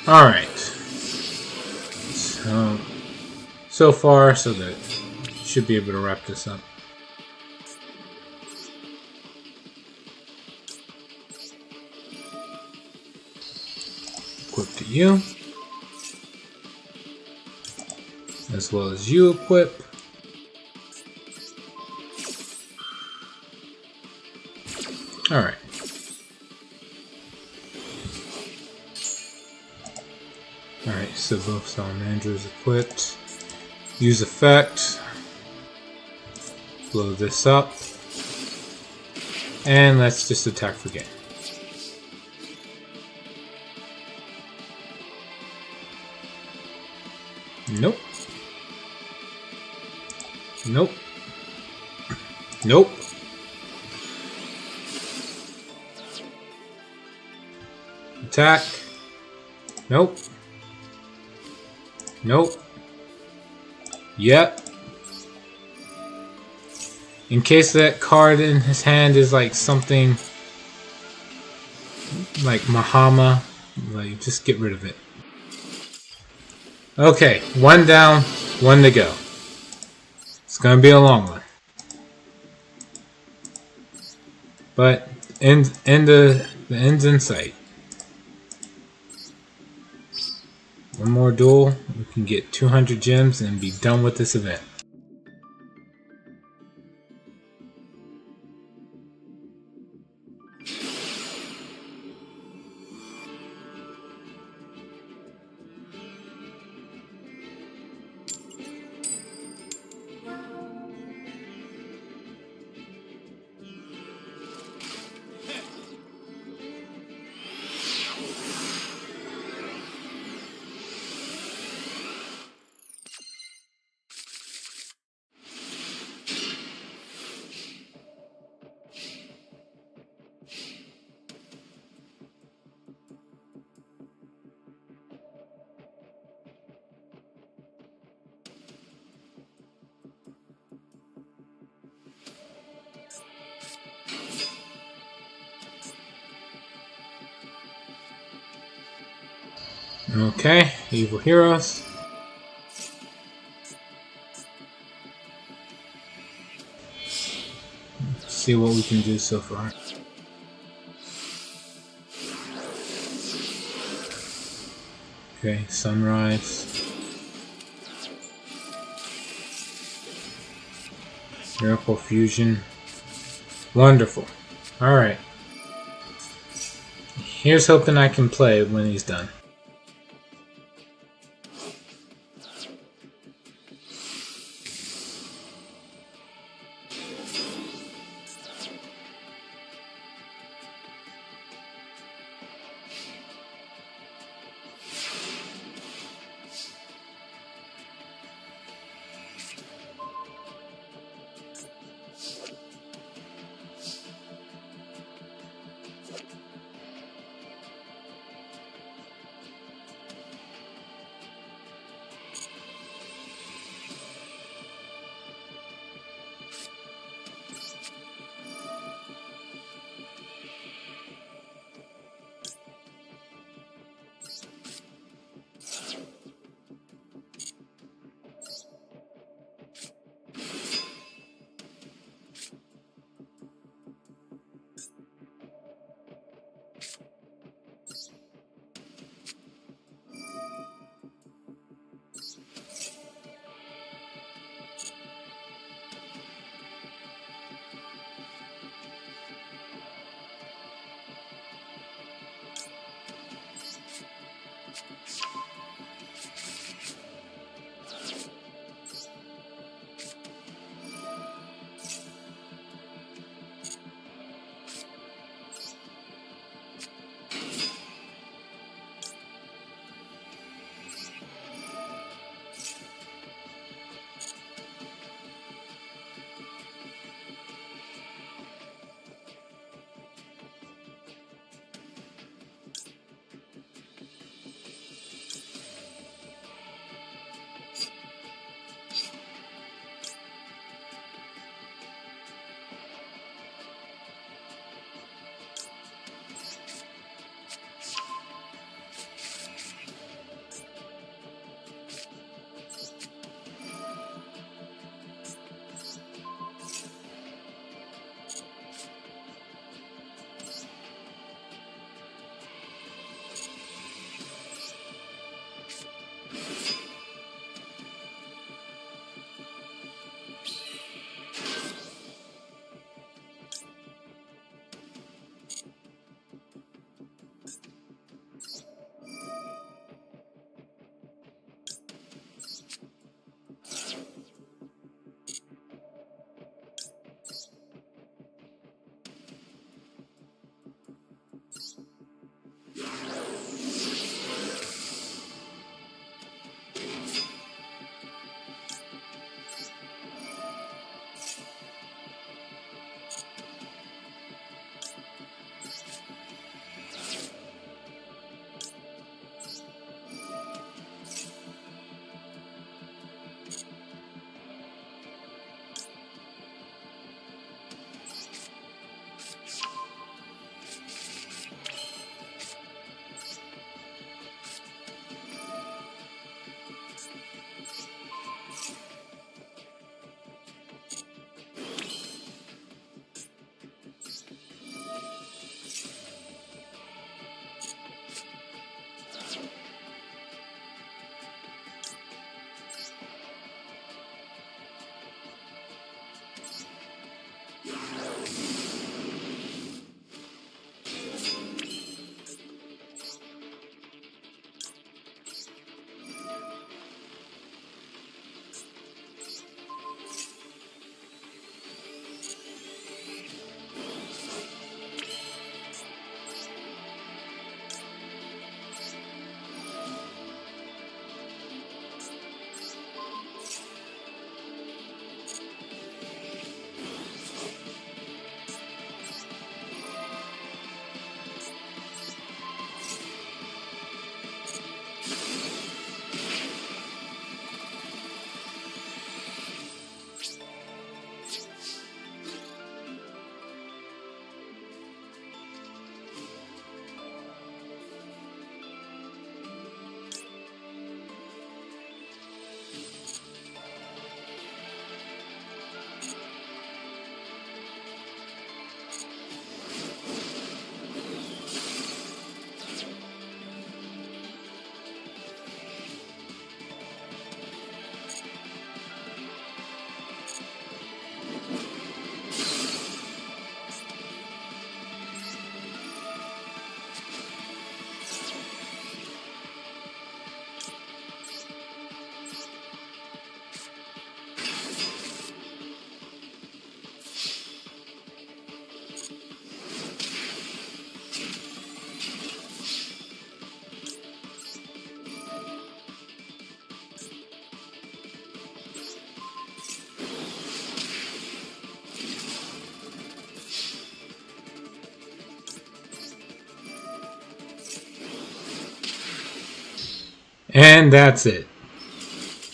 Alright. So far, so good. Should be able to wrap this up. Equip to you. As well as you equip. Alright. Alright, so both salamanders equipped. Use effect. Blow this up. And let's just attack for game. Nope. Nope. Nope. Attack. Nope. Nope. Yep. In case that card in his hand is like something like Mahama, like just get rid of it. Okay, one down, one to go. It's gonna be a long one. But the end's in sight. One more duel, we can get 200 gems and be done with this event. Okay, evil heroes. Let's see what we can do so far. Okay, sunrise. Miracle fusion. Wonderful. Alright. Here's hoping I can play when he's done. And that's it.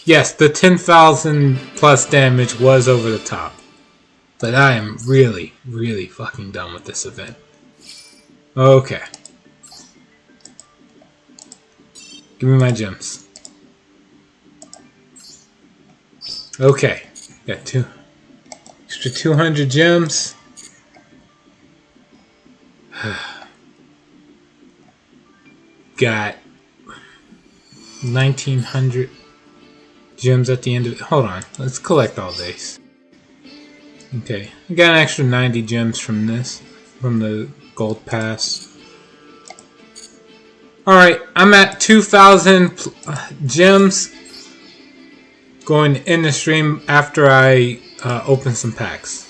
Yes, the 10,000 plus damage was over the top. But I am really, really fucking done with this event. Okay. Give me my gems. Okay. Got extra 200 gems. Got 1,900 gems at the end of it. Hold on. Let's collect all these. Okay. I got an extra 90 gems from this. From the gold pass. Alright. I'm at 2,000 gems. Going to end the stream after I open some packs.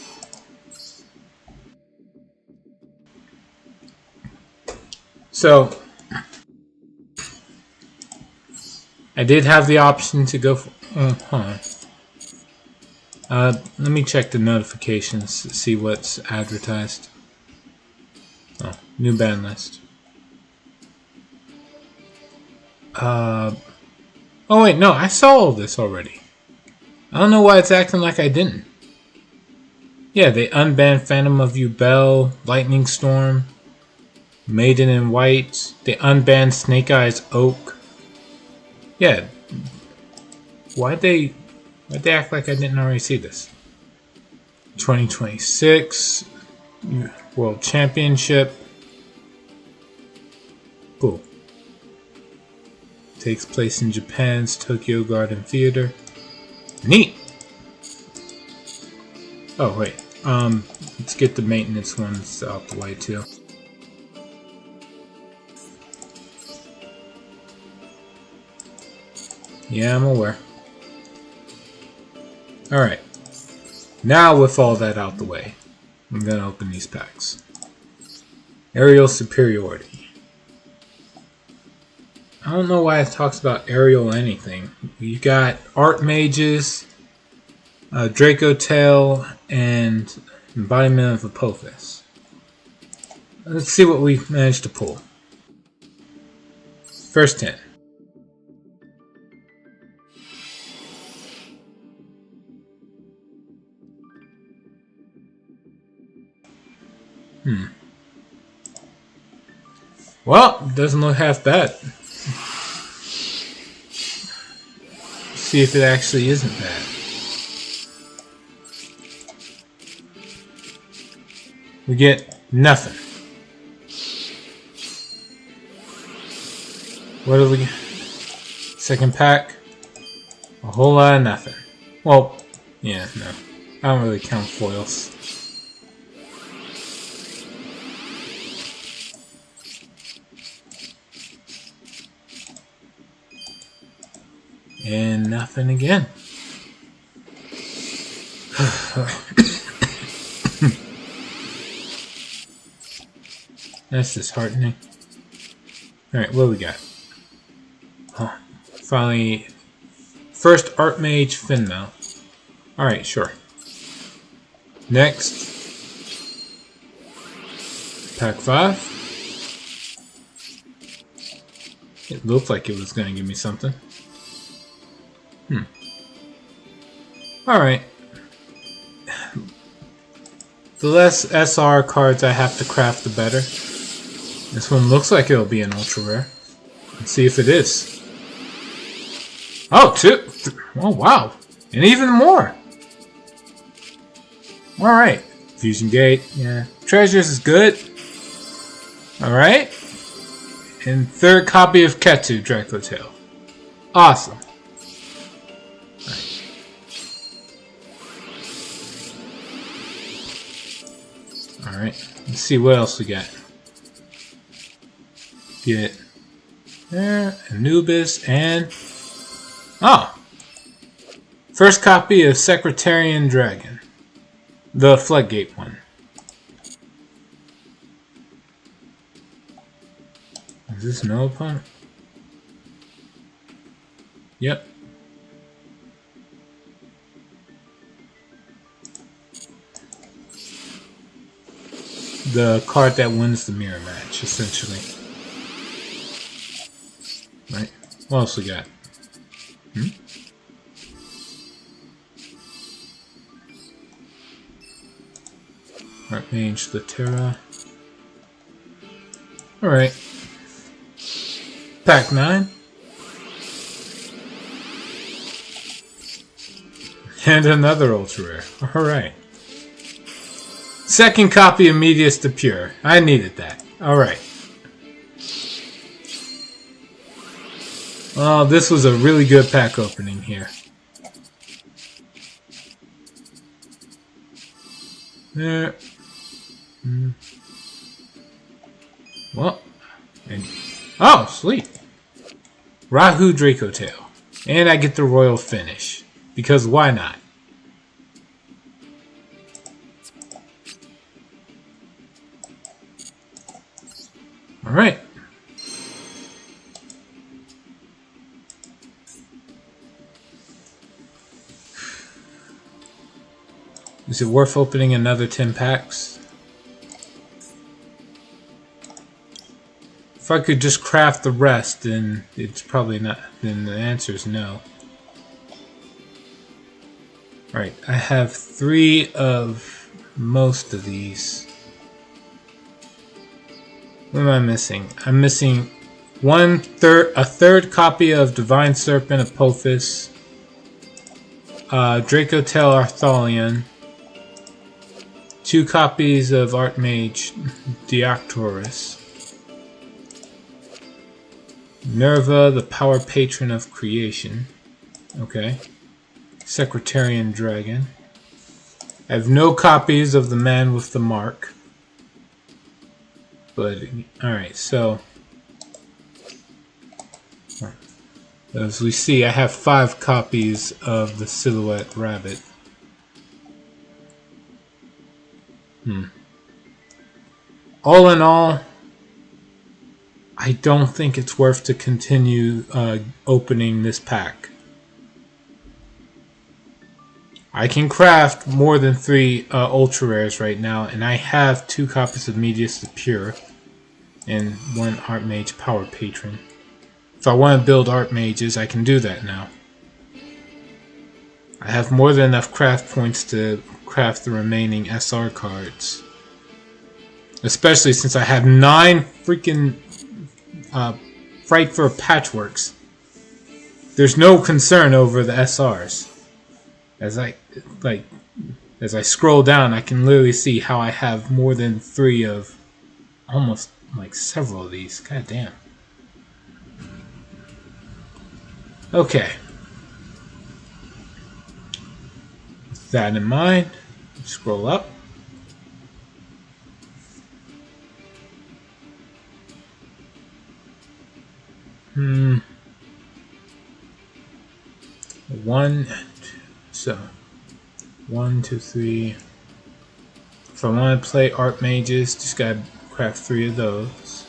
So, I did have the option to go for... hold on. Let me check the notifications to see what's advertised. Oh, new ban list. Oh wait, no, I saw all this already. I don't know why it's acting like I didn't. Yeah, they unbanned Phantom of Yubel, Lightning Storm, Maiden in White. They unbanned Snake Eyes Oak. Yeah. Why'd they act like I didn't already see this? 2026 World Championship. Cool. Takes place in Japan's Tokyo Garden Theater. Neat! Oh, wait. Let's get the maintenance ones out the way, too. Yeah, I'm aware. Alright. Now, with all that out the way, I'm gonna open these packs. Aerial Superiority. I don't know why it talks about aerial anything. You got Archmages, Draco Tail, and Embodiment of Apophis. Let's see what we managed to pull. First 10. Well, doesn't look half bad. See if it actually isn't bad. We get nothing. What do we get? Second pack. A whole lot of nothing. Well, yeah, no. I don't really count foils. And nothing again. That's disheartening. Alright, what do we got? Oh, finally, first Archmage Finmouth. Alright, sure. Next, pack 5. It looked like it was going to give me something. Alright. The less SR cards I have to craft, the better. This one looks like it'll be an ultra rare. Let's see if it is. Oh, 2! Oh, wow. And even more! Alright. Fusion Gate, yeah. Treasures is good. Alright. And third copy of Ketu, Draco Tail. Awesome. Alright, let's see what else we got. Get there, Anubis, and... oh! First copy of Secretarian Dragon. The Floodgate one. Is this no opponent? Yep. The card that wins the mirror match, essentially. Right? What else we got? Archmage Latera. Alright. Pack 9. And another ultra rare. Alright. Second copy of Medius the Pure. I needed that. Alright. Oh, this was a really good pack opening here. There. Well. And, oh, sweet. Rahu Dracotail. And I get the royal finish. Because why not? Alright. Is it worth opening another 10 packs? If I could just craft the rest, then it's probably not. Then the answer is no. Alright, I have 3 of most of these. What am I missing? I'm missing a third copy of Divine Serpent Apophis, Dracotail Artholion, 2 copies of Archmage Deoctorus, Nerva, the Power Patron of Creation. Okay. Secretarian Dragon. I have no copies of the Man with the Mark. But, alright, so as we see, I have 5 copies of the Silhouette Rabbit. All in all, I don't think it's worth to continue opening this pack. I can craft more than 3 ultra rares right now, and I have 2 copies of Medius the Pure and 1 Archmage Power Patron. If I want to build Archmages, I can do that now. I have more than enough craft points to craft the remaining SR cards. Especially since I have 9 freaking Fright for Patchworks. There's no concern over the SRs. As I scroll down, I can literally see how I have more than 3 of almost like several of these. God damn. Okay. With that in mind, scroll up. So 1, 2, 3. If I want to play Archmages, just gotta craft 3 of those.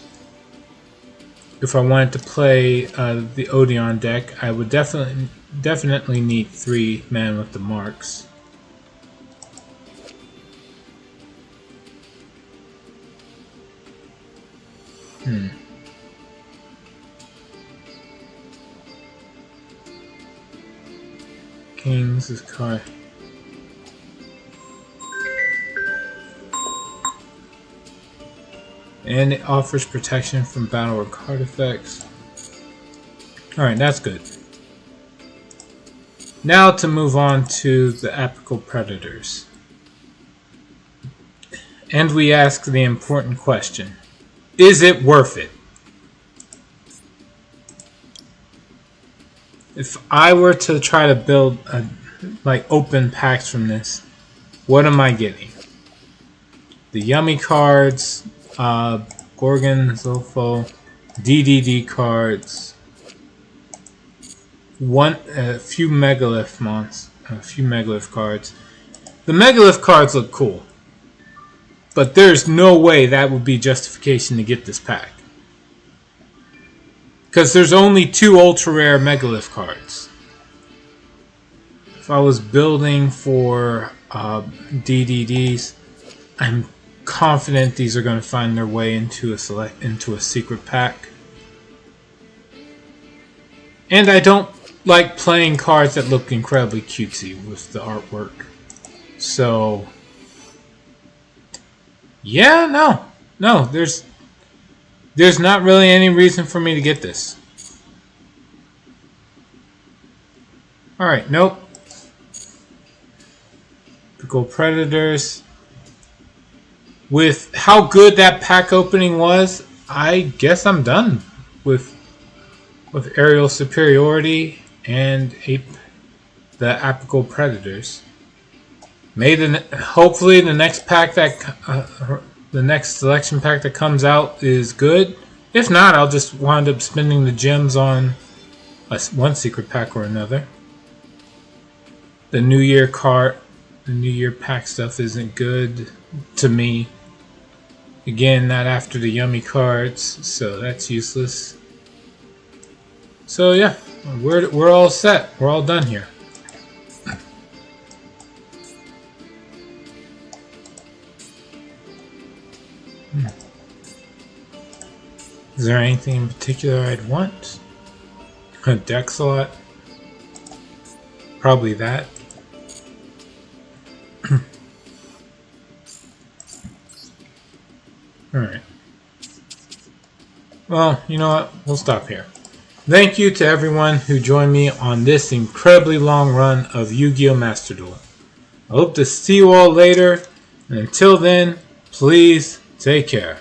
If I wanted to play the Odeon deck, I would definitely need 3 Man with the Marks. Kings is card. And it offers protection from battle or card effects. Alright, that's good. Now to move on to the Apical Predators. And we ask the important question. Is it worth it? If I were to try to build open packs from this, what am I getting? The Yummy cards, Gorgon, Zolfo, DDD cards, a few Megalith cards. The Megalith cards look cool, but there's no way that would be justification to get this pack. Because there's only 2 ultra rare Megalith cards. If I was building for DDDs, I'm confident these are going to find their way into a secret pack. And I don't like playing cards that look incredibly cutesy with the artwork. So, yeah, no, there's not really any reason for me to get this. Alright, nope. Typical Predators. With how good that pack opening was, I guess I'm done with Aerial Superiority and the Apical Predators. Hopefully the next pack the next selection pack that comes out is good. If not, I'll just wind up spending the gems on one secret pack or another. The New Year pack stuff isn't good to me. Again, not after the yummy cards, so that's useless. So yeah, we're all set. We're all done here. Is there anything in particular I'd want? A deck slot? Probably that. Alright. Well, you know what? We'll stop here. Thank you to everyone who joined me on this incredibly long run of Yu-Gi-Oh! Master Duel. I hope to see you all later, and until then, please take care.